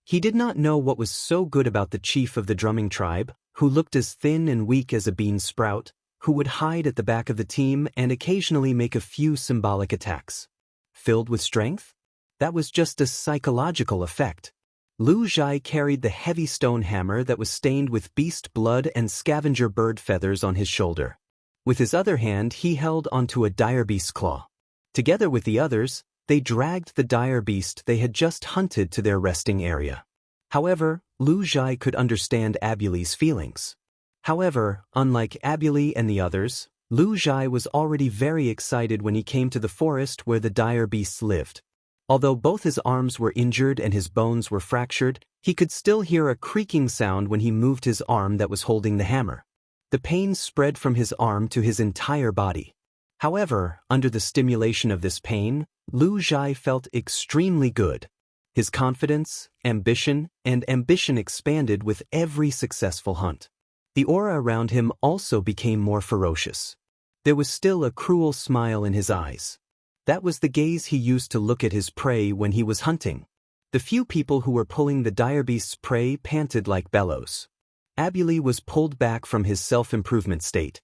He did not know what was so good about the chief of the drumming tribe, who looked as thin and weak as a bean sprout, who would hide at the back of the team and occasionally make a few symbolic attacks. Filled with strength? That was just a psychological effect. Lu Zhai carried the heavy stone hammer that was stained with beast blood and scavenger bird feathers on his shoulder. With his other hand he held onto a dire beast's claw. Together with the others, they dragged the dire beast they had just hunted to their resting area. However, Lu Zhai could understand Abuli's feelings. However, unlike Abuli and the others, Lu Zhai was already very excited when he came to the forest where the dire beasts lived. Although both his arms were injured and his bones were fractured, he could still hear a creaking sound when he moved his arm that was holding the hammer. The pain spread from his arm to his entire body. However, under the stimulation of this pain, Lu Zhai felt extremely good. His confidence, ambition expanded with every successful hunt. The aura around him also became more ferocious. There was still a cruel smile in his eyes. That was the gaze he used to look at his prey when he was hunting. The few people who were pulling the dire beast's prey panted like bellows. Abuli was pulled back from his self-improvement state.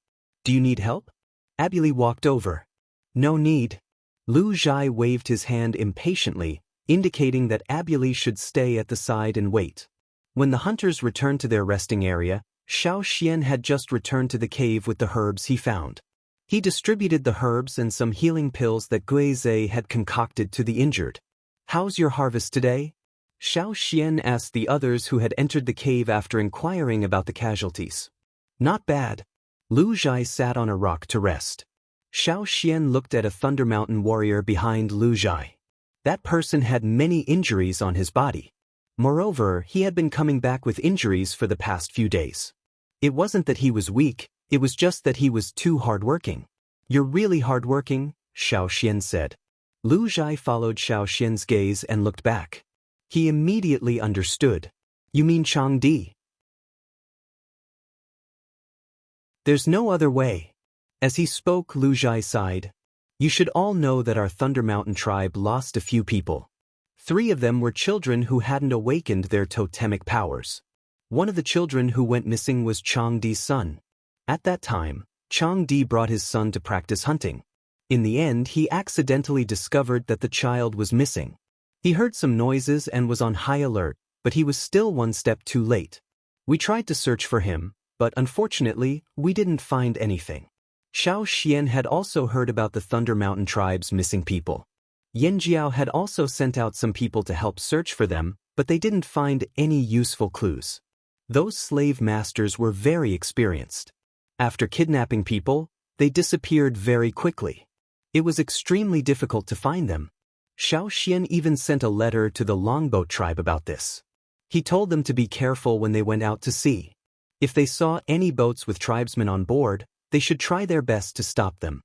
Do you need help? Abuli walked over. No need. Lu Zhai waved his hand impatiently, indicating that Abuli should stay at the side and wait. When the hunters returned to their resting area, Xiao Xian had just returned to the cave with the herbs he found. He distributed the herbs and some healing pills that Gui Zhe had concocted to the injured. How's your harvest today? Xiao Xian asked the others who had entered the cave after inquiring about the casualties. Not bad. Lu Zhai sat on a rock to rest. Xiao Xian looked at a Thunder Mountain warrior behind Lu Zhai. That person had many injuries on his body. Moreover, he had been coming back with injuries for the past few days. It wasn't that he was weak, it was just that he was too hardworking. You're really hardworking, Xiao Xian said. Lu Zhai followed Xiao Xian's gaze and looked back. He immediately understood. You mean Changdi? There's no other way. As he spoke, Lu Zhai sighed. You should all know that our Thunder Mountain tribe lost a few people. 3 of them were children who hadn't awakened their totemic powers. One of the children who went missing was Changdi's son. At that time, Changdi brought his son to practice hunting. In the end, he accidentally discovered that the child was missing. He heard some noises and was on high alert, but he was still one step too late. We tried to search for him, but unfortunately, we didn't find anything. Xiao Xian had also heard about the Thunder Mountain tribe's missing people. Yan Jiao had also sent out some people to help search for them, but they didn't find any useful clues. Those slave masters were very experienced. After kidnapping people, they disappeared very quickly. It was extremely difficult to find them. Xiao Xian even sent a letter to the Longboat tribe about this. He told them to be careful when they went out to sea. If they saw any boats with tribesmen on board, they should try their best to stop them.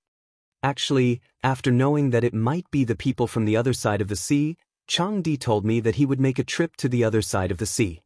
Actually, after knowing that it might be the people from the other side of the sea, Changdi told me that he would make a trip to the other side of the sea.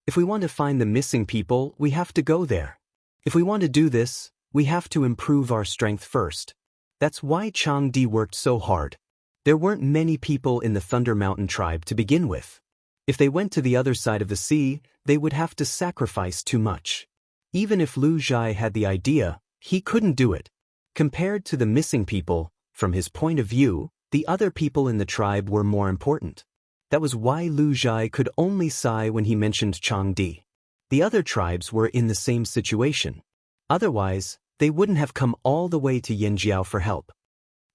If we want to find the missing people, we have to go there. If we want to do this, we have to improve our strength first. That's why Changdi worked so hard. There weren't many people in the Thunder Mountain tribe to begin with. If they went to the other side of the sea, they would have to sacrifice too much. Even if Lu Zhai had the idea, he couldn't do it. Compared to the missing people, from his point of view, the other people in the tribe were more important. That was why Lu Zhai could only sigh when he mentioned Changdi. The other tribes were in the same situation. Otherwise, they wouldn't have come all the way to Yanjiao for help.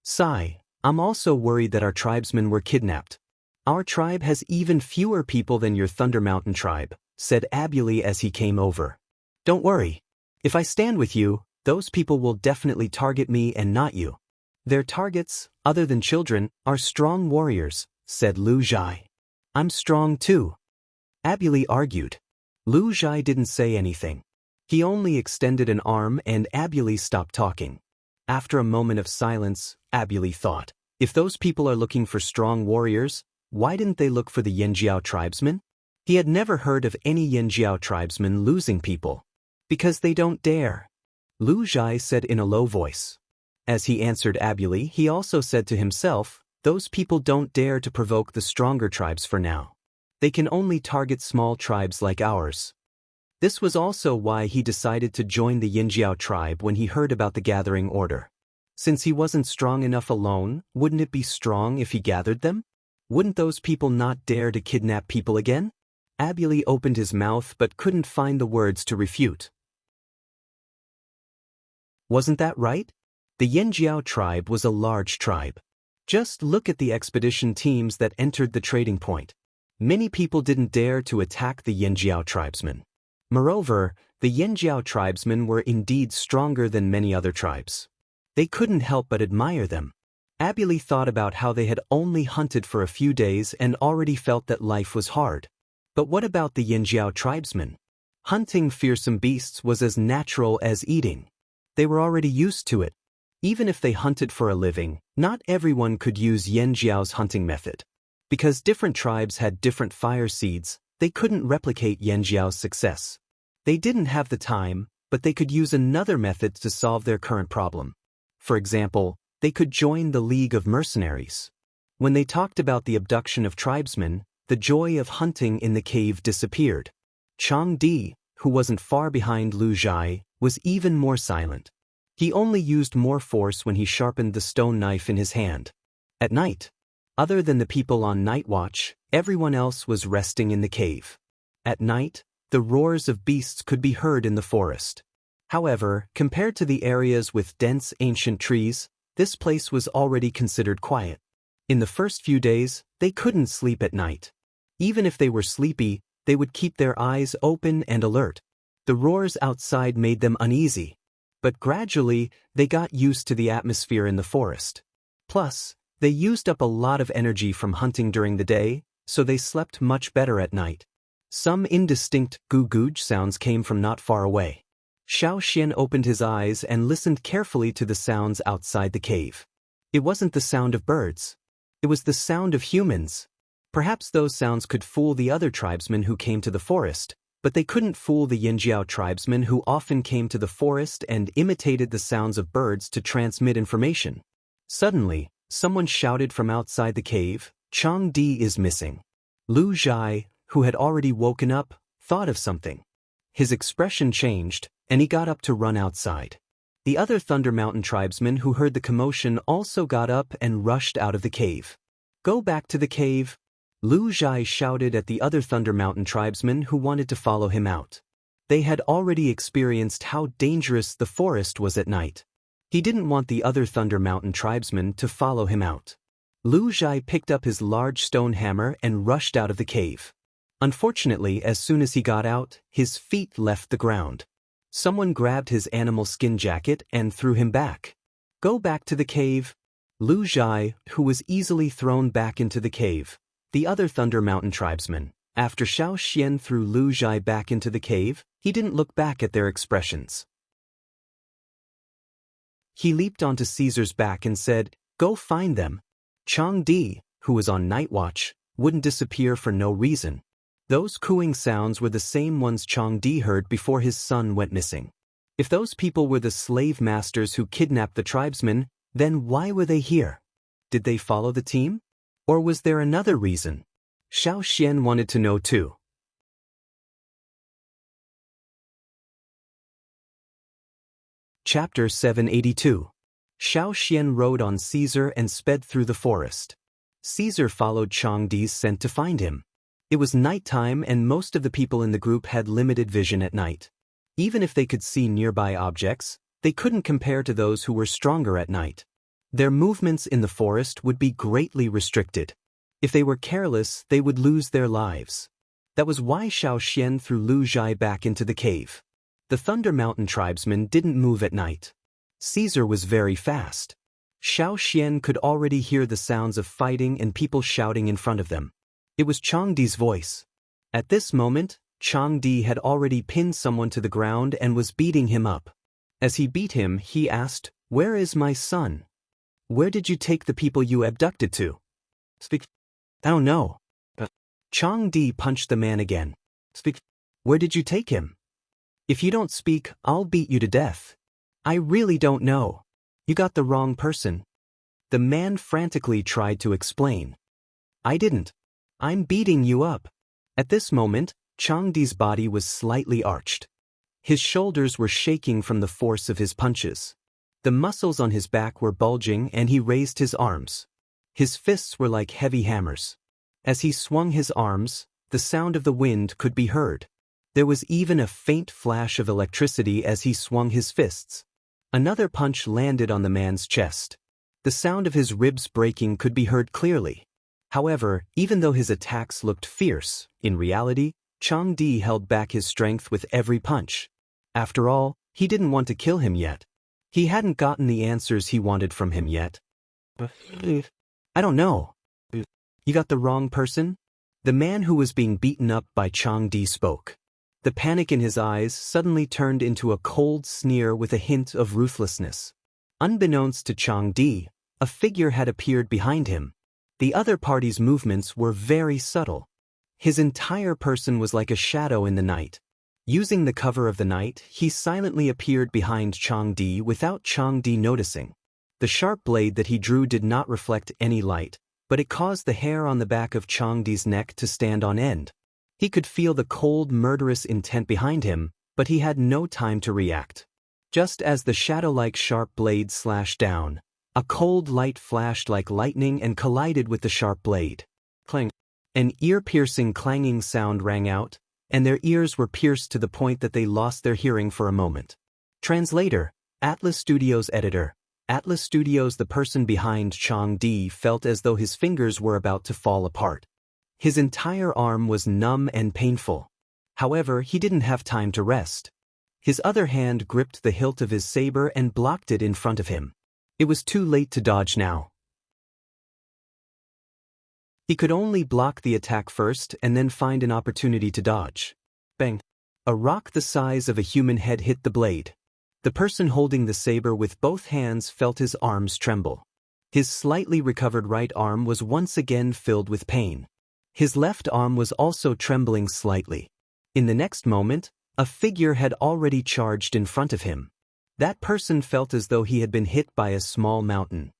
Sigh, I'm also worried that our tribesmen were kidnapped. Our tribe has even fewer people than your Thunder Mountain tribe, said Abuli as he came over. Don't worry. If I stand with you, those people will definitely target me and not you. Their targets, other than children, are strong warriors, said Lu Zhai. I'm strong too. Abuli argued. Lu Zhai didn't say anything. He only extended an arm and Abuli stopped talking. After a moment of silence, Abuli thought, if those people are looking for strong warriors, why didn't they look for the Yanjiao tribesmen? He had never heard of any Yanjiao tribesmen losing people. Because they don't dare. Lu Zhai said in a low voice. As he answered Abuli, he also said to himself, those people don't dare to provoke the stronger tribes for now. They can only target small tribes like ours. This was also why he decided to join the Yanjiao tribe when he heard about the gathering order. Since he wasn't strong enough alone, wouldn't it be strong if he gathered them? Wouldn't those people not dare to kidnap people again? Abuli opened his mouth but couldn't find the words to refute. Wasn't that right? The Yanjiao tribe was a large tribe. Just look at the expedition teams that entered the trading point. Many people didn't dare to attack the Yanjiao tribesmen. Moreover, the Yanjiao tribesmen were indeed stronger than many other tribes. They couldn't help but admire them. Abuli thought about how they had only hunted for a few days and already felt that life was hard. But what about the Yanjiao tribesmen? Hunting fearsome beasts was as natural as eating. They were already used to it. Even if they hunted for a living, not everyone could use Yanjiao's hunting method. Because different tribes had different fire seeds, they couldn't replicate Yanjiao's success. They didn't have the time, but they could use another method to solve their current problem. For example, they could join the League of Mercenaries. When they talked about the abduction of tribesmen, the joy of hunting in the cave disappeared. Changdi, who wasn't far behind Lu Zhai, was even more silent. He only used more force when he sharpened the stone knife in his hand. At night, other than the people on night watch, everyone else was resting in the cave. At night, the roars of beasts could be heard in the forest. However, compared to the areas with dense ancient trees, this place was already considered quiet. In the first few days, they couldn't sleep at night. Even if they were sleepy, they would keep their eyes open and alert. The roars outside made them uneasy. But gradually, they got used to the atmosphere in the forest. Plus, they used up a lot of energy from hunting during the day, so they slept much better at night. Some indistinct goo-googe sounds came from not far away. Xiao Xian opened his eyes and listened carefully to the sounds outside the cave. It wasn't the sound of birds. It was the sound of humans. Perhaps those sounds could fool the other tribesmen who came to the forest, but they couldn't fool the Yinjiao tribesmen who often came to the forest and imitated the sounds of birds to transmit information. Suddenly, someone shouted from outside the cave, "Chang Di is missing." Lu Zhai, who had already woken up, thought of something. His expression changed, and he got up to run outside. The other Thunder Mountain tribesmen who heard the commotion also got up and rushed out of the cave. "Go back to the cave," Lu Zhai shouted at the other Thunder Mountain tribesmen who wanted to follow him out. They had already experienced how dangerous the forest was at night. He didn't want the other Thunder Mountain tribesmen to follow him out. Lu Zhai picked up his large stone hammer and rushed out of the cave. Unfortunately, as soon as he got out, his feet left the ground. Someone grabbed his animal skin jacket and threw him back. "Go back to the cave." Lu Zhai, who was easily thrown back into the cave. The other Thunder Mountain tribesmen, after Xiao Xian threw Lu Zhai back into the cave, he didn't look back at their expressions. He leaped onto Caesar's back and said, "Go find them." Chang Di, who was on night watch, wouldn't disappear for no reason. Those cooing sounds were the same ones Chang Di heard before his son went missing. If those people were the slave masters who kidnapped the tribesmen, then why were they here? Did they follow the team? Or was there another reason? Xiao Xian wanted to know too. Chapter 782. Xiao Xian rode on Caesar and sped through the forest. Caesar followed Chang Di's scent to find him. It was nighttime and most of the people in the group had limited vision at night. Even if they could see nearby objects, they couldn't compare to those who were stronger at night. Their movements in the forest would be greatly restricted. If they were careless, they would lose their lives. That was why Xiao Xian threw Lu Zhai back into the cave. The Thunder Mountain tribesmen didn't move at night. Caesar was very fast. Xiao Xian could already hear the sounds of fighting and people shouting in front of them. It was Chang Di's voice. At this moment, Chang Di had already pinned someone to the ground and was beating him up. As he beat him, he asked, "Where is my son? Where did you take the people you abducted to?" "Speak." "I don't know." Chang Di punched the man again. "Speak." "Where did you take him?" "If you don't speak, I'll beat you to death." "I really don't know. You got the wrong person." The man frantically tried to explain. "I didn't. I'm beating you up." At this moment, Chang Di's body was slightly arched. His shoulders were shaking from the force of his punches. The muscles on his back were bulging and he raised his arms. His fists were like heavy hammers. As he swung his arms, the sound of the wind could be heard. There was even a faint flash of electricity as he swung his fists. Another punch landed on the man's chest. The sound of his ribs breaking could be heard clearly. However, even though his attacks looked fierce, in reality, Chang Di held back his strength with every punch. After all, he didn't want to kill him yet. He hadn't gotten the answers he wanted from him yet. "I don't know." "You got the wrong person?" The man who was being beaten up by Chang Di spoke. The panic in his eyes suddenly turned into a cold sneer with a hint of ruthlessness. Unbeknownst to Chang Di, a figure had appeared behind him. The other party's movements were very subtle. His entire person was like a shadow in the night. Using the cover of the night, he silently appeared behind Chang Di without Chang Di noticing. The sharp blade that he drew did not reflect any light, but it caused the hair on the back of Chang Di's neck to stand on end. He could feel the cold, murderous intent behind him, but he had no time to react. Just as the shadow-like sharp blade slashed down, a cold light flashed like lightning and collided with the sharp blade. Clang! An ear-piercing clanging sound rang out, and their ears were pierced to the point that they lost their hearing for a moment. Translator, Atlas Studios editor. Atlas Studios. The person behind Chang-Di felt as though his fingers were about to fall apart. His entire arm was numb and painful. However, he didn't have time to rest. His other hand gripped the hilt of his saber and blocked it in front of him. It was too late to dodge now. He could only block the attack first and then find an opportunity to dodge. Bang! A rock the size of a human head hit the blade. The person holding the saber with both hands felt his arms tremble. His slightly recovered right arm was once again filled with pain. His left arm was also trembling slightly. In the next moment, a figure had already charged in front of him. That person felt as though he had been hit by a small mountain.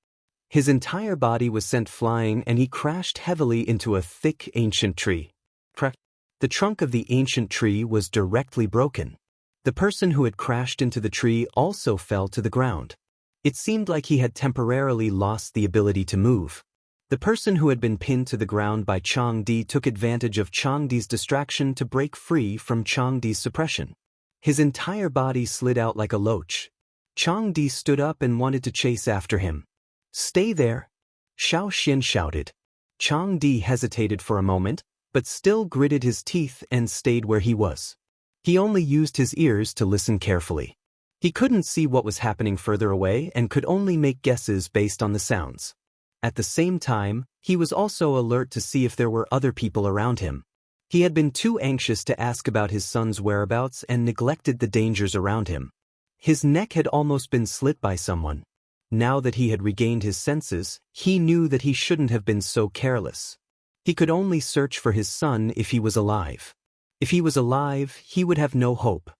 His entire body was sent flying and he crashed heavily into a thick ancient tree. Crack! The trunk of the ancient tree was directly broken. The person who had crashed into the tree also fell to the ground. It seemed like he had temporarily lost the ability to move. The person who had been pinned to the ground by Chang-Di took advantage of Chang-Di's distraction to break free from Chang-Di's suppression. His entire body slid out like a loach. Chang-Di stood up and wanted to chase after him. "Stay there!" Xiao Xian shouted. Chang-Di hesitated for a moment, but still gritted his teeth and stayed where he was. He only used his ears to listen carefully. He couldn't see what was happening further away and could only make guesses based on the sounds. At the same time, he was also alert to see if there were other people around him. He had been too anxious to ask about his son's whereabouts and neglected the dangers around him. His neck had almost been slit by someone. Now that he had regained his senses, he knew that he shouldn't have been so careless. He could only search for his son if he was alive. If he was alive, he would have no hope.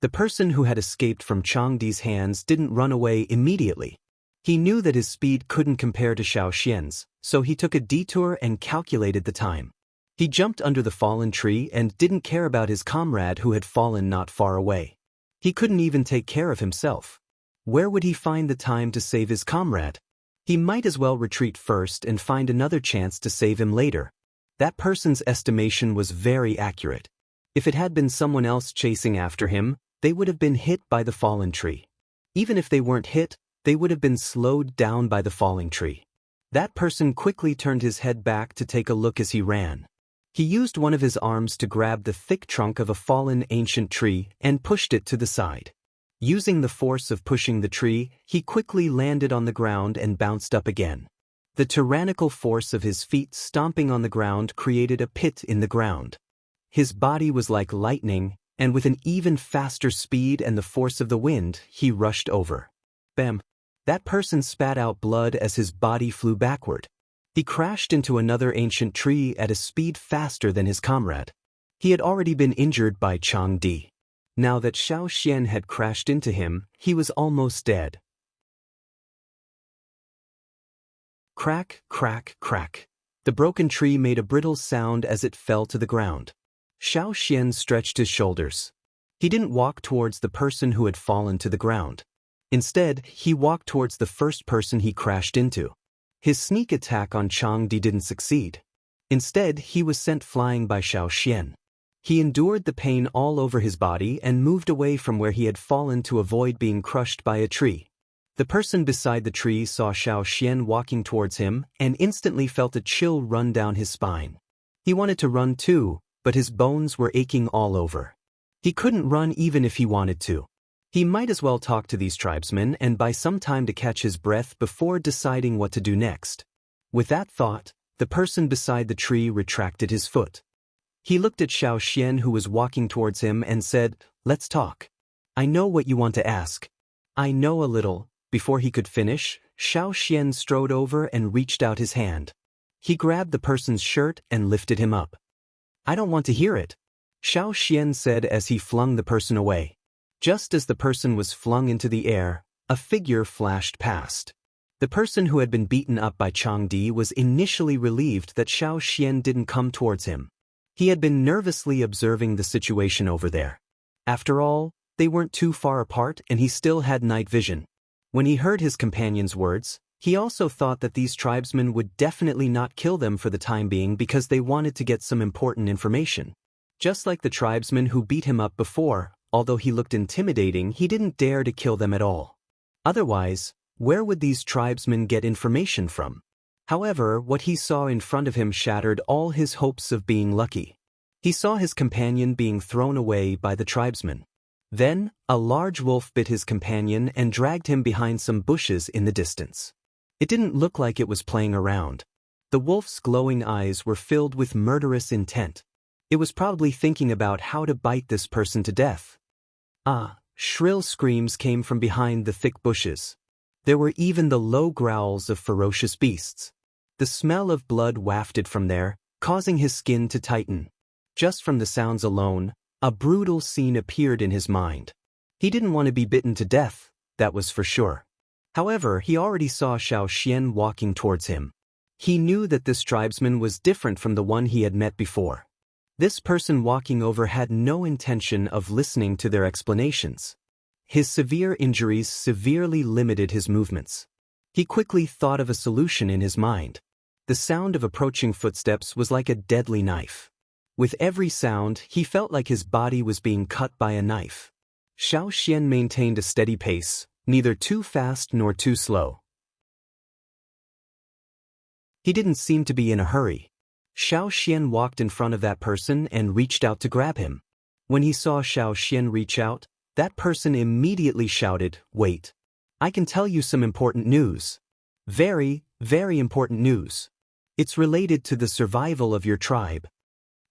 The person who had escaped from Chang-Di's hands didn't run away immediately. He knew that his speed couldn't compare to Xiao Xian's, so he took a detour and calculated the time. He jumped under the fallen tree and didn't care about his comrade who had fallen not far away. He couldn't even take care of himself. Where would he find the time to save his comrade? He might as well retreat first and find another chance to save him later. That person's estimation was very accurate. If it had been someone else chasing after him, they would have been hit by the fallen tree. Even if they weren't hit, they would have been slowed down by the falling tree. That person quickly turned his head back to take a look as he ran. He used one of his arms to grab the thick trunk of a fallen ancient tree and pushed it to the side. Using the force of pushing the tree, he quickly landed on the ground and bounced up again. The tyrannical force of his feet stomping on the ground created a pit in the ground. His body was like lightning, and with an even faster speed and the force of the wind, he rushed over. Bam! That person spat out blood as his body flew backward. He crashed into another ancient tree at a speed faster than his comrade. He had already been injured by Chang-Di. Now that Xiao Xian had crashed into him, he was almost dead. Crack, crack, crack. The broken tree made a brittle sound as it fell to the ground. Xiao Xian stretched his shoulders. He didn't walk towards the person who had fallen to the ground. Instead, he walked towards the first person he crashed into. His sneak attack on Chang-Di didn't succeed. Instead, he was sent flying by Xiao Xian. He endured the pain all over his body and moved away from where he had fallen to avoid being crushed by a tree. The person beside the tree saw Xiao Xian walking towards him and instantly felt a chill run down his spine. He wanted to run too, but his bones were aching all over. He couldn't run even if he wanted to. He might as well talk to these tribesmen and buy some time to catch his breath before deciding what to do next. With that thought, the person beside the tree retracted his foot. He looked at Xiao Xian who was walking towards him and said, "Let's talk. I know what you want to ask." "I know a little." Before he could finish, Xiao Xian strode over and reached out his hand. He grabbed the person's shirt and lifted him up. "I don't want to hear it," Xiao Xian said as he flung the person away. Just as the person was flung into the air, a figure flashed past. The person who had been beaten up by Chang-Di was initially relieved that Xiao Xian didn't come towards him. He had been nervously observing the situation over there. After all, they weren't too far apart and he still had night vision. When he heard his companion's words, he also thought that these tribesmen would definitely not kill them for the time being because they wanted to get some important information. Just like the tribesmen who beat him up before, although he looked intimidating, he didn't dare to kill them at all. Otherwise, where would these tribesmen get information from? However, what he saw in front of him shattered all his hopes of being lucky. He saw his companion being thrown away by the tribesmen. Then, a large wolf bit his companion and dragged him behind some bushes in the distance. It didn't look like it was playing around. The wolf's glowing eyes were filled with murderous intent. It was probably thinking about how to bite this person to death. Shrill screams came from behind the thick bushes. There were even the low growls of ferocious beasts. The smell of blood wafted from there, causing his skin to tighten. Just from the sounds alone, a brutal scene appeared in his mind. He didn't want to be bitten to death, that was for sure. However, he already saw Xiao Xian walking towards him. He knew that this tribesman was different from the one he had met before. This person walking over had no intention of listening to their explanations. His severe injuries severely limited his movements. He quickly thought of a solution in his mind. The sound of approaching footsteps was like a deadly knife. With every sound, he felt like his body was being cut by a knife. Xiao Xian maintained a steady pace, neither too fast nor too slow. He didn't seem to be in a hurry. Xiao Xian walked in front of that person and reached out to grab him. When he saw Xiao Xian reach out, that person immediately shouted, "Wait. I can tell you some important news. Very, very important news. It's related to the survival of your tribe."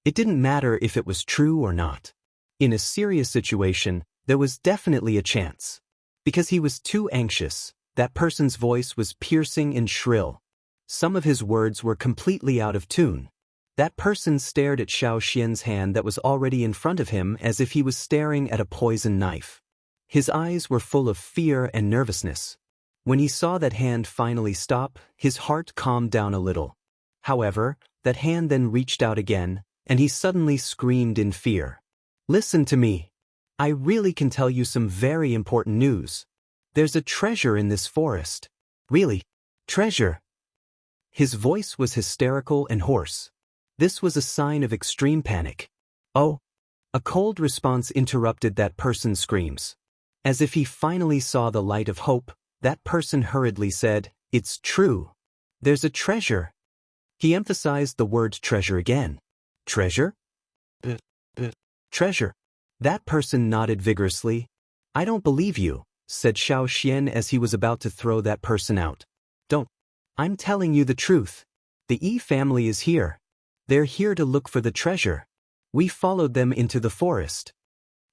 It didn't matter if it was true or not. In a serious situation, there was definitely a chance. Because he was too anxious, that person's voice was piercing and shrill. Some of his words were completely out of tune. That person stared at Xiao Xian's hand that was already in front of him as if he was staring at a poison knife. His eyes were full of fear and nervousness. When he saw that hand finally stop, his heart calmed down a little. However, that hand then reached out again, and he suddenly screamed in fear. "Listen to me. I really can tell you some very important news. There's a treasure in this forest." "Really? Treasure?" His voice was hysterical and hoarse. This was a sign of extreme panic. "Oh!" A cold response interrupted that person's screams. As if he finally saw the light of hope, that person hurriedly said, "It's true. There's a treasure." He emphasized the word treasure again. "Treasure? Treasure." That person nodded vigorously. "I don't believe you," said Xiao Xian as he was about to throw that person out. "Don't. I'm telling you the truth. The Yi family is here. They're here to look for the treasure. We followed them into the forest."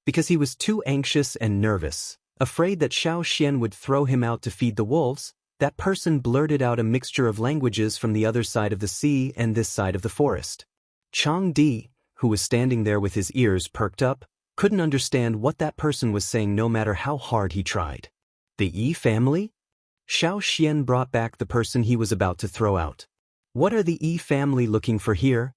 Because he was too anxious and nervous, afraid that Xiao Xian would throw him out to feed the wolves, that person blurted out a mixture of languages from the other side of the sea and this side of the forest. Chang Di, who was standing there with his ears perked up, couldn't understand what that person was saying no matter how hard he tried. The Yi family? Xiao Xian brought back the person he was about to throw out. "What are the Yi family looking for here?"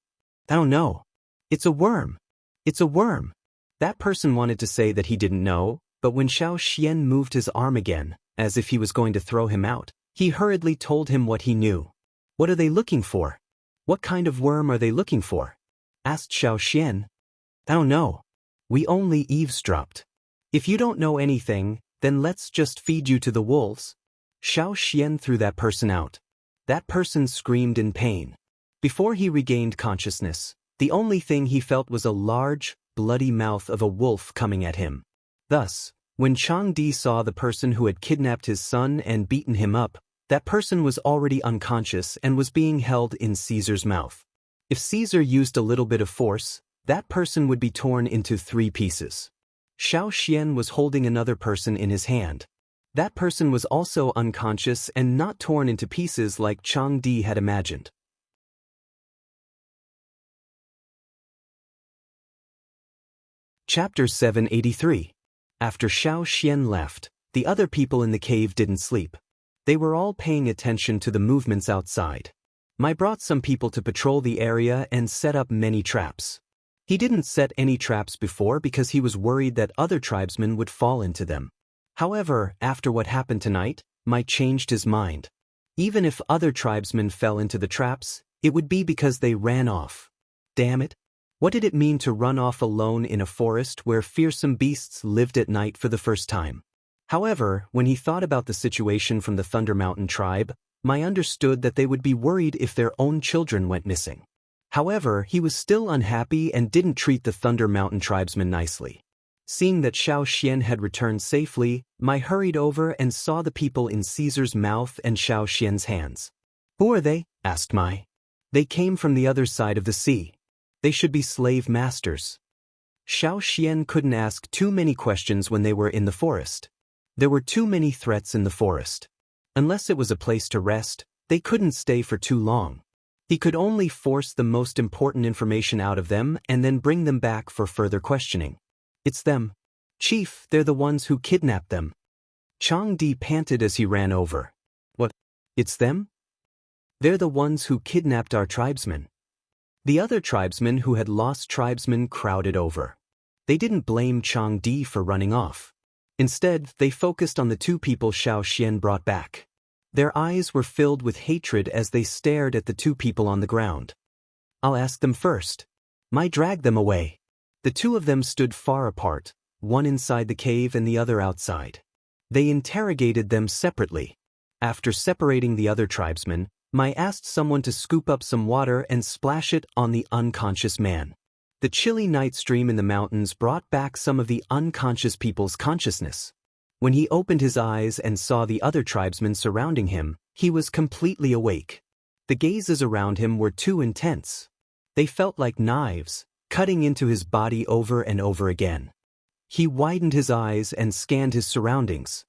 "I don't know. It's a worm. It's a worm." That person wanted to say that he didn't know, but when Xiao Xian moved his arm again, as if he was going to throw him out, he hurriedly told him what he knew. "What are they looking for? What kind of worm are they looking for?" asked Xiao Xian. "I don't know. We only eavesdropped. If you don't know anything, then let's just feed you to the wolves." Xiao Xian threw that person out. That person screamed in pain. Before he regained consciousness, the only thing he felt was a large, bloody mouth of a wolf coming at him. Thus, when Chang Di saw the person who had kidnapped his son and beaten him up, that person was already unconscious and was being held in Caesar's mouth. If Caesar used a little bit of force, that person would be torn into 3 pieces. Xiao Xian was holding another person in his hand. That person was also unconscious and not torn into pieces like Chang Di had imagined. Chapter 783. After Xiao Xian left, the other people in the cave didn't sleep. They were all paying attention to the movements outside. Mai brought some people to patrol the area and set up many traps. He didn't set any traps before because he was worried that other tribesmen would fall into them. However, after what happened tonight, Mai changed his mind. Even if other tribesmen fell into the traps, it would be because they ran off. Damn it! What did it mean to run off alone in a forest where fearsome beasts lived at night for the first time? However, when he thought about the situation from the Thunder Mountain tribe, Mai understood that they would be worried if their own children went missing. However, he was still unhappy and didn't treat the Thunder Mountain tribesmen nicely. Seeing that Xiao Xian had returned safely, Mai hurried over and saw the people in Caesar's mouth and Xiao Xian's hands. "Who are they?" asked Mai. "They came from the other side of the sea. They should be slave masters." Xiao Xian couldn't ask too many questions when they were in the forest. There were too many threats in the forest. Unless it was a place to rest, they couldn't stay for too long. He could only force the most important information out of them and then bring them back for further questioning. "It's them. Chief, they're the ones who kidnapped them." Chang Di panted as he ran over. "What? It's them? They're the ones who kidnapped our tribesmen." The other tribesmen who had lost tribesmen crowded over. They didn't blame Chang Di for running off. Instead, they focused on the two people Xiao Xian brought back. Their eyes were filled with hatred as they stared at the two people on the ground. "I'll ask them first." Mai dragged them away. The two of them stood far apart, one inside the cave and the other outside. They interrogated them separately. After separating the other tribesmen, Mai asked someone to scoop up some water and splash it on the unconscious man. The chilly night stream in the mountains brought back some of the unconscious people's consciousness. When he opened his eyes and saw the other tribesmen surrounding him, he was completely awake. The gazes around him were too intense. They felt like knives, cutting into his body over and over again. He widened his eyes and scanned his surroundings.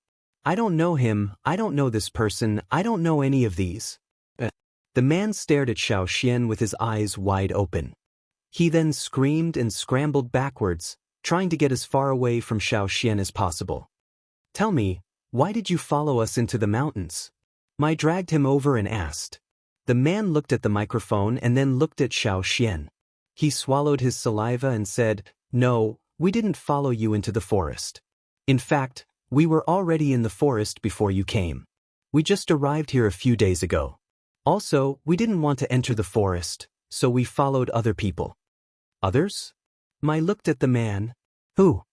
"I don't know him, I don't know this person, I don't know any of these." The man stared at Xiao Xian with his eyes wide open. He then screamed and scrambled backwards, trying to get as far away from Xiao Xian as possible. "Tell me, why did you follow us into the mountains?" Mai dragged him over and asked. The man looked at the microphone and then looked at Xiao Xian. He swallowed his saliva and said, "No, we didn't follow you into the forest. In fact, we were already in the forest before you came. We just arrived here a few days ago. Also, we didn't want to enter the forest, so we followed other people." "Others?" Mai looked at the man. "Who?"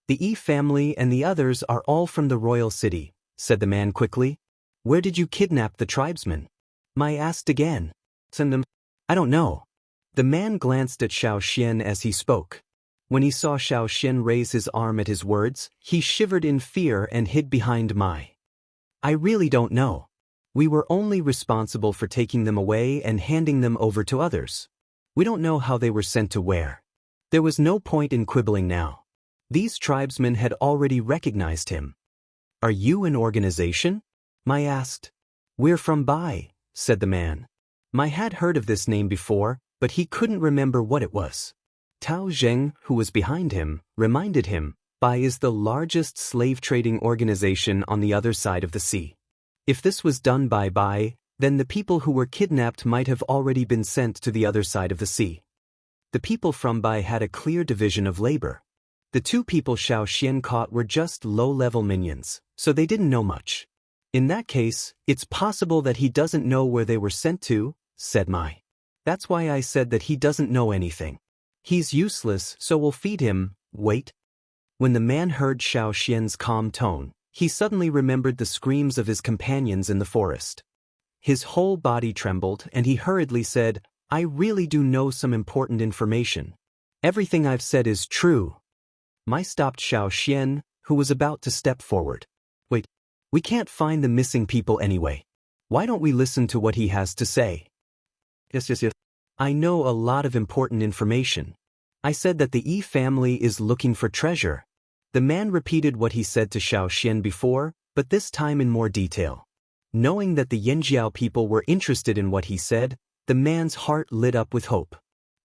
"The Yi family and the others are all from the royal city," said the man quickly. "Where did you kidnap the tribesmen?" Mai asked again. "Send them." "I don't know." The man glanced at Xiao Xian as he spoke. When he saw Xiao Xian raise his arm at his words, he shivered in fear and hid behind Mai. "I really don't know. We were only responsible for taking them away and handing them over to others. We don't know how they were sent to where." There was no point in quibbling now. These tribesmen had already recognized him. "Are you an organization?" Mai asked. "We're from Bai," said the man. Mai had heard of this name before, but he couldn't remember what it was. Tao Zheng, who was behind him, reminded him, Bai is the largest slave-trading organization on the other side of the sea. If this was done by Bai, then the people who were kidnapped might have already been sent to the other side of the sea. The people from Bai had a clear division of labor. The two people Xiao Xian caught were just low-level minions, so they didn't know much. "In that case, it's possible that he doesn't know where they were sent to," said Mai. "That's why I said that he doesn't know anything. He's useless, so we'll feed him." "Wait." When the man heard Xiao Xian's calm tone, he suddenly remembered the screams of his companions in the forest. His whole body trembled and he hurriedly said, "I really do know some important information. Everything I've said is true." Mai stopped Xiao Xian, who was about to step forward. "Wait, we can't find the missing people anyway. Why don't we listen to what he has to say?" Yes. "I know a lot of important information. I said that the Yi family is looking for treasure." The man repeated what he said to Xiao Xian before, but this time in more detail. Knowing that the Yanjiao people were interested in what he said, the man's heart lit up with hope.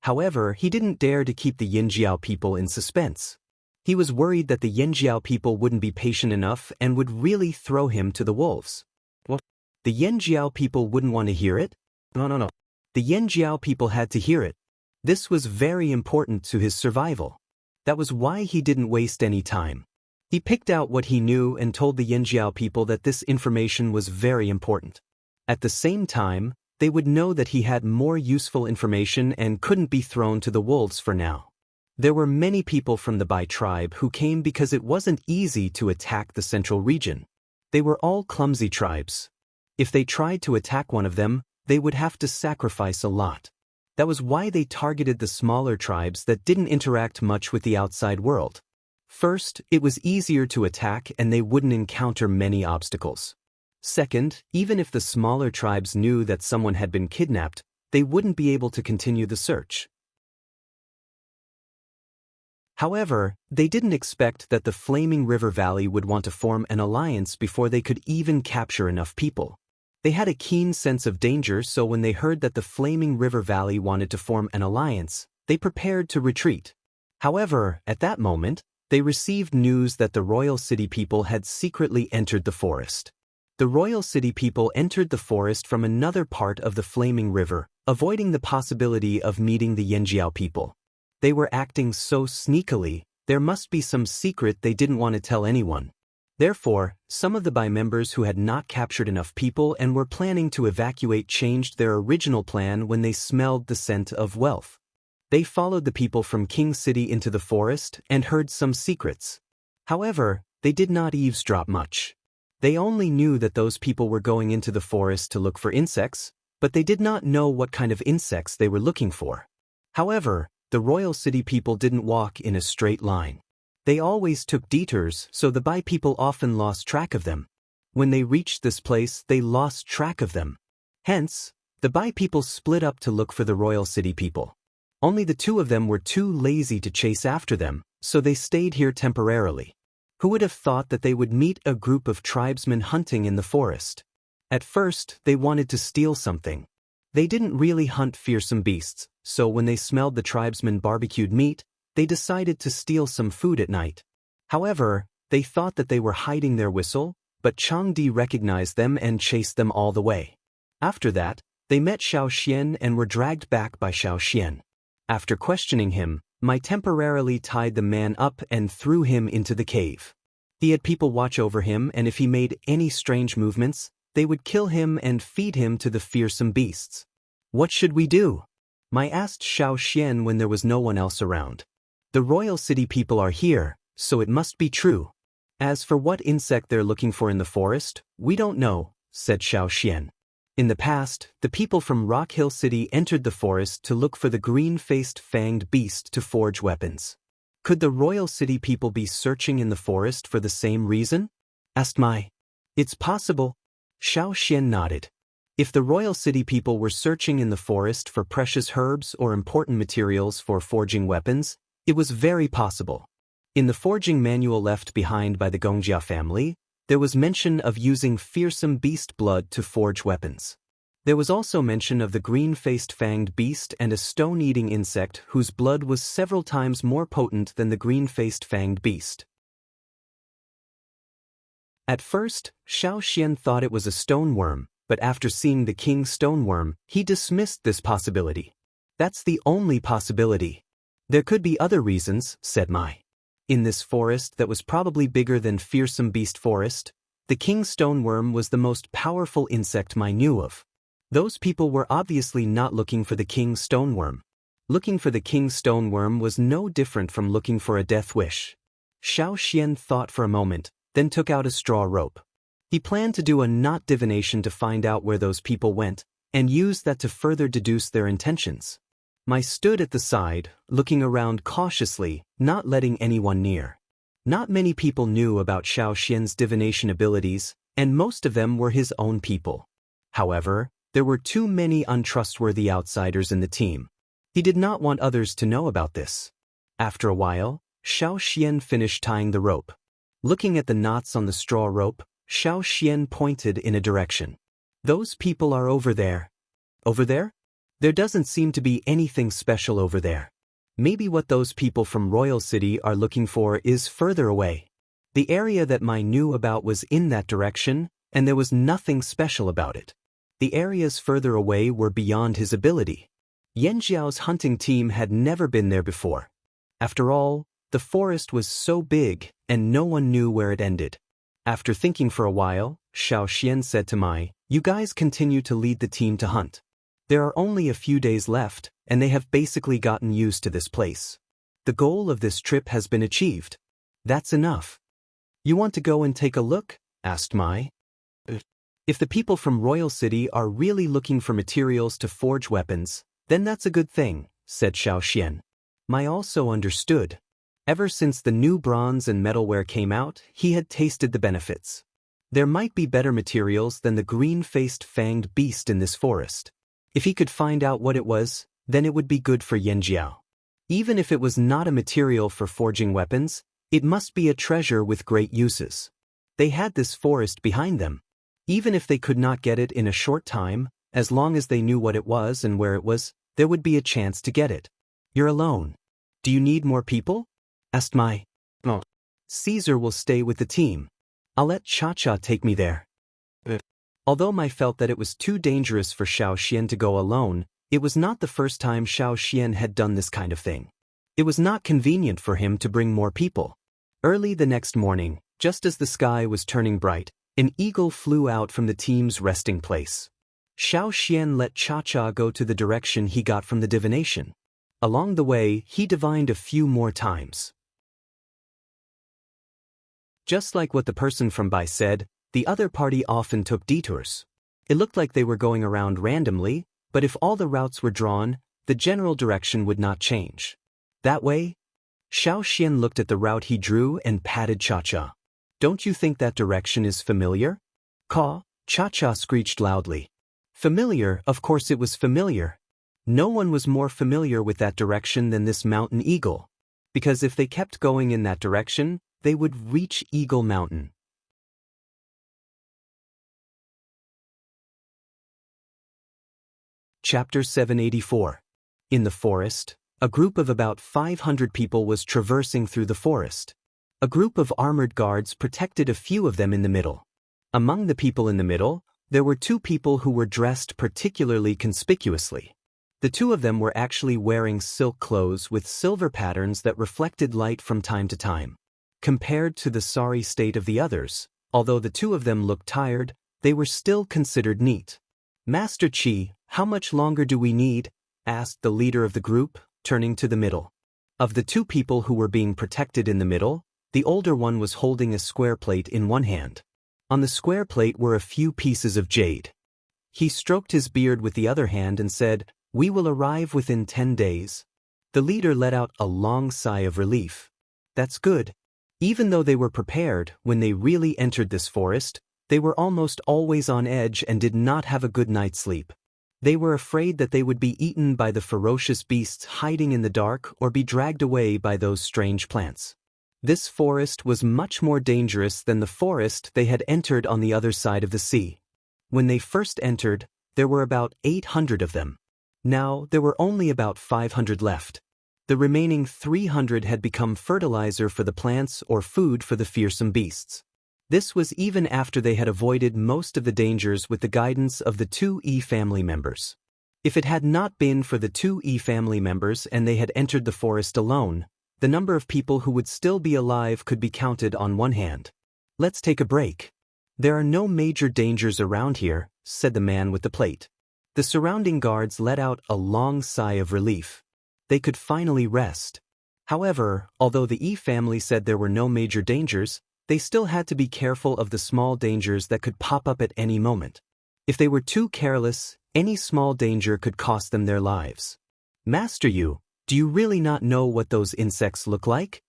However, he didn't dare to keep the Yanjiao people in suspense. He was worried that the Yanjiao people wouldn't be patient enough and would really throw him to the wolves. What? The Yanjiao people wouldn't want to hear it? No. The Yanjiao people had to hear it. This was very important to his survival. That was why he didn't waste any time. He picked out what he knew and told the Yanjiao people that this information was very important. At the same time, they would know that he had more useful information and couldn't be thrown to the wolves for now. There were many people from the Bai tribe who came because it wasn't easy to attack the central region. They were all clumsy tribes. If they tried to attack one of them, they would have to sacrifice a lot. That was why they targeted the smaller tribes that didn't interact much with the outside world. First, it was easier to attack and they wouldn't encounter many obstacles. Second, even if the smaller tribes knew that someone had been kidnapped, they wouldn't be able to continue the search. However, they didn't expect that the Flaming River Valley would want to form an alliance before they could even capture enough people. They had a keen sense of danger, so when they heard that the Flaming River Valley wanted to form an alliance, they prepared to retreat. However, at that moment, they received news that the Royal City people had secretly entered the forest. The Royal City people entered the forest from another part of the Flaming River, avoiding the possibility of meeting the Yanjiao people. They were acting so sneakily, there must be some secret they didn't want to tell anyone. Therefore, some of the Bai members who had not captured enough people and were planning to evacuate changed their original plan when they smelled the scent of wealth. They followed the people from King City into the forest and heard some secrets. However, they did not eavesdrop much. They only knew that those people were going into the forest to look for insects, but they did not know what kind of insects they were looking for. However, the Royal City people didn't walk in a straight line. They always took detours, so the Bai people often lost track of them. When they reached this place, they lost track of them. Hence, the Bai people split up to look for the Royal City people. Only the two of them were too lazy to chase after them, so they stayed here temporarily. Who would have thought that they would meet a group of tribesmen hunting in the forest? At first, they wanted to steal something. They didn't really hunt fearsome beasts, so when they smelled the tribesmen barbecued meat, they decided to steal some food at night. However, they thought that they were hiding their whistle, but Changdi recognized them and chased them all the way. After that, they met Xiao Xian and were dragged back by Xiao Xian. After questioning him, Mai temporarily tied the man up and threw him into the cave. He had people watch over him, and if he made any strange movements, they would kill him and feed him to the fearsome beasts. What should we do? Mai asked Xiao Xian when there was no one else around. The Royal City people are here, so it must be true. As for what insect they're looking for in the forest, we don't know, said Xiao Xian. In the past, the people from Rock Hill City entered the forest to look for the green-faced fanged beast to forge weapons. Could the Royal City people be searching in the forest for the same reason? Asked Mai. It's possible. Xiao Xian nodded. If the Royal City people were searching in the forest for precious herbs or important materials for forging weapons, it was very possible. In the forging manual left behind by the Gongjia family, there was mention of using fearsome beast blood to forge weapons. There was also mention of the green-faced fanged beast and a stone-eating insect whose blood was several times more potent than the green-faced fanged beast. At first, Xiao Xian thought it was a stone worm, but after seeing the king's stone worm, he dismissed this possibility. That's the only possibility. There could be other reasons, said Mai. In this forest that was probably bigger than Fearsome Beast Forest, the king stoneworm was the most powerful insect Mai knew of. Those people were obviously not looking for the king stoneworm. Looking for the king stoneworm was no different from looking for a death wish. Xiao Xian thought for a moment, then took out a straw rope. He planned to do a knot divination to find out where those people went, and use that to further deduce their intentions. Mai stood at the side, looking around cautiously, not letting anyone near. Not many people knew about Xiao Xian's divination abilities, and most of them were his own people. However, there were too many untrustworthy outsiders in the team. He did not want others to know about this. After a while, Xiao Xian finished tying the rope. Looking at the knots on the straw rope, Xiao Xian pointed in a direction. Those people are over there. Over there? There doesn't seem to be anything special over there. Maybe what those people from Royal City are looking for is further away. The area that Mai knew about was in that direction, and there was nothing special about it. The areas further away were beyond his ability. Yanjiao's hunting team had never been there before. After all, the forest was so big, and no one knew where it ended. After thinking for a while, Xiao Xian said to Mai, "You guys continue to lead the team to hunt. There are only a few days left, and they have basically gotten used to this place. The goal of this trip has been achieved. That's enough." "You want to go and take a look?" asked Mai. If the people from Royal City are really looking for materials to forge weapons, then that's a good thing, said Xiao Xian. Mai also understood. Ever since the new bronze and metalware came out, he had tasted the benefits. There might be better materials than the green-faced fanged beast in this forest. If he could find out what it was, then it would be good for Yanjiao. Even if it was not a material for forging weapons, it must be a treasure with great uses. They had this forest behind them. Even if they could not get it in a short time, as long as they knew what it was and where it was, there would be a chance to get it. "You're alone. Do you need more people?" asked Mai. "No. Caesar will stay with the team. I'll let Cha-Cha take me there." Although Mai felt that it was too dangerous for Xiao Xian to go alone, it was not the first time Xiao Xian had done this kind of thing. It was not convenient for him to bring more people. Early the next morning, just as the sky was turning bright, an eagle flew out from the team's resting place. Xiao Xian let Cha-Cha go to the direction he got from the divination. Along the way, he divined a few more times. Just like what the person from Bai said, the other party often took detours. It looked like they were going around randomly, but if all the routes were drawn, the general direction would not change. That way? Xiao Xian looked at the route he drew and patted Cha-Cha. "Don't you think that direction is familiar?" "Caw," Cha-Cha screeched loudly. Familiar, of course it was familiar. No one was more familiar with that direction than this mountain eagle. Because if they kept going in that direction, they would reach Eagle Mountain. Chapter 784. In the forest, a group of about 500 people was traversing through the forest. A group of armored guards protected a few of them in the middle. Among the people in the middle, there were two people who were dressed particularly conspicuously. The two of them were actually wearing silk clothes with silver patterns that reflected light from time to time. Compared to the sorry state of the others, although the two of them looked tired, they were still considered neat. "Master Qi, how much longer do we need?" asked the leader of the group, turning to the middle. Of the two people who were being protected in the middle, the older one was holding a square plate in one hand. On the square plate were a few pieces of jade. He stroked his beard with the other hand and said, "We will arrive within 10 days. The leader let out a long sigh of relief. That's good. Even though they were prepared, when they really entered this forest, they were almost always on edge and did not have a good night's sleep. They were afraid that they would be eaten by the ferocious beasts hiding in the dark or be dragged away by those strange plants. This forest was much more dangerous than the forest they had entered on the other side of the sea. When they first entered, there were about 800 of them. Now, there were only about 500 left. The remaining 300 had become fertilizer for the plants or food for the fearsome beasts. This was even after they had avoided most of the dangers with the guidance of the 2E family members. If it had not been for the 2E family members and they had entered the forest alone, the number of people who would still be alive could be counted on one hand. "Let's take a break. There are no major dangers around here," said the man with the plate. The surrounding guards let out a long sigh of relief. They could finally rest. However, although the E family said there were no major dangers, they still had to be careful of the small dangers that could pop up at any moment. If they were too careless, any small danger could cost them their lives. "Master Yu, do you really not know what those insects look like?"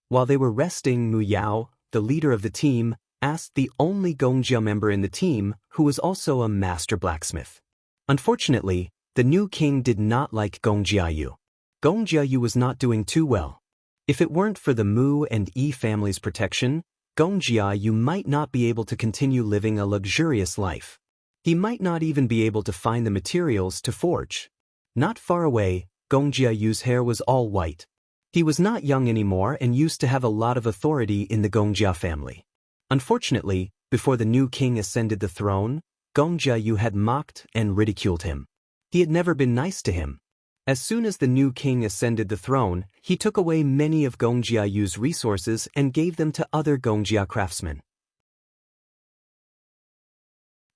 While they were resting, Mu Yao, the leader of the team, asked the only Gongjia member in the team, who was also a master blacksmith. Unfortunately, the new king did not like Gongjia Yu. Gongjia Yu was not doing too well. If it weren't for the Mu and E family's protection, Gongjia Yu might not be able to continue living a luxurious life. He might not even be able to find the materials to forge. Not far away, Gongjia Yu's hair was all white. He was not young anymore and used to have a lot of authority in the Gongjia family. Unfortunately, before the new king ascended the throne, Gong Jiayu had mocked and ridiculed him. He had never been nice to him. As soon as the new king ascended the throne, he took away many of Gong Jiayu's resources and gave them to other Gongjia craftsmen.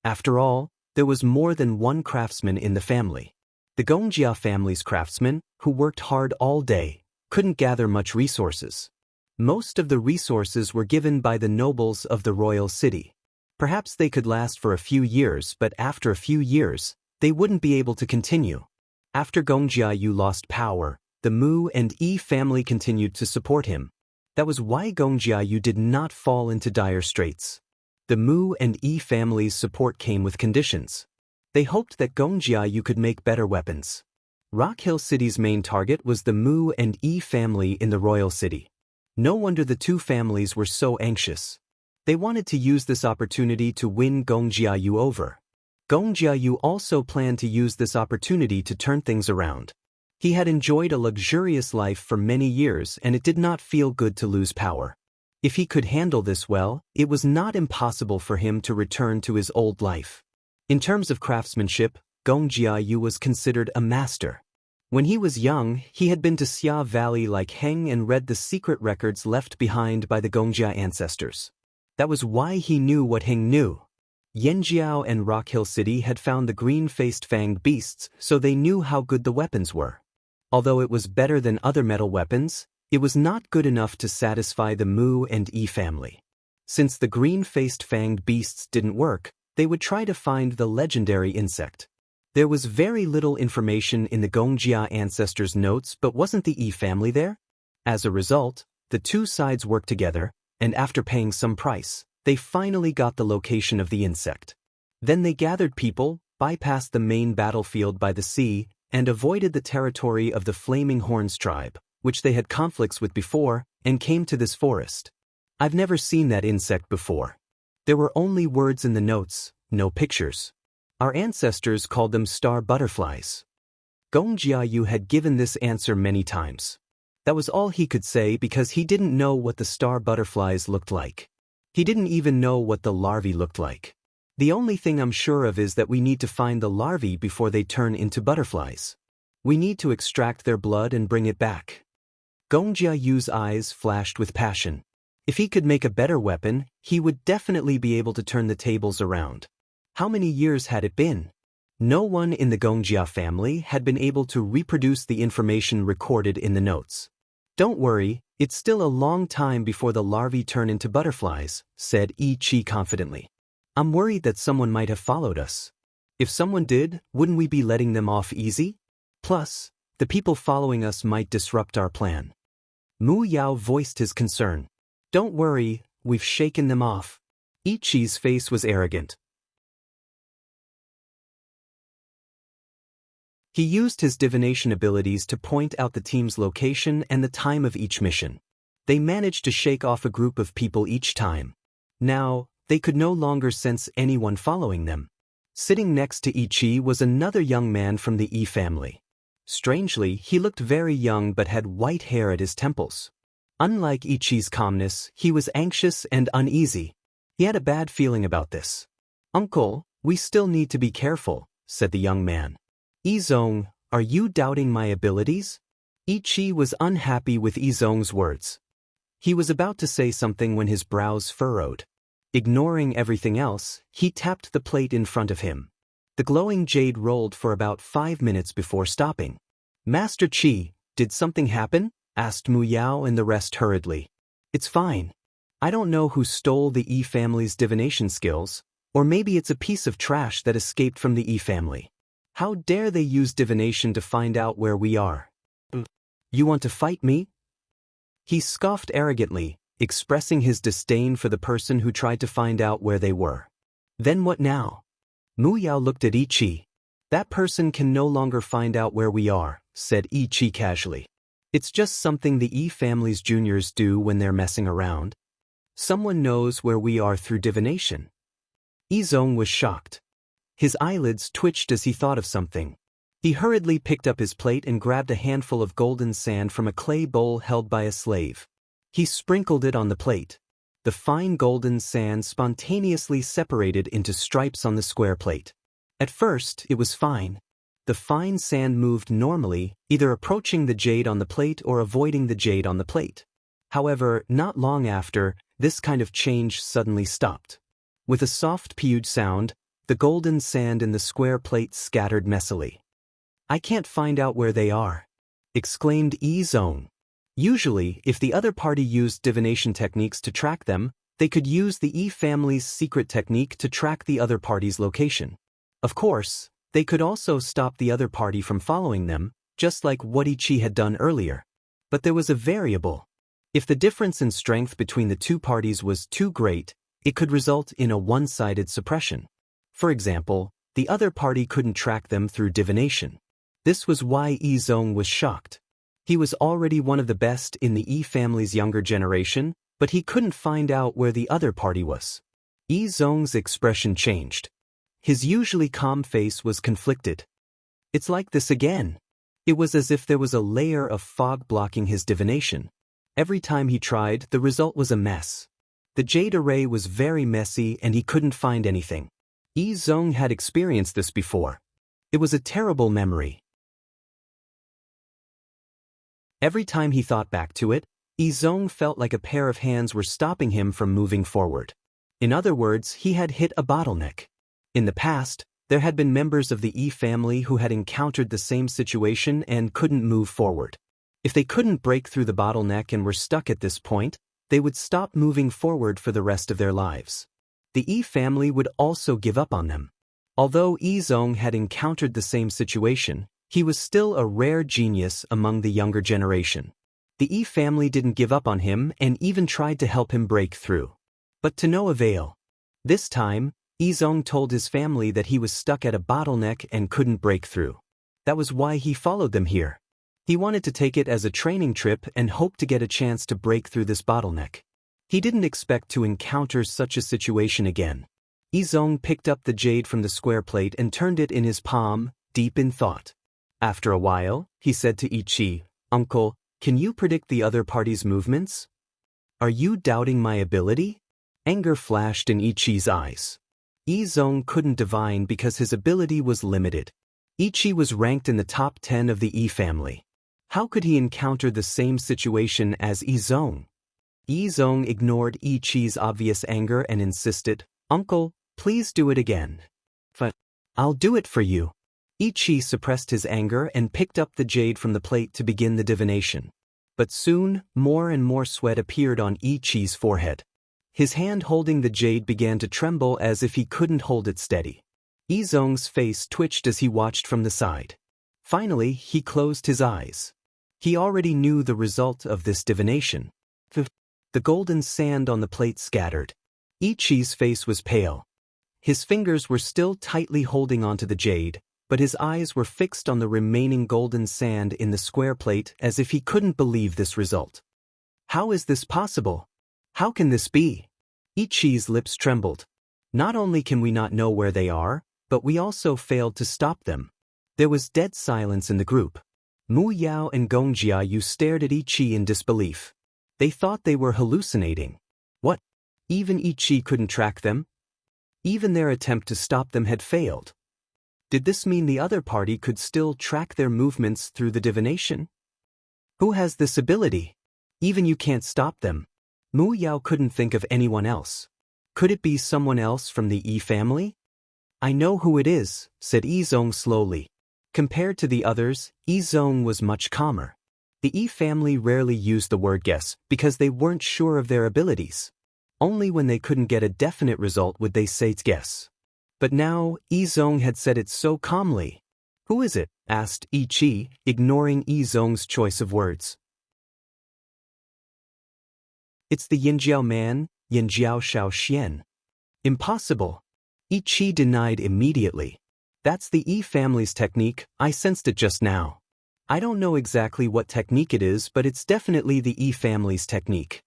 After all, there was more than one craftsman in the family. The Gongjia family's craftsmen, who worked hard all day, couldn't gather much resources. Most of the resources were given by the nobles of the royal city. Perhaps they could last for a few years, but after a few years, they wouldn't be able to continue. After Gong Jiayu lost power, the Mu and Yi family continued to support him. That was why Gong Jiayu did not fall into dire straits. The Mu and Yi family's support came with conditions. They hoped that Gong Jiayu could make better weapons. Rock Hill City's main target was the Mu and Yi family in the royal city. No wonder the two families were so anxious. They wanted to use this opportunity to win Gong Jiayu over. Gong Jiayu also planned to use this opportunity to turn things around. He had enjoyed a luxurious life for many years and it did not feel good to lose power. If he could handle this well, it was not impossible for him to return to his old life. In terms of craftsmanship, Gong Jiayu was considered a master. When he was young, he had been to Xia Valley like Heng and read the secret records left behind by the Gongjia ancestors. That was why he knew what Heng knew. Yanjiao and Rock Hill City had found the green-faced fanged beasts, so they knew how good the weapons were. Although it was better than other metal weapons, it was not good enough to satisfy the Mu and Yi family. Since the green-faced fanged beasts didn't work, they would try to find the legendary insect. There was very little information in the Gongjia ancestors' notes, but wasn't the Yi family there? As a result, the two sides worked together, and after paying some price, they finally got the location of the insect. Then they gathered people, bypassed the main battlefield by the sea, and avoided the territory of the Flaming Horns tribe, which they had conflicts with before, and came to this forest. I've never seen that insect before. There were only words in the notes, no pictures. Our ancestors called them star butterflies. Gong Jiayu had given this answer many times. That was all he could say because he didn't know what the star butterflies looked like. He didn't even know what the larvae looked like. The only thing I'm sure of is that we need to find the larvae before they turn into butterflies. We need to extract their blood and bring it back. Gong Jiayu's eyes flashed with passion. If he could make a better weapon, he would definitely be able to turn the tables around. How many years had it been? No one in the Gongjia family had been able to reproduce the information recorded in the notes. Don't worry, it's still a long time before the larvae turn into butterflies, said Yi Chi confidently. I'm worried that someone might have followed us. If someone did, wouldn't we be letting them off easy? Plus, the people following us might disrupt our plan. Mu Yao voiced his concern. Don't worry, we've shaken them off. Yi Chi's face was arrogant. He used his divination abilities to point out the team's location and the time of each mission. They managed to shake off a group of people each time. Now, they could no longer sense anyone following them. Sitting next to Yi Chi was another young man from the Yi family. Strangely, he looked very young but had white hair at his temples. Unlike Yi Chi's calmness, he was anxious and uneasy. He had a bad feeling about this. Uncle, we still need to be careful, said the young man. Yizong, are you doubting my abilities? Yi Chi was unhappy with Yizong's words. He was about to say something when his brows furrowed. Ignoring everything else, he tapped the plate in front of him. The glowing jade rolled for about 5 minutes before stopping. Master Qi, did something happen? Asked Mu Yao and the rest hurriedly. It's fine. I don't know who stole the Yi family's divination skills, or maybe it's a piece of trash that escaped from the Yi family. How dare they use divination to find out where we are? You want to fight me? He scoffed arrogantly, expressing his disdain for the person who tried to find out where they were. Then what now? Mu Yao looked at Yi Chi. That person can no longer find out where we are, said Yi Chi casually. It's just something the Yi family's juniors do when they're messing around. Someone knows where we are through divination. Yizong was shocked. His eyelids twitched as he thought of something. He hurriedly picked up his plate and grabbed a handful of golden sand from a clay bowl held by a slave. He sprinkled it on the plate. The fine golden sand spontaneously separated into stripes on the square plate. At first, it was fine. The fine sand moved normally, either approaching the jade on the plate or avoiding the jade on the plate. However, not long after, this kind of change suddenly stopped. With a soft pewed sound, the golden sand in the square plate scattered messily. "I can't find out where they are," exclaimed Yi-zong. Usually, if the other party used divination techniques to track them, they could use the Yi family's secret technique to track the other party's location. Of course, they could also stop the other party from following them, just like what Ichi had done earlier. But there was a variable. If the difference in strength between the two parties was too great, it could result in a one-sided suppression. For example, the other party couldn't track them through divination. This was why Yi-zong was shocked. He was already one of the best in the Yi family's younger generation, but he couldn't find out where the other party was. Yi-zong's expression changed. His usually calm face was conflicted. "It's like this again." It was as if there was a layer of fog blocking his divination. Every time he tried, the result was a mess. The jade array was very messy and he couldn't find anything. Yi-zong had experienced this before. It was a terrible memory. Every time he thought back to it, Yi-zong felt like a pair of hands were stopping him from moving forward. In other words, he had hit a bottleneck. In the past, there had been members of the Yi family who had encountered the same situation and couldn't move forward. If they couldn't break through the bottleneck and were stuck at this point, they would stop moving forward for the rest of their lives. The Yi family would also give up on them. Although Yi-zong had encountered the same situation, he was still a rare genius among the younger generation. The Yi family didn't give up on him and even tried to help him break through. But to no avail. This time, Yi-zong told his family that he was stuck at a bottleneck and couldn't break through. That was why he followed them here. He wanted to take it as a training trip and hoped to get a chance to break through this bottleneck. He didn't expect to encounter such a situation again. Yi-zong picked up the jade from the square plate and turned it in his palm, deep in thought. After a while, he said to Ichi, "Uncle, can you predict the other party's movements? Are you doubting my ability?" Anger flashed in Ichi's eyes. Yi-zong couldn't divine because his ability was limited. Ichi was ranked in the top 10 of the Yi family. How could he encounter the same situation as Yi-zong? Yi-zong ignored Ichi's obvious anger and insisted, "Uncle, please do it again." "But I'll do it for you." Ichi suppressed his anger and picked up the jade from the plate to begin the divination. But soon, more and more sweat appeared on Ichi's forehead. His hand holding the jade began to tremble as if he couldn't hold it steady. Yi-zong's face twitched as he watched from the side. Finally, he closed his eyes. He already knew the result of this divination. The golden sand on the plate scattered. Ichi's face was pale. His fingers were still tightly holding onto the jade, but his eyes were fixed on the remaining golden sand in the square plate as if he couldn't believe this result. How is this possible? How can this be? Ichi's lips trembled. Not only can we not know where they are, but we also failed to stop them. There was dead silence in the group. Mu Yao and Gong Jiayu stared at Ichi in disbelief. They thought they were hallucinating. What? Even Ichi couldn't track them? Even their attempt to stop them had failed. Did this mean the other party could still track their movements through the divination? Who has this ability? Even you can't stop them. Mu Yao couldn't think of anyone else. Could it be someone else from the Yi family? "I know who it is," said Yi-zong slowly. Compared to the others, Yi-zong was much calmer. The Yi family rarely used the word guess because they weren't sure of their abilities. Only when they couldn't get a definite result would they say guess. But now, Yi-zong had said it so calmly. "Who is it?" asked Ichi, ignoring Yi-zong's choice of words. "It's the Yinjiao man, Yinjiao Shaoxian." "Impossible." Ichi denied immediately. "That's the Yi family's technique, I sensed it just now." "I don't know exactly what technique it is, but it's definitely the Yi family's technique.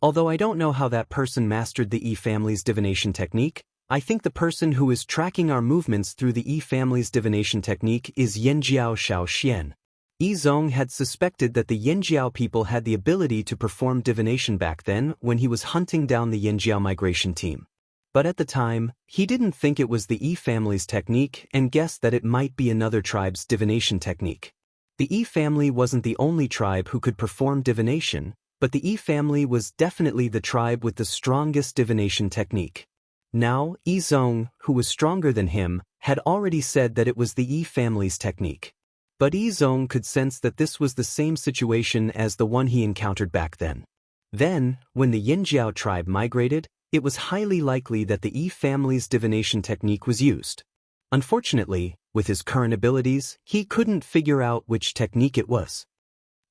Although I don't know how that person mastered the Yi family's divination technique, I think the person who is tracking our movements through the Yi family's divination technique is Yinjiao Shaoxian." Yi Zong had suspected that the Yinjiao people had the ability to perform divination back then when he was hunting down the Yinjiao migration team. But at the time, he didn't think it was the Yi family's technique and guessed that it might be another tribe's divination technique. The Yi family wasn't the only tribe who could perform divination, but the Yi family was definitely the tribe with the strongest divination technique. Now, Yi Zong, who was stronger than him, had already said that it was the Yi family's technique. But Yi Zong could sense that this was the same situation as the one he encountered back then. Then, when the Yinjiao tribe migrated, it was highly likely that the Yi family's divination technique was used. Unfortunately, with his current abilities, he couldn't figure out which technique it was.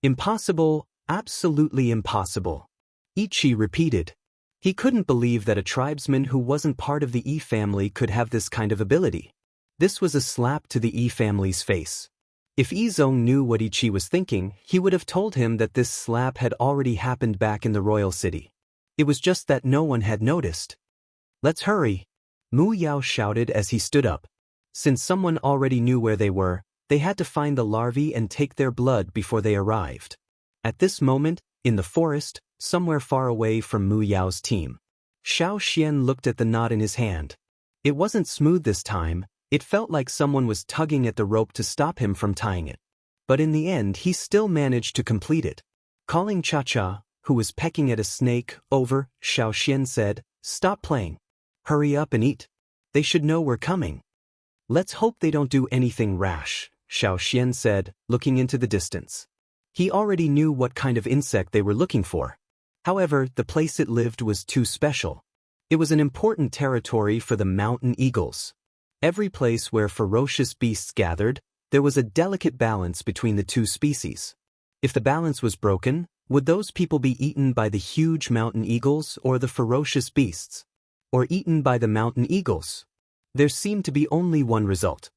Impossible, absolutely impossible. Ichi repeated. He couldn't believe that a tribesman who wasn't part of the Yi family could have this kind of ability. This was a slap to the Yi family's face. If Yi Zong knew what Ichi was thinking, he would have told him that this slap had already happened back in the royal city. It was just that no one had noticed. "Let's hurry," Mu Yao shouted as he stood up. Since someone already knew where they were, they had to find the larvae and take their blood before they arrived. At this moment, in the forest, somewhere far away from Mu Yao's team, Xiao Xian looked at the knot in his hand. It wasn't smooth this time, it felt like someone was tugging at the rope to stop him from tying it. But in the end he still managed to complete it. Calling Cha-Cha, who was pecking at a snake, over, Xiao Xian said, "Stop playing. Hurry up and eat. They should know we're coming." "Let's hope they don't do anything rash," Xiao Xian said, looking into the distance. He already knew what kind of insect they were looking for. However, the place it lived was too special. It was an important territory for the mountain eagles. Every place where ferocious beasts gathered, there was a delicate balance between the two species. If the balance was broken, would those people be eaten by the huge mountain eagles or the ferocious beasts? Or eaten by the mountain eagles? There seemed to be only one result.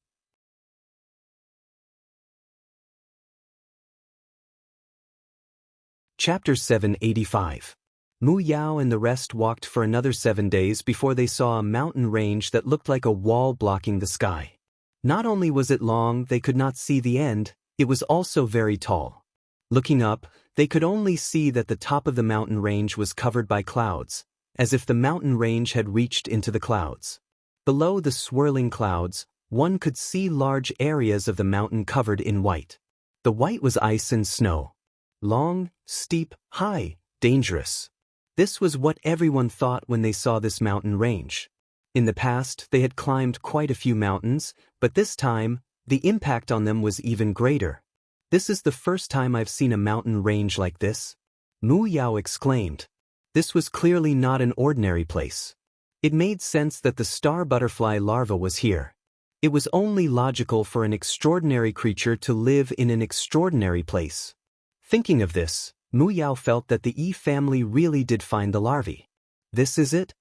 Chapter 785. Mu Yao and the rest walked for another 7 days before they saw a mountain range that looked like a wall blocking the sky. Not only was it long, they could not see the end, it was also very tall. Looking up, they could only see that the top of the mountain range was covered by clouds, as if the mountain range had reached into the clouds. Below the swirling clouds, one could see large areas of the mountain covered in white. The white was ice and snow. Long, steep, high, dangerous. This was what everyone thought when they saw this mountain range. In the past, they had climbed quite a few mountains, but this time, the impact on them was even greater. "This is the first time I've seen a mountain range like this," Mu Yao exclaimed. This was clearly not an ordinary place. It made sense that the star butterfly larva was here. It was only logical for an extraordinary creature to live in an extraordinary place. Thinking of this, Mu Yao felt that the Yi family really did find the larvae. "This is it?"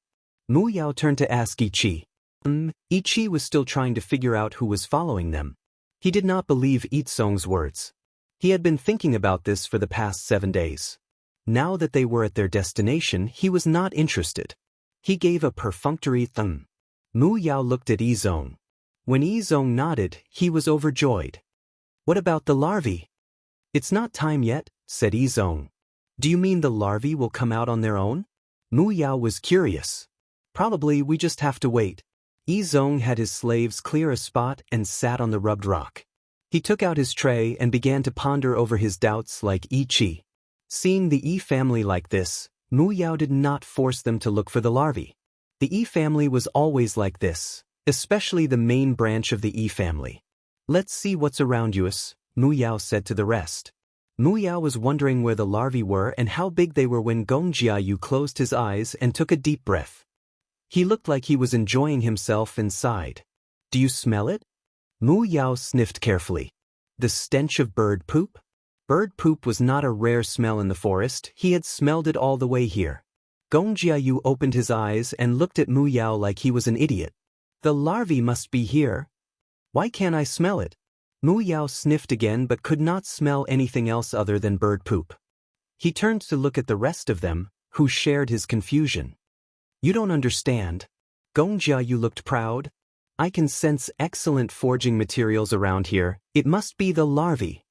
Mu Yao turned to ask Ichi. Ichi was still trying to figure out who was following them. He did not believe Itsong's words. He had been thinking about this for the past 7 days. Now that they were at their destination, he was not interested. He gave a perfunctory thumb. Mu Yao looked at Yi Zong. When Yi Zong nodded, he was overjoyed. "What about the larvae?" "It's not time yet," said Yi Zong. "Do you mean the larvae will come out on their own?" Mu Yao was curious. "Probably we just have to wait." Yi Zong had his slaves clear a spot and sat on the rubbed rock. He took out his tray and began to ponder over his doubts like Ichi. Seeing the Yi family like this, Mu Yao did not force them to look for the larvae. The Yi family was always like this, especially the main branch of the Yi family. "Let's see what's around us," Mu Yao said to the rest. Mu Yao was wondering where the larvae were and how big they were when Gong Jiayu closed his eyes and took a deep breath. He looked like he was enjoying himself and sighed. "Do you smell it?" Mu Yao sniffed carefully. The stench of bird poop? Bird poop was not a rare smell in the forest, he had smelled it all the way here. Gong Jiayu opened his eyes and looked at Mu Yao like he was an idiot. "The larvae must be here. Why can't I smell it?" Mu Yao sniffed again but could not smell anything else other than bird poop. He turned to look at the rest of them, who shared his confusion. "You don't understand." Gong Jiayu looked proud. "I can sense excellent forging materials around here, it must be the larvae."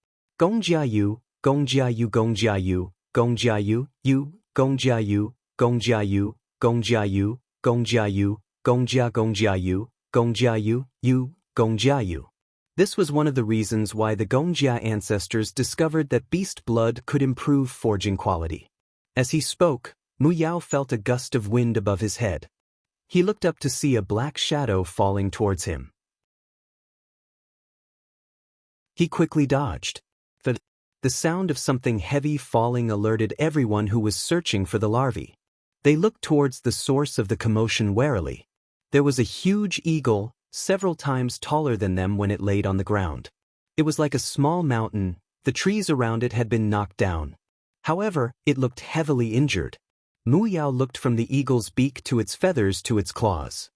Gongjiayu, Gongjiayu, Gongjiayu, Gongjiayu, Yu, Gongjiayu, Gongjiayu, Gongjiayu, Gongjiayu, Gongjiayu, Gongjiayu, Yu, Gongjiayu. This was one of the reasons why the Gongjia ancestors discovered that beast blood could improve forging quality. As he spoke, Mu Yao felt a gust of wind above his head. He looked up to see a black shadow falling towards him. He quickly dodged. The sound of something heavy falling alerted everyone who was searching for the larvae. They looked towards the source of the commotion warily. There was a huge eagle, several times taller than them when it laid on the ground. It was like a small mountain, the trees around it had been knocked down. However, it looked heavily injured. Mu Yao looked from the eagle's beak to its feathers to its claws.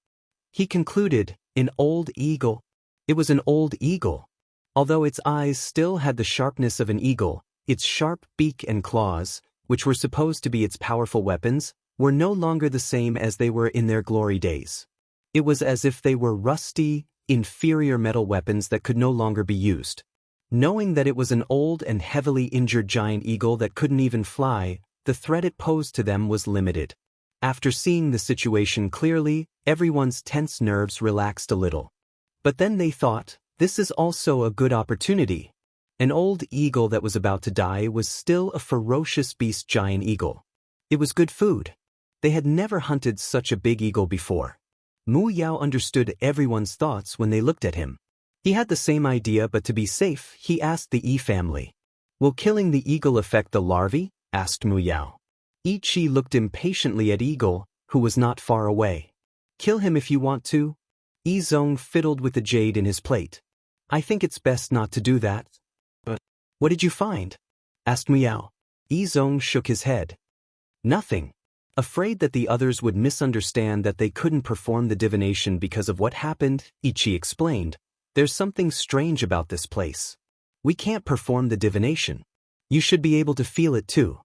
He concluded, an old eagle. It was an old eagle. Although its eyes still had the sharpness of an eagle, its sharp beak and claws, which were supposed to be its powerful weapons, were no longer the same as they were in their glory days. It was as if they were rusty, inferior metal weapons that could no longer be used. Knowing that it was an old and heavily injured giant eagle that couldn't even fly, the threat it posed to them was limited. After seeing the situation clearly, everyone's tense nerves relaxed a little. But then they thought, this is also a good opportunity. An old eagle that was about to die was still a ferocious beast giant eagle. It was good food. They had never hunted such a big eagle before. Mu Yao understood everyone's thoughts when they looked at him. He had the same idea, but to be safe, he asked the Yi family. Will killing the eagle affect the larvae? Asked Mu Yao. Yi Chi looked impatiently at Eagle, who was not far away. Kill him if you want to. Yi Zong fiddled with the jade in his plate. I think it's best not to do that. But what did you find? Asked Mu Yao. Yi Zong shook his head. Nothing. Afraid that the others would misunderstand that they couldn't perform the divination because of what happened, Yi Chi explained. There's something strange about this place. We can't perform the divination. You should be able to feel it too.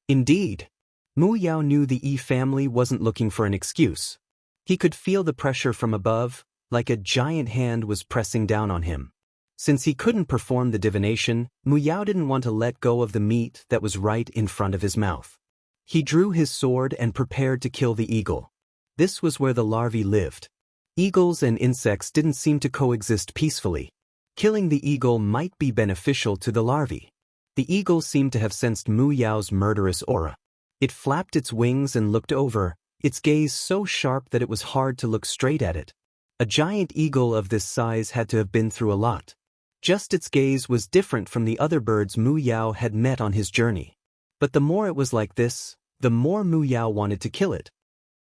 Indeed. Mu Yao knew the Yi family wasn't looking for an excuse. He could feel the pressure from above, like a giant hand was pressing down on him. Since he couldn't perform the divination, Mu Yao didn't want to let go of the meat that was right in front of his mouth. He drew his sword and prepared to kill the eagle. This was where the larvae lived. Eagles and insects didn't seem to coexist peacefully. Killing the eagle might be beneficial to the larvae. The eagle seemed to have sensed Mu Yao's murderous aura. It flapped its wings and looked over, its gaze so sharp that it was hard to look straight at it. A giant eagle of this size had to have been through a lot. Just its gaze was different from the other birds Mu Yao had met on his journey. But the more it was like this, the more Mu Yao wanted to kill it.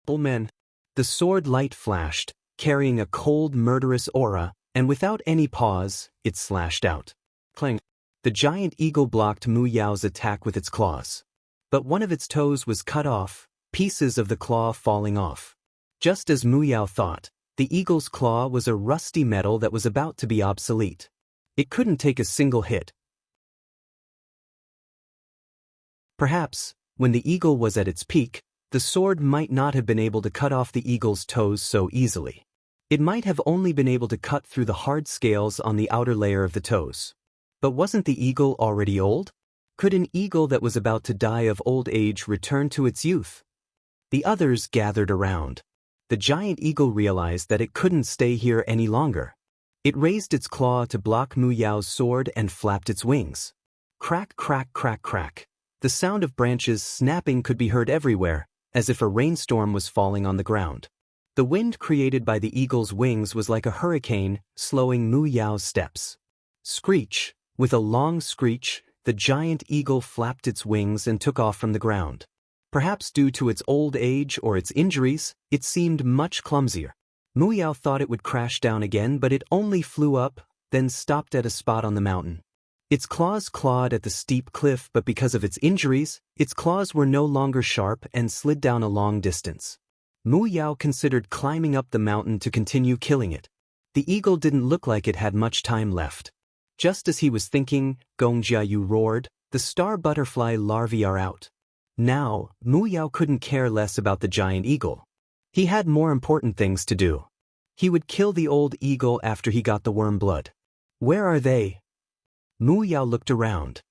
Oh man! The sword light flashed, carrying a cold, murderous aura, and without any pause, it slashed out. Clang! The giant eagle blocked Mu Yao's attack with its claws. But one of its toes was cut off, pieces of the claw falling off. Just as Mu Yao thought, the eagle's claw was a rusty metal that was about to be obsolete. It couldn't take a single hit. Perhaps, when the eagle was at its peak, the sword might not have been able to cut off the eagle's toes so easily. It might have only been able to cut through the hard scales on the outer layer of the toes. But wasn't the eagle already old? Could an eagle that was about to die of old age return to its youth? The others gathered around. The giant eagle realized that it couldn't stay here any longer. It raised its claw to block Mu Yao's sword and flapped its wings. Crack, crack, crack, crack. The sound of branches snapping could be heard everywhere, as if a rainstorm was falling on the ground. The wind created by the eagle's wings was like a hurricane, slowing Mu Yao's steps. Screech! With a long screech, the giant eagle flapped its wings and took off from the ground. Perhaps due to its old age or its injuries, it seemed much clumsier. Mu Yao thought it would crash down again, but it only flew up, then stopped at a spot on the mountain. Its claws clawed at the steep cliff, but because of its injuries, its claws were no longer sharp and slid down a long distance. Mu Yao considered climbing up the mountain to continue killing it. The eagle didn't look like it had much time left. Just as he was thinking, Gongjiayu roared, "The star butterfly larvae are out." Now, Mu Yao couldn't care less about the giant eagle. He had more important things to do. He would kill the old eagle after he got the worm blood. Where are they? Mu Yao looked around.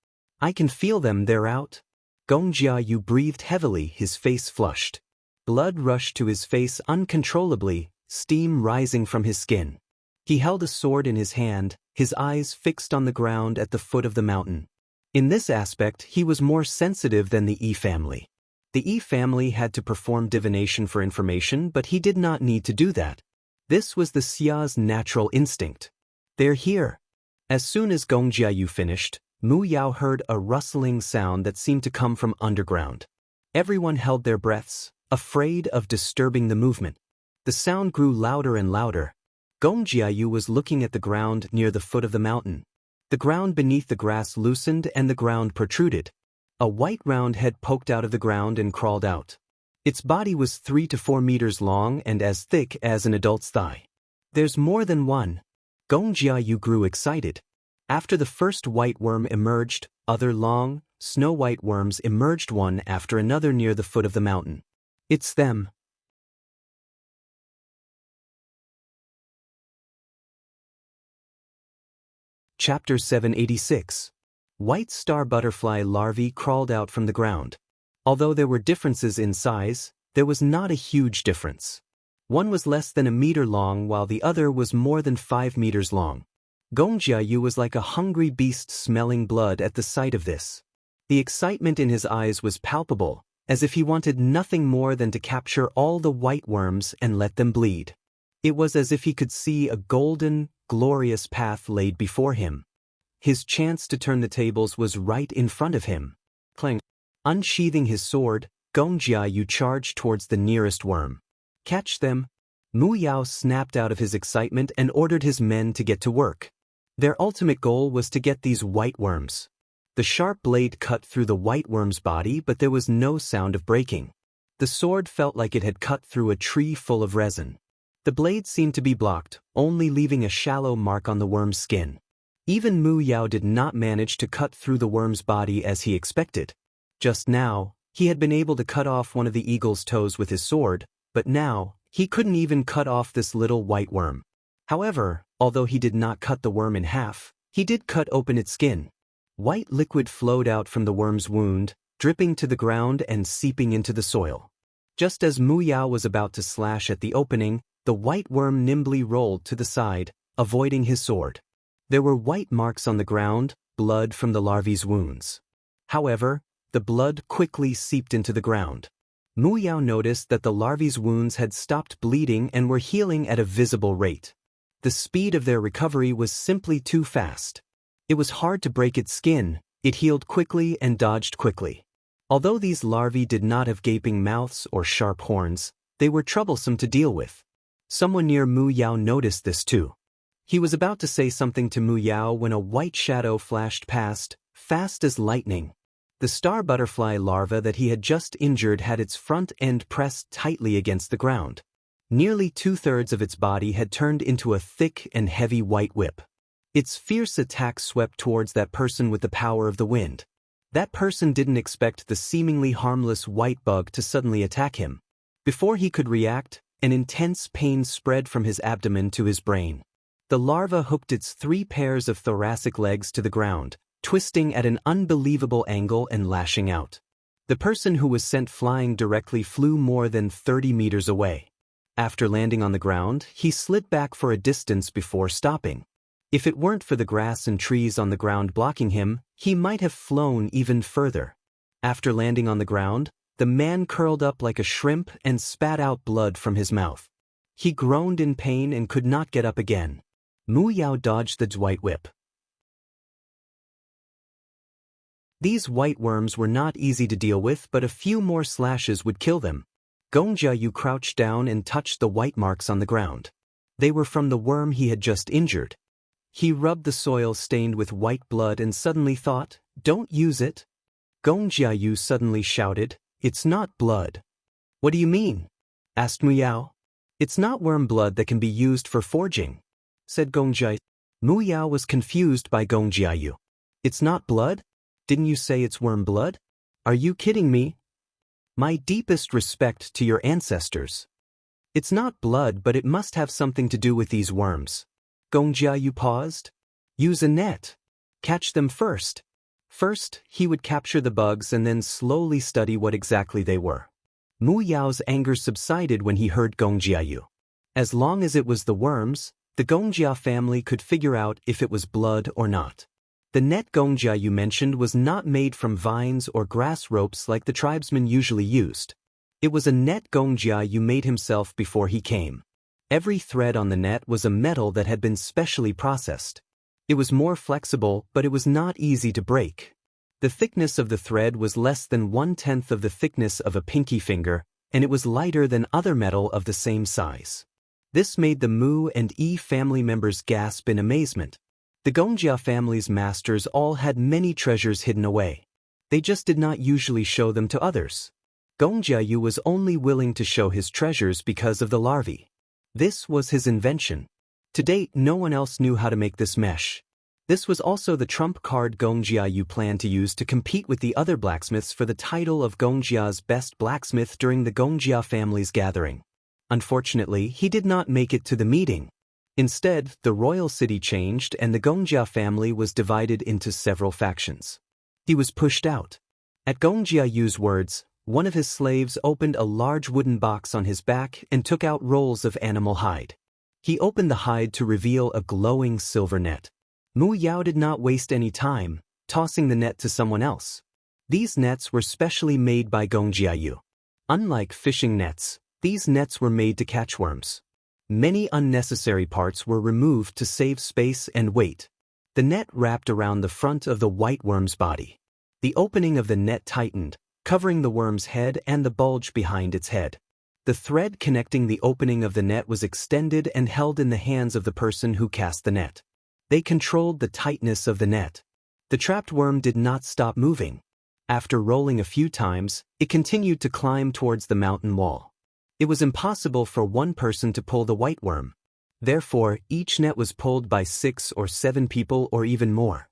I can feel them, they're out. Gong Jiayu breathed heavily, his face flushed. Blood rushed to his face uncontrollably, steam rising from his skin. He held a sword in his hand, his eyes fixed on the ground at the foot of the mountain. In this aspect, he was more sensitive than the Yi family. The Yi family had to perform divination for information, but he did not need to do that. This was the Xia's natural instinct. They're here. As soon as Gong Jiayu finished, Mu Yao heard a rustling sound that seemed to come from underground. Everyone held their breaths, afraid of disturbing the movement. The sound grew louder and louder. Gong Jiayu was looking at the ground near the foot of the mountain. The ground beneath the grass loosened and the ground protruded. A white round head poked out of the ground and crawled out. Its body was 3 to 4 meters long and as thick as an adult's thigh. There's more than one. Gong Jiayu grew excited. After the first white worm emerged, other long, snow-white worms emerged one after another near the foot of the mountain. It's them. Chapter 786. White star butterfly larvae crawled out from the ground. Although there were differences in size, there was not a huge difference. One was less than a meter long while the other was more than 5 meters long. Gong Jiayu was like a hungry beast smelling blood at the sight of this. The excitement in his eyes was palpable, as if he wanted nothing more than to capture all the white worms and let them bleed. It was as if he could see a golden, glorious path laid before him. His chance to turn the tables was right in front of him. Clang. Unsheathing his sword, Gong Jiayu charged towards the nearest worm. Catch them! Mu Yao snapped out of his excitement and ordered his men to get to work. Their ultimate goal was to get these white worms. The sharp blade cut through the white worm's body, but there was no sound of breaking. The sword felt like it had cut through a tree full of resin. The blade seemed to be blocked, only leaving a shallow mark on the worm's skin. Even Mu Yao did not manage to cut through the worm's body as he expected. Just now, he had been able to cut off one of the eagle's toes with his sword, but now, he couldn't even cut off this little white worm. However, although he did not cut the worm in half, he did cut open its skin. White liquid flowed out from the worm's wound, dripping to the ground and seeping into the soil. Just as Mu Yao was about to slash at the opening, the white worm nimbly rolled to the side, avoiding his sword. There were white marks on the ground, blood from the larvae's wounds. However, the blood quickly seeped into the ground. Mu Yao noticed that the larvae's wounds had stopped bleeding and were healing at a visible rate. The speed of their recovery was simply too fast. It was hard to break its skin, it healed quickly and dodged quickly. Although these larvae did not have gaping mouths or sharp horns, they were troublesome to deal with. Someone near Mu Yao noticed this too. He was about to say something to Mu Yao when a white shadow flashed past, fast as lightning. The star butterfly larva that he had just injured had its front end pressed tightly against the ground. Nearly 2/3 of its body had turned into a thick and heavy white whip. Its fierce attack swept towards that person with the power of the wind. That person didn't expect the seemingly harmless white bug to suddenly attack him. Before he could react, an intense pain spread from his abdomen to his brain. The larva hooked its 3 pairs of thoracic legs to the ground, twisting at an unbelievable angle and lashing out. The person who was sent flying directly flew more than 30 meters away. After landing on the ground, he slid back for a distance before stopping. If it weren't for the grass and trees on the ground blocking him, he might have flown even further. After landing on the ground, the man curled up like a shrimp and spat out blood from his mouth. He groaned in pain and could not get up again. Mu Yao dodged the white whip. These white worms were not easy to deal with, but a few more slashes would kill them. Gong Jiayu crouched down and touched the white marks on the ground. They were from the worm he had just injured. He rubbed the soil stained with white blood and suddenly thought, "Don't use it." Gong Jiayu suddenly shouted, "It's not blood." "What do you mean?" asked Mu Yao. "It's not worm blood that can be used for forging," said Gong Jiayu. Mu Yao was confused by Gong Jiayu. "It's not blood? Didn't you say it's worm blood? Are you kidding me? My deepest respect to your ancestors. It's not blood, but it must have something to do with these worms." Gong Jiayu paused. "Use a net." Catch them first. First, he would capture the bugs and then slowly study what exactly they were. Mu Yao's anger subsided when he heard Gong Jiayu. As long as it was the worms, the Gong Jia family could figure out if it was blood or not. The net Gong Jiayu mentioned was not made from vines or grass ropes like the tribesmen usually used. It was a net Gong Jiayu made himself before he came. Every thread on the net was a metal that had been specially processed. It was more flexible, but it was not easy to break. The thickness of the thread was less than 1/10 of the thickness of a pinky finger, and it was lighter than other metal of the same size. This made the Mu and Yi family members gasp in amazement. The Gongjia family's masters all had many treasures hidden away. They just did not usually show them to others. Gongjiayu was only willing to show his treasures because of the larvae. This was his invention. To date, no one else knew how to make this mesh. This was also the trump card Gongjiayu planned to use to compete with the other blacksmiths for the title of Gongjia's best blacksmith during the Gongjia family's gathering. Unfortunately, he did not make it to the meeting. Instead, the royal city changed and the Gongjia family was divided into several factions. He was pushed out. At Gongjiayu's words, one of his slaves opened a large wooden box on his back and took out rolls of animal hide. He opened the hide to reveal a glowing silver net. Mu Yao did not waste any time, tossing the net to someone else. These nets were specially made by Gongjiayu. Unlike fishing nets, these nets were made to catch worms. Many unnecessary parts were removed to save space and weight. The net wrapped around the front of the white worm's body. The opening of the net tightened, covering the worm's head and the bulge behind its head. The thread connecting the opening of the net was extended and held in the hands of the person who cast the net. They controlled the tightness of the net. The trapped worm did not stop moving. After rolling a few times, it continued to climb towards the mountain wall. It was impossible for one person to pull the white worm. Therefore, each net was pulled by 6 or 7 people or even more.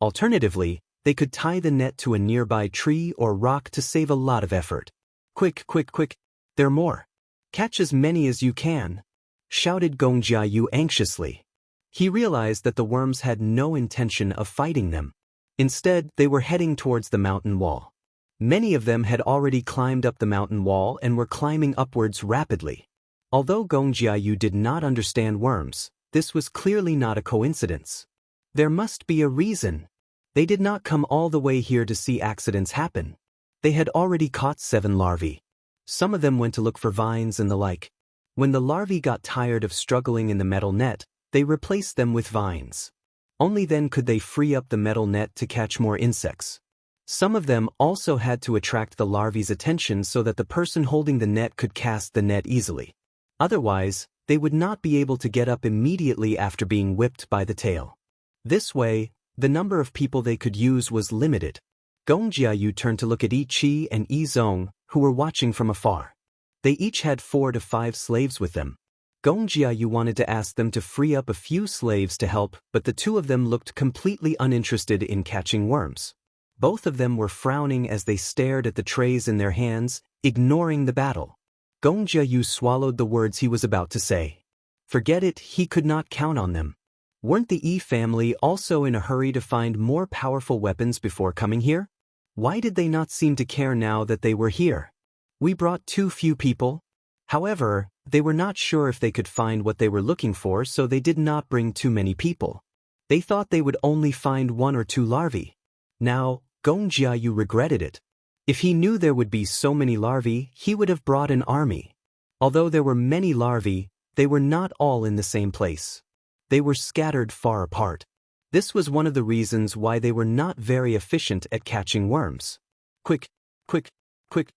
Alternatively, they could tie the net to a nearby tree or rock to save a lot of effort. Quick, quick, quick, there are more. Catch as many as you can, shouted Gongjiayu anxiously. He realized that the worms had no intention of fighting them. Instead, they were heading towards the mountain wall. Many of them had already climbed up the mountain wall and were climbing upwards rapidly. Although Gongjiayu did not understand worms, this was clearly not a coincidence. There must be a reason. They did not come all the way here to see accidents happen. They had already caught 7 larvae. Some of them went to look for vines and the like. When the larvae got tired of struggling in the metal net, they replaced them with vines. Only then could they free up the metal net to catch more insects. Some of them also had to attract the larvae's attention so that the person holding the net could cast the net easily. Otherwise, they would not be able to get up immediately after being whipped by the tail. This way, the number of people they could use was limited. Gongjiayu turned to look at Yi Qi and Yi Zong, who were watching from afar. They each had 4 to 5 slaves with them. Gongjiayu wanted to ask them to free up a few slaves to help, but the 2 of them looked completely uninterested in catching worms. Both of them were frowning as they stared at the trays in their hands, ignoring the battle. Gongjiayu swallowed the words he was about to say. Forget it, he could not count on them. Weren't the Yi family also in a hurry to find more powerful weapons before coming here? Why did they not seem to care now that they were here? We brought too few people. However, they were not sure if they could find what they were looking for, so they did not bring too many people. They thought they would only find 1 or 2 larvae. Now, Gongjiayu regretted it. If he knew there would be so many larvae, he would have brought an army. Although there were many larvae, they were not all in the same place. They were scattered far apart. This was one of the reasons why they were not very efficient at catching worms. Quick, quick, quick.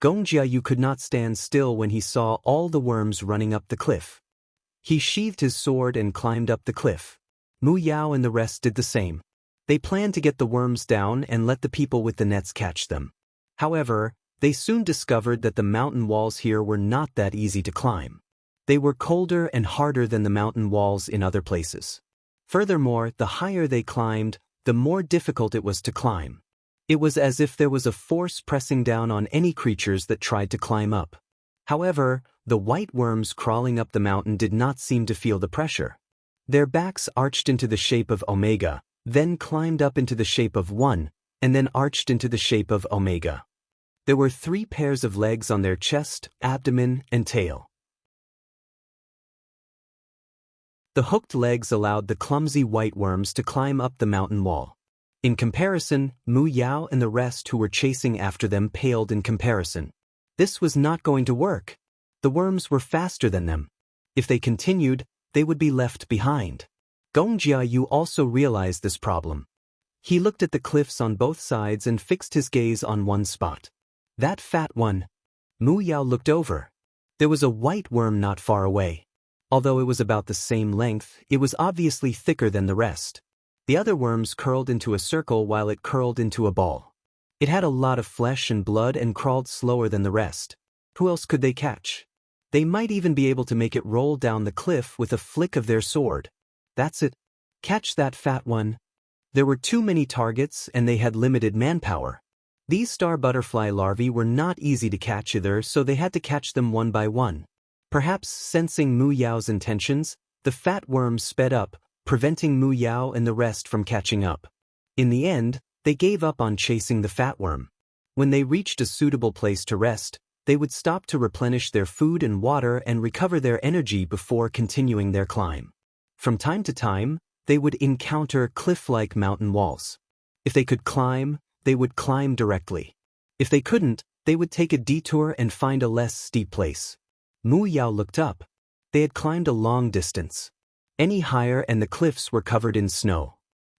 Gongjiayu could not stand still when he saw all the worms running up the cliff. He sheathed his sword and climbed up the cliff. Mu Yao and the rest did the same. They planned to get the worms down and let the people with the nets catch them. However, they soon discovered that the mountain walls here were not that easy to climb. They were colder and harder than the mountain walls in other places. Furthermore, the higher they climbed, the more difficult it was to climb. It was as if there was a force pressing down on any creatures that tried to climb up. However, the white worms crawling up the mountain did not seem to feel the pressure. Their backs arched into the shape of omega, then climbed up into the shape of 1, and then arched into the shape of omega. There were 3 pairs of legs on their chest, abdomen, and tail. The hooked legs allowed the clumsy white worms to climb up the mountain wall. In comparison, Mu Yao and the rest who were chasing after them paled in comparison. This was not going to work. The worms were faster than them. If they continued, they would be left behind. Gong Jiayu also realized this problem. He looked at the cliffs on both sides and fixed his gaze on one spot. That fat one. Mu Yao looked over. There was a white worm not far away. Although it was about the same length, it was obviously thicker than the rest. The other worms curled into a circle while it curled into a ball. It had a lot of flesh and blood and crawled slower than the rest. Who else could they catch? They might even be able to make it roll down the cliff with a flick of their sword. That's it. Catch that fat one. There were too many targets and they had limited manpower. These star butterfly larvae were not easy to catch either, so they had to catch them one by one. Perhaps sensing Mu Yao's intentions, the fat worms sped up, preventing Mu Yao and the rest from catching up. In the end, they gave up on chasing the fat worm. When they reached a suitable place to rest, they would stop to replenish their food and water and recover their energy before continuing their climb. From time to time, they would encounter cliff-like mountain walls. If they could climb, they would climb directly. If they couldn't, they would take a detour and find a less steep place. Mu Yao looked up. They had climbed a long distance. Any higher and the cliffs were covered in snow.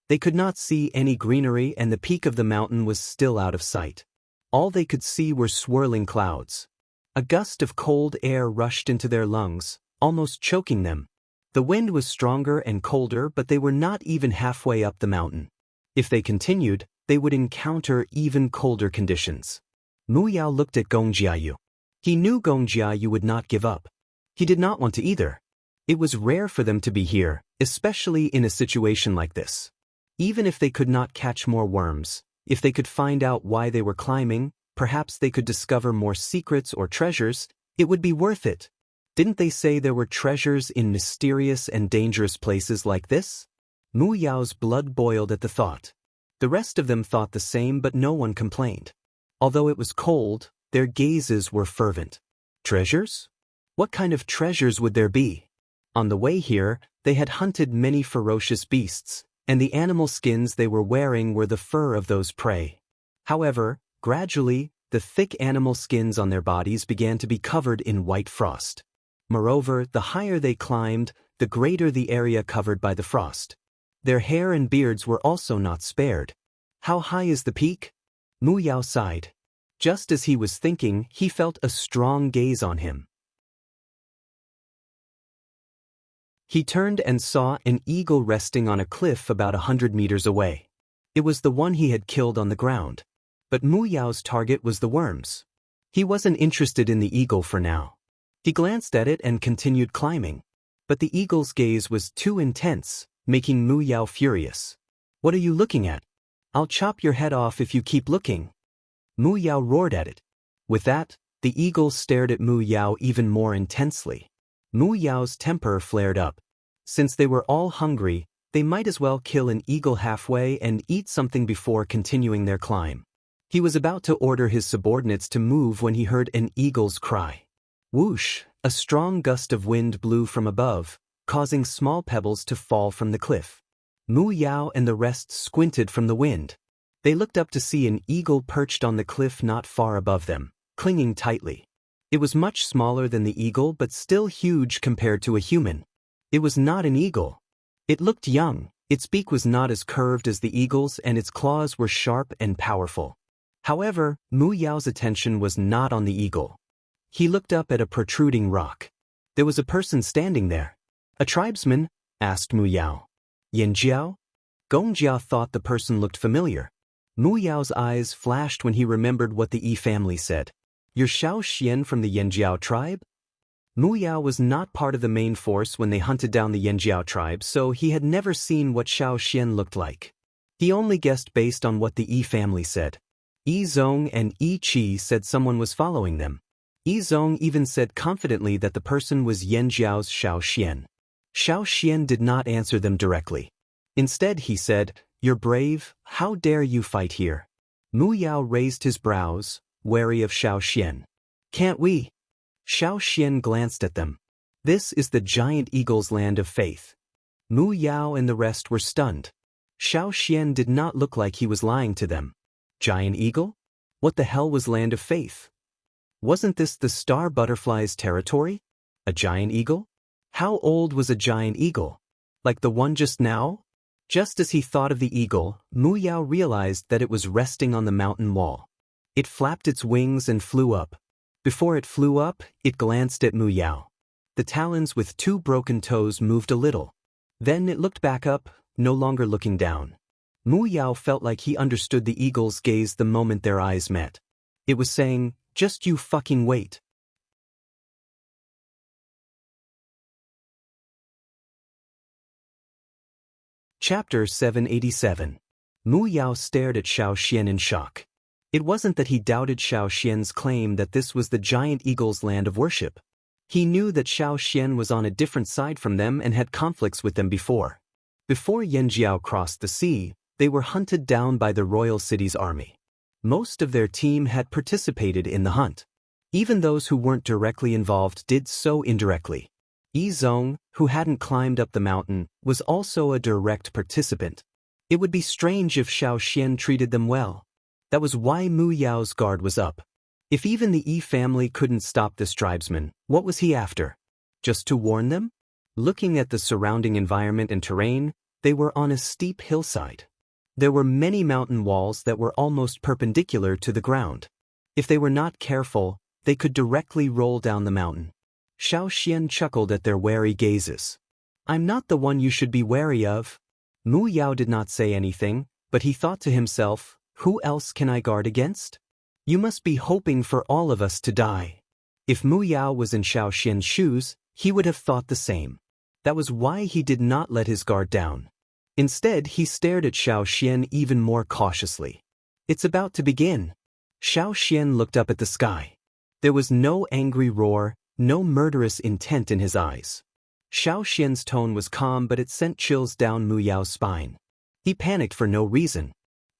They could not see any greenery and the peak of the mountain was still out of sight. All they could see were swirling clouds. A gust of cold air rushed into their lungs, almost choking them. The wind was stronger and colder, but they were not even halfway up the mountain. If they continued, they would encounter even colder conditions. Mu Yao looked at Gong Jiayu. He knew Gong Jiayu would not give up. He did not want to either. It was rare for them to be here, especially in a situation like this. Even if they could not catch more worms, if they could find out why they were climbing, perhaps they could discover more secrets or treasures, it would be worth it. Didn't they say there were treasures in mysterious and dangerous places like this? Mu Yao's blood boiled at the thought. The rest of them thought the same, but no one complained. Although it was cold, their gazes were fervent. Treasures? What kind of treasures would there be? On the way here, they had hunted many ferocious beasts, and the animal skins they were wearing were the fur of those prey. However, gradually, the thick animal skins on their bodies began to be covered in white frost. Moreover, the higher they climbed, the greater the area covered by the frost. Their hair and beards were also not spared. How high is the peak? Mu Yao sighed. Just as he was thinking, he felt a strong gaze on him. He turned and saw an eagle resting on a cliff about 100 meters away. It was the one he had killed on the ground. But Mu Yao's target was the worms. He wasn't interested in the eagle for now. He glanced at it and continued climbing. But the eagle's gaze was too intense, making Mu Yao furious. What are you looking at? I'll chop your head off if you keep looking. Mu Yao roared at it. With that, the eagle stared at Mu Yao even more intensely. Mu Yao's temper flared up. Since they were all hungry, they might as well kill an eagle halfway and eat something before continuing their climb. He was about to order his subordinates to move when he heard an eagle's cry. Whoosh! A strong gust of wind blew from above, causing small pebbles to fall from the cliff. Mu Yao and the rest squinted from the wind. They looked up to see an eagle perched on the cliff not far above them, clinging tightly. It was much smaller than the eagle but still huge compared to a human. It was not an eagle. It looked young, its beak was not as curved as the eagle's and its claws were sharp and powerful. However, Mu Yao's attention was not on the eagle. He looked up at a protruding rock. There was a person standing there. A tribesman? Asked Mu Yao. Yanjiao? Gong Jia thought the person looked familiar. Mu Yao's eyes flashed when he remembered what the Yi family said. You're Shao Xian from the Yanjiao tribe? Mu Yao was not part of the main force when they hunted down the Yanjiao tribe, so he had never seen what Shao Xian looked like. He only guessed based on what the Yi family said. Yi Zong and Yi Qi said someone was following them. Yi Zong even said confidently that the person was Yanjiao's Shao Xian. Xiao Xian did not answer them directly. Instead he said, "You're brave, how dare you fight here?" Mu Yao raised his brows, wary of Xiao Xian. "Can't we?" Xiao Xian glanced at them. "This is the giant eagle's land of faith." Mu Yao and the rest were stunned. Xiao Xian did not look like he was lying to them. Giant eagle? What the hell was land of faith? Wasn't this the star butterfly's territory? A giant eagle? How old was a giant eagle? Like the one just now? Just as he thought of the eagle, Mu Yao realized that it was resting on the mountain wall. It flapped its wings and flew up. Before it flew up, it glanced at Mu Yao. The talons with two broken toes moved a little. Then it looked back up, no longer looking down. Mu Yao felt like he understood the eagle's gaze the moment their eyes met. It was saying, "Just you fucking wait." Chapter 787. Mu Yao stared at Xiao Xian in shock. It wasn't that he doubted Xiao Xian's claim that this was the giant eagle's land of worship. He knew that Xiao Xian was on a different side from them and had conflicts with them before. Before Yanjiao crossed the sea, they were hunted down by the royal city's army. Most of their team had participated in the hunt. Even those who weren't directly involved did so indirectly. Yi Zong, who hadn't climbed up the mountain, was also a direct participant. It would be strange if Xiao Xian treated them well. That was why Mu Yao's guard was up. If even the Yi family couldn't stop this tribesman, what was he after? Just to warn them? Looking at the surrounding environment and terrain, they were on a steep hillside. There were many mountain walls that were almost perpendicular to the ground. If they were not careful, they could directly roll down the mountain. Xiao Xian chuckled at their wary gazes. "I'm not the one you should be wary of." Mu Yao did not say anything, but he thought to himself, "Who else can I guard against? You must be hoping for all of us to die." If Mu Yao was in Xiao Xian's shoes, he would have thought the same. That was why he did not let his guard down. Instead, he stared at Xiao Xian even more cautiously. "It's about to begin." Xiao Xian looked up at the sky. There was no angry roar, no murderous intent in his eyes. Xiao Xian's tone was calm, but it sent chills down Mu Yao's spine. He panicked for no reason.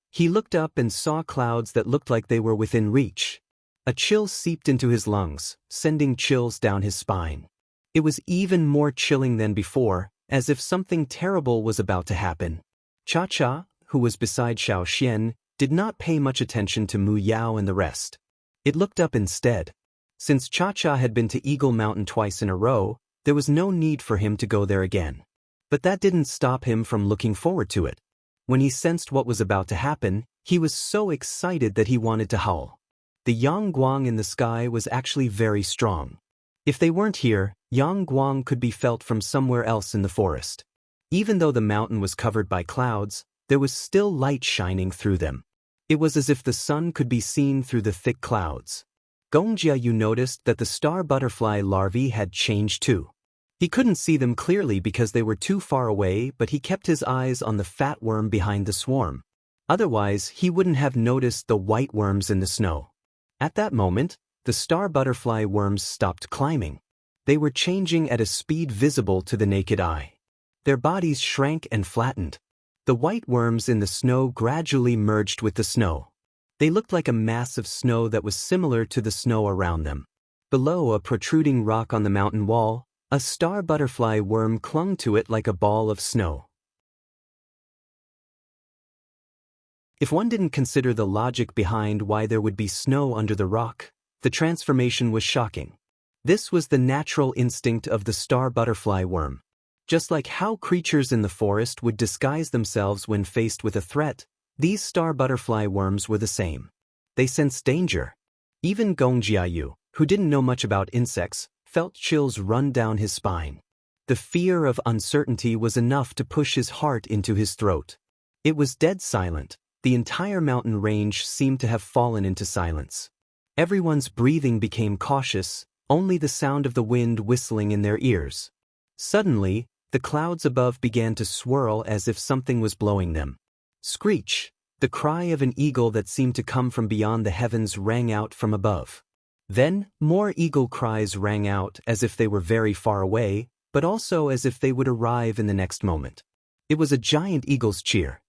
He looked up and saw clouds that looked like they were within reach. A chill seeped into his lungs, sending chills down his spine. It was even more chilling than before, as if something terrible was about to happen. Cha-Cha, who was beside Xiao Xian, did not pay much attention to Mu Yao and the rest. It looked up instead. Since Cha-Cha had been to Eagle Mountain twice in a row, there was no need for him to go there again. But that didn't stop him from looking forward to it. When he sensed what was about to happen, he was so excited that he wanted to howl. The yang guang in the sky was actually very strong. If they weren't here, yang guang could be felt from somewhere else in the forest. Even though the mountain was covered by clouds, there was still light shining through them. It was as if the sun could be seen through the thick clouds. Gongjiayu noticed that the star butterfly larvae had changed too. He couldn't see them clearly because they were too far away, but he kept his eyes on the fat worm behind the swarm. Otherwise, he wouldn't have noticed the white worms in the snow. At that moment, the star butterfly worms stopped climbing. They were changing at a speed visible to the naked eye. Their bodies shrank and flattened. The white worms in the snow gradually merged with the snow. They looked like a mass of snow that was similar to the snow around them. Below a protruding rock on the mountain wall, a star butterfly worm clung to it like a ball of snow. If one didn't consider the logic behind why there would be snow under the rock, the transformation was shocking. This was the natural instinct of the star butterfly worm. Just like how creatures in the forest would disguise themselves when faced with a threat, these star butterfly worms were the same. They sensed danger. Even Gongjiayu, who didn't know much about insects, felt chills run down his spine. The fear of uncertainty was enough to push his heart into his throat. It was dead silent. The entire mountain range seemed to have fallen into silence. Everyone's breathing became cautious, only the sound of the wind whistling in their ears. Suddenly, the clouds above began to swirl as if something was blowing them. Screech! The cry of an eagle that seemed to come from beyond the heavens rang out from above. Then, more eagle cries rang out as if they were very far away, but also as if they would arrive in the next moment. It was a giant eagle's cheer.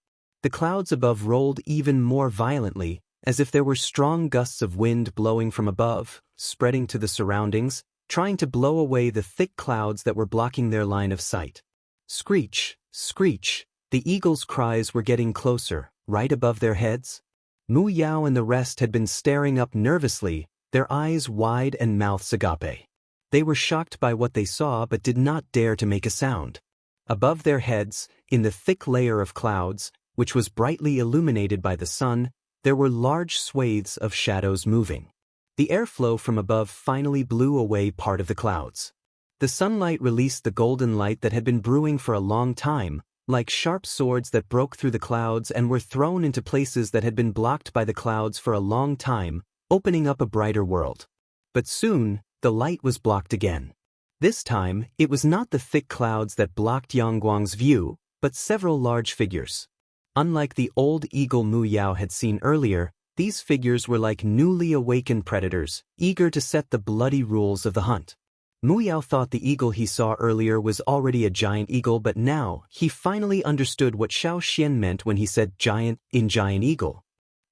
The clouds above rolled even more violently, as if there were strong gusts of wind blowing from above, spreading to the surroundings, trying to blow away the thick clouds that were blocking their line of sight. Screech, screech, the eagles' cries were getting closer, right above their heads. Mu Yao and the rest had been staring up nervously, their eyes wide and mouths agape. They were shocked by what they saw but did not dare to make a sound. Above their heads, in the thick layer of clouds, which was brightly illuminated by the sun, there were large swathes of shadows moving. The airflow from above finally blew away part of the clouds. The sunlight released the golden light that had been brewing for a long time, like sharp swords that broke through the clouds and were thrown into places that had been blocked by the clouds for a long time, opening up a brighter world. But soon, the light was blocked again. This time, it was not the thick clouds that blocked Yangguang's view, but several large figures. Unlike the old eagle Mu Yao had seen earlier, these figures were like newly awakened predators, eager to set the bloody rules of the hunt. Mu Yao thought the eagle he saw earlier was already a giant eagle, but now he finally understood what Xiao Xian meant when he said giant eagle.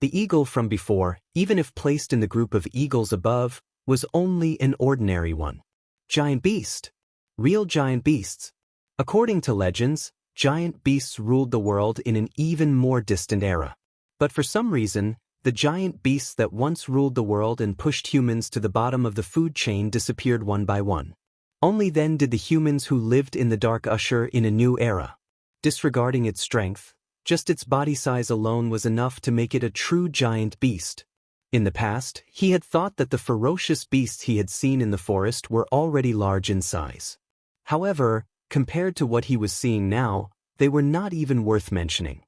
The eagle from before, even if placed in the group of eagles above, was only an ordinary one. Giant beast. Real giant beasts. According to legends, giant beasts ruled the world in an even more distant era. But for some reason, the giant beasts that once ruled the world and pushed humans to the bottom of the food chain disappeared one by one. Only then did the humans who lived in the dark usher in a new era. Disregarding its strength, just its body size alone was enough to make it a true giant beast. In the past, he had thought that the ferocious beasts he had seen in the forest were already large in size. However, compared to what he was seeing now, they were not even worth mentioning.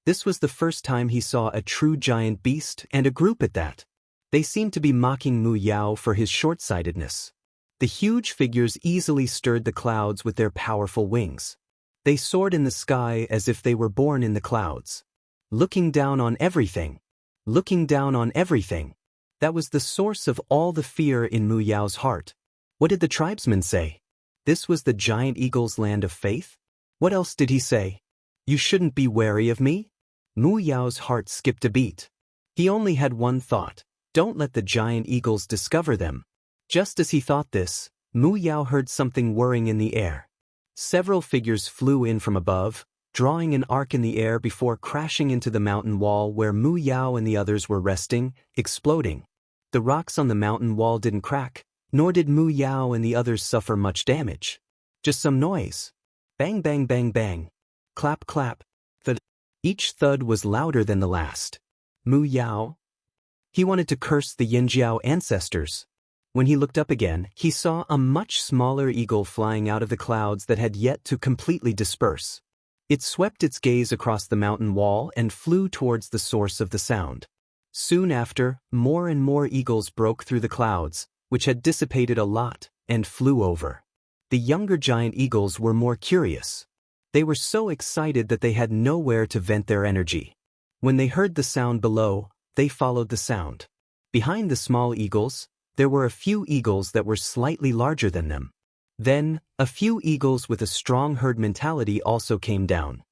This was the first time he saw a true giant beast, and a group at that. They seemed to be mocking Mu Yao for his short-sightedness. The huge figures easily stirred the clouds with their powerful wings. They soared in the sky as if they were born in the clouds. Looking down on everything. Looking down on everything. That was the source of all the fear in Mu Yao's heart. What did the tribesmen say? This was the giant eagle's land of faith? What else did he say? You shouldn't be wary of me? Mu Yao's heart skipped a beat. He only had one thought: don't let the giant eagles discover them. Just as he thought this, Mu Yao heard something whirring in the air. Several figures flew in from above, drawing an arc in the air before crashing into the mountain wall where Mu Yao and the others were resting, exploding. The rocks on the mountain wall didn't crack, nor did Mu Yao and the others suffer much damage. Just some noise. Bang bang bang bang. Clap clap. Thud. Each thud was louder than the last. Mu Yao? He wanted to curse the Yinjiao ancestors. When he looked up again, he saw a much smaller eagle flying out of the clouds that had yet to completely disperse. It swept its gaze across the mountain wall and flew towards the source of the sound. Soon after, more and more eagles broke through the clouds, which had dissipated a lot, and flew over. The younger giant eagles were more curious. They were so excited that they had nowhere to vent their energy. When they heard the sound below, they followed the sound. Behind the small eagles, there were a few eagles that were slightly larger than them. Then, a few eagles with a strong herd mentality also came down.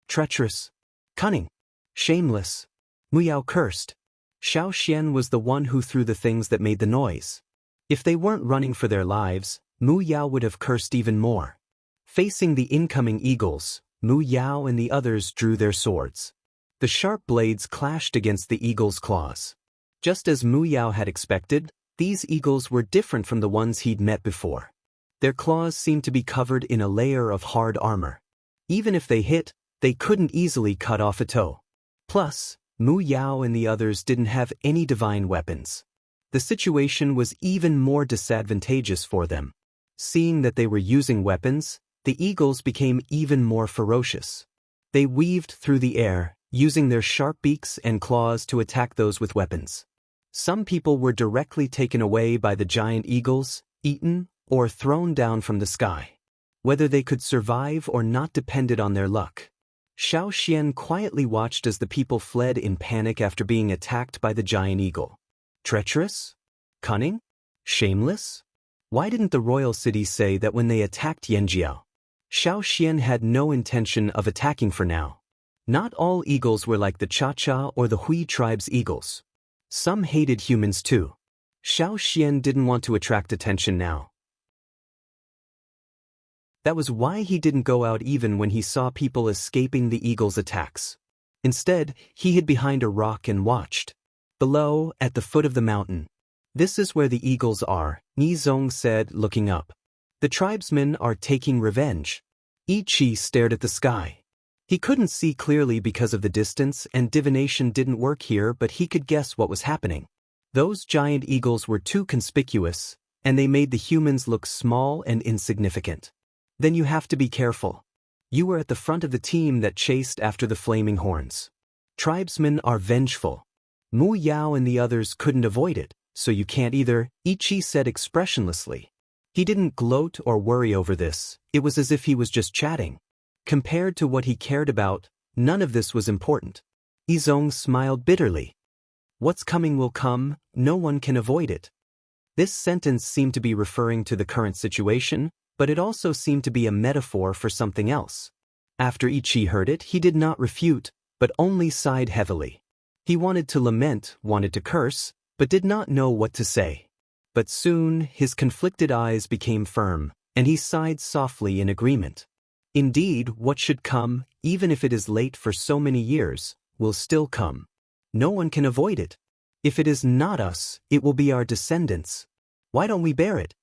Treacherous. Cunning. Shameless. Mu Yao cursed. Xiao Xian was the one who threw the things that made the noise. If they weren't running for their lives, Mu Yao would have cursed even more. Facing the incoming eagles, Mu Yao and the others drew their swords. The sharp blades clashed against the eagles' claws. Just as Mu Yao had expected, these eagles were different from the ones he'd met before. Their claws seemed to be covered in a layer of hard armor. Even if they hit, they couldn't easily cut off a toe. Plus, Mu Yao and the others didn't have any divine weapons. The situation was even more disadvantageous for them. Seeing that they were using weapons, the eagles became even more ferocious. They weaved through the air, using their sharp beaks and claws to attack those with weapons. Some people were directly taken away by the giant eagles, eaten, or thrown down from the sky. Whether they could survive or not depended on their luck. Xiao Xian quietly watched as the people fled in panic after being attacked by the giant eagle. Treacherous? Cunning? Shameless? Why didn't the royal city say that when they attacked Yanjiao? Shao Xian had no intention of attacking for now. Not all eagles were like the Cha-Cha or the Hui tribe's eagles. Some hated humans too. Shao Xian didn't want to attract attention now. That was why he didn't go out even when he saw people escaping the eagle's attacks. Instead, he hid behind a rock and watched. Below, at the foot of the mountain. This is where the eagles are, Yi Zong said, looking up. The tribesmen are taking revenge. Yi Chi stared at the sky. He couldn't see clearly because of the distance and divination didn't work here, but he could guess what was happening. Those giant eagles were too conspicuous, and they made the humans look small and insignificant. Then you have to be careful. You were at the front of the team that chased after the flaming horns. Tribesmen are vengeful. Mu Yao and the others couldn't avoid it, so you can't either, Yi Chi said expressionlessly. He didn't gloat or worry over this, it was as if he was just chatting. Compared to what he cared about, none of this was important. Yi Zong smiled bitterly. What's coming will come, no one can avoid it. This sentence seemed to be referring to the current situation, but it also seemed to be a metaphor for something else. After Yi Chi heard it, he did not refute, but only sighed heavily. He wanted to lament, wanted to curse, but did not know what to say. But soon, his conflicted eyes became firm, and he sighed softly in agreement. Indeed, what should come, even if it is late for so many years, will still come. No one can avoid it. If it is not us, it will be our descendants. Why don't we bear it?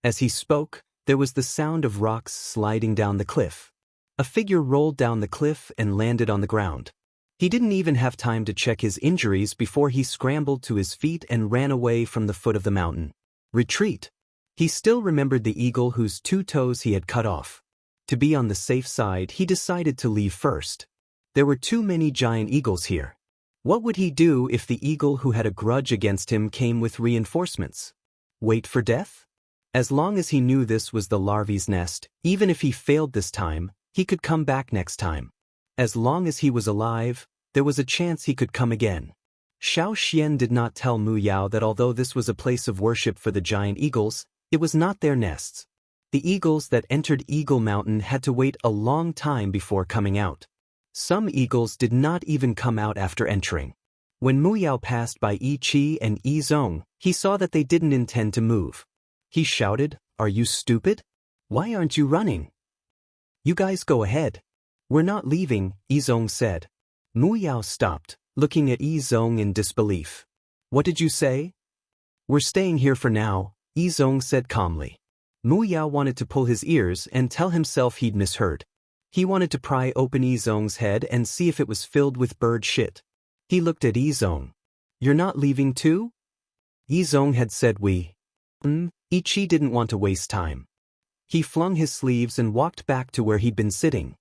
As he spoke, there was the sound of rocks sliding down the cliff. A figure rolled down the cliff and landed on the ground. He didn't even have time to check his injuries before he scrambled to his feet and ran away from the foot of the mountain. Retreat. He still remembered the eagle whose 2 toes he had cut off. To be on the safe side, he decided to leave first. There were too many giant eagles here. What would he do if the eagle who had a grudge against him came with reinforcements? Wait for death? As long as he knew this was the larvae's nest, even if he failed this time, he could come back next time. As long as he was alive, there was a chance he could come again. Shao Xian did not tell Mu Yao that although this was a place of worship for the giant eagles, it was not their nests. The eagles that entered Eagle Mountain had to wait a long time before coming out. Some eagles did not even come out after entering. When Mu Yao passed by Yi Chi and Yi Zong, he saw that they didn't intend to move. He shouted, "Are you stupid? Why aren't you running? You guys go ahead. We're not leaving," Yi Zong said. Mu Yao stopped, looking at Yi Zong in disbelief. "What did you say?" "We're staying here for now," Yi Zong said calmly. Mu Yao wanted to pull his ears and tell himself he'd misheard. He wanted to pry open Yi Zong's head and see if it was filled with bird shit. He looked at Yi Zong. "You're not leaving too?" Yi Zong had said we. Yi Chi didn't want to waste time. He flung his sleeves and walked back to where he'd been sitting.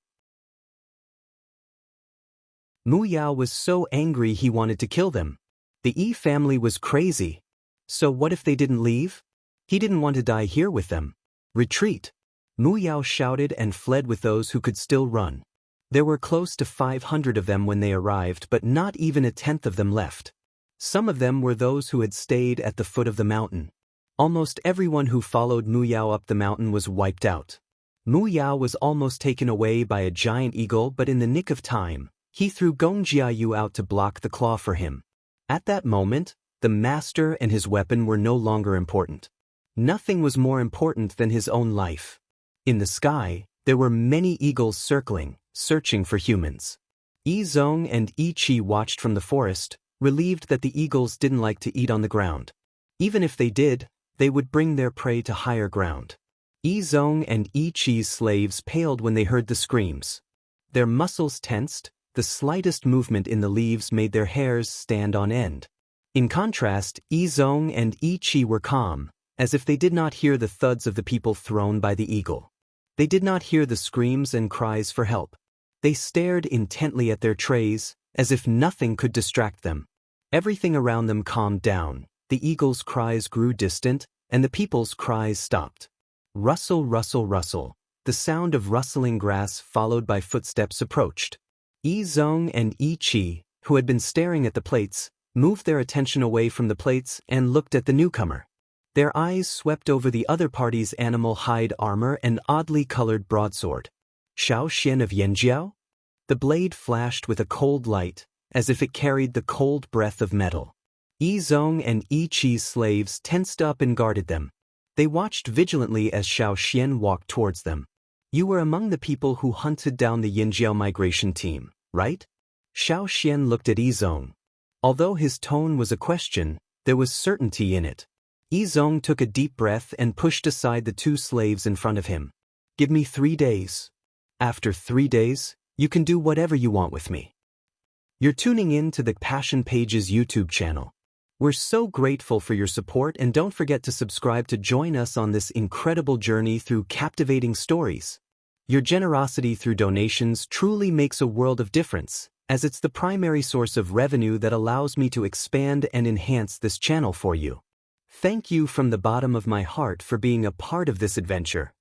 Mu Yao was so angry he wanted to kill them. The Yi family was crazy. So what if they didn't leave? He didn't want to die here with them. Retreat! Mu Yao shouted and fled with those who could still run. There were close to 500 of them when they arrived, but not even a tenth of them left. Some of them were those who had stayed at the foot of the mountain. Almost everyone who followed Mu Yao up the mountain was wiped out. Mu Yao was almost taken away by a giant eagle, but in the nick of time, he threw Gong Jiayu out to block the claw for him. At that moment, the master and his weapon were no longer important. Nothing was more important than his own life. In the sky, there were many eagles circling, searching for humans. Yi Zong and Yi Chi watched from the forest, relieved that the eagles didn't like to eat on the ground. Even if they did, they would bring their prey to higher ground. Yi Zong and Yi Chi's slaves paled when they heard the screams. Their muscles tensed, the slightest movement in the leaves made their hairs stand on end. In contrast, Yi Zong and Yi Chi were calm, as if they did not hear the thuds of the people thrown by the eagle. They did not hear the screams and cries for help. They stared intently at their trays, as if nothing could distract them. Everything around them calmed down, the eagle's cries grew distant, and the people's cries stopped. Rustle, rustle, rustle. The sound of rustling grass followed by footsteps approached. Yi Zong and Yi Chi, who had been staring at the plates, moved their attention away from the plates and looked at the newcomer. Their eyes swept over the other party's animal hide armor and oddly colored broadsword. Xiao Xian of Yanjiao? The blade flashed with a cold light, as if it carried the cold breath of metal. Yi Zong and Yi Qi's slaves tensed up and guarded them. They watched vigilantly as Xiao Xian walked towards them. You were among the people who hunted down the Yanjiao migration team, right? Xiao Xian looked at Yi Zong. Although his tone was a question, there was certainty in it. Yi Zong took a deep breath and pushed aside the two slaves in front of him. Give me 3 days. After 3 days, you can do whatever you want with me. You're tuning in to the Passion Pages YouTube channel. We're so grateful for your support, and don't forget to subscribe to join us on this incredible journey through captivating stories. Your generosity through donations truly makes a world of difference, as it's the primary source of revenue that allows me to expand and enhance this channel for you. Thank you from the bottom of my heart for being a part of this adventure.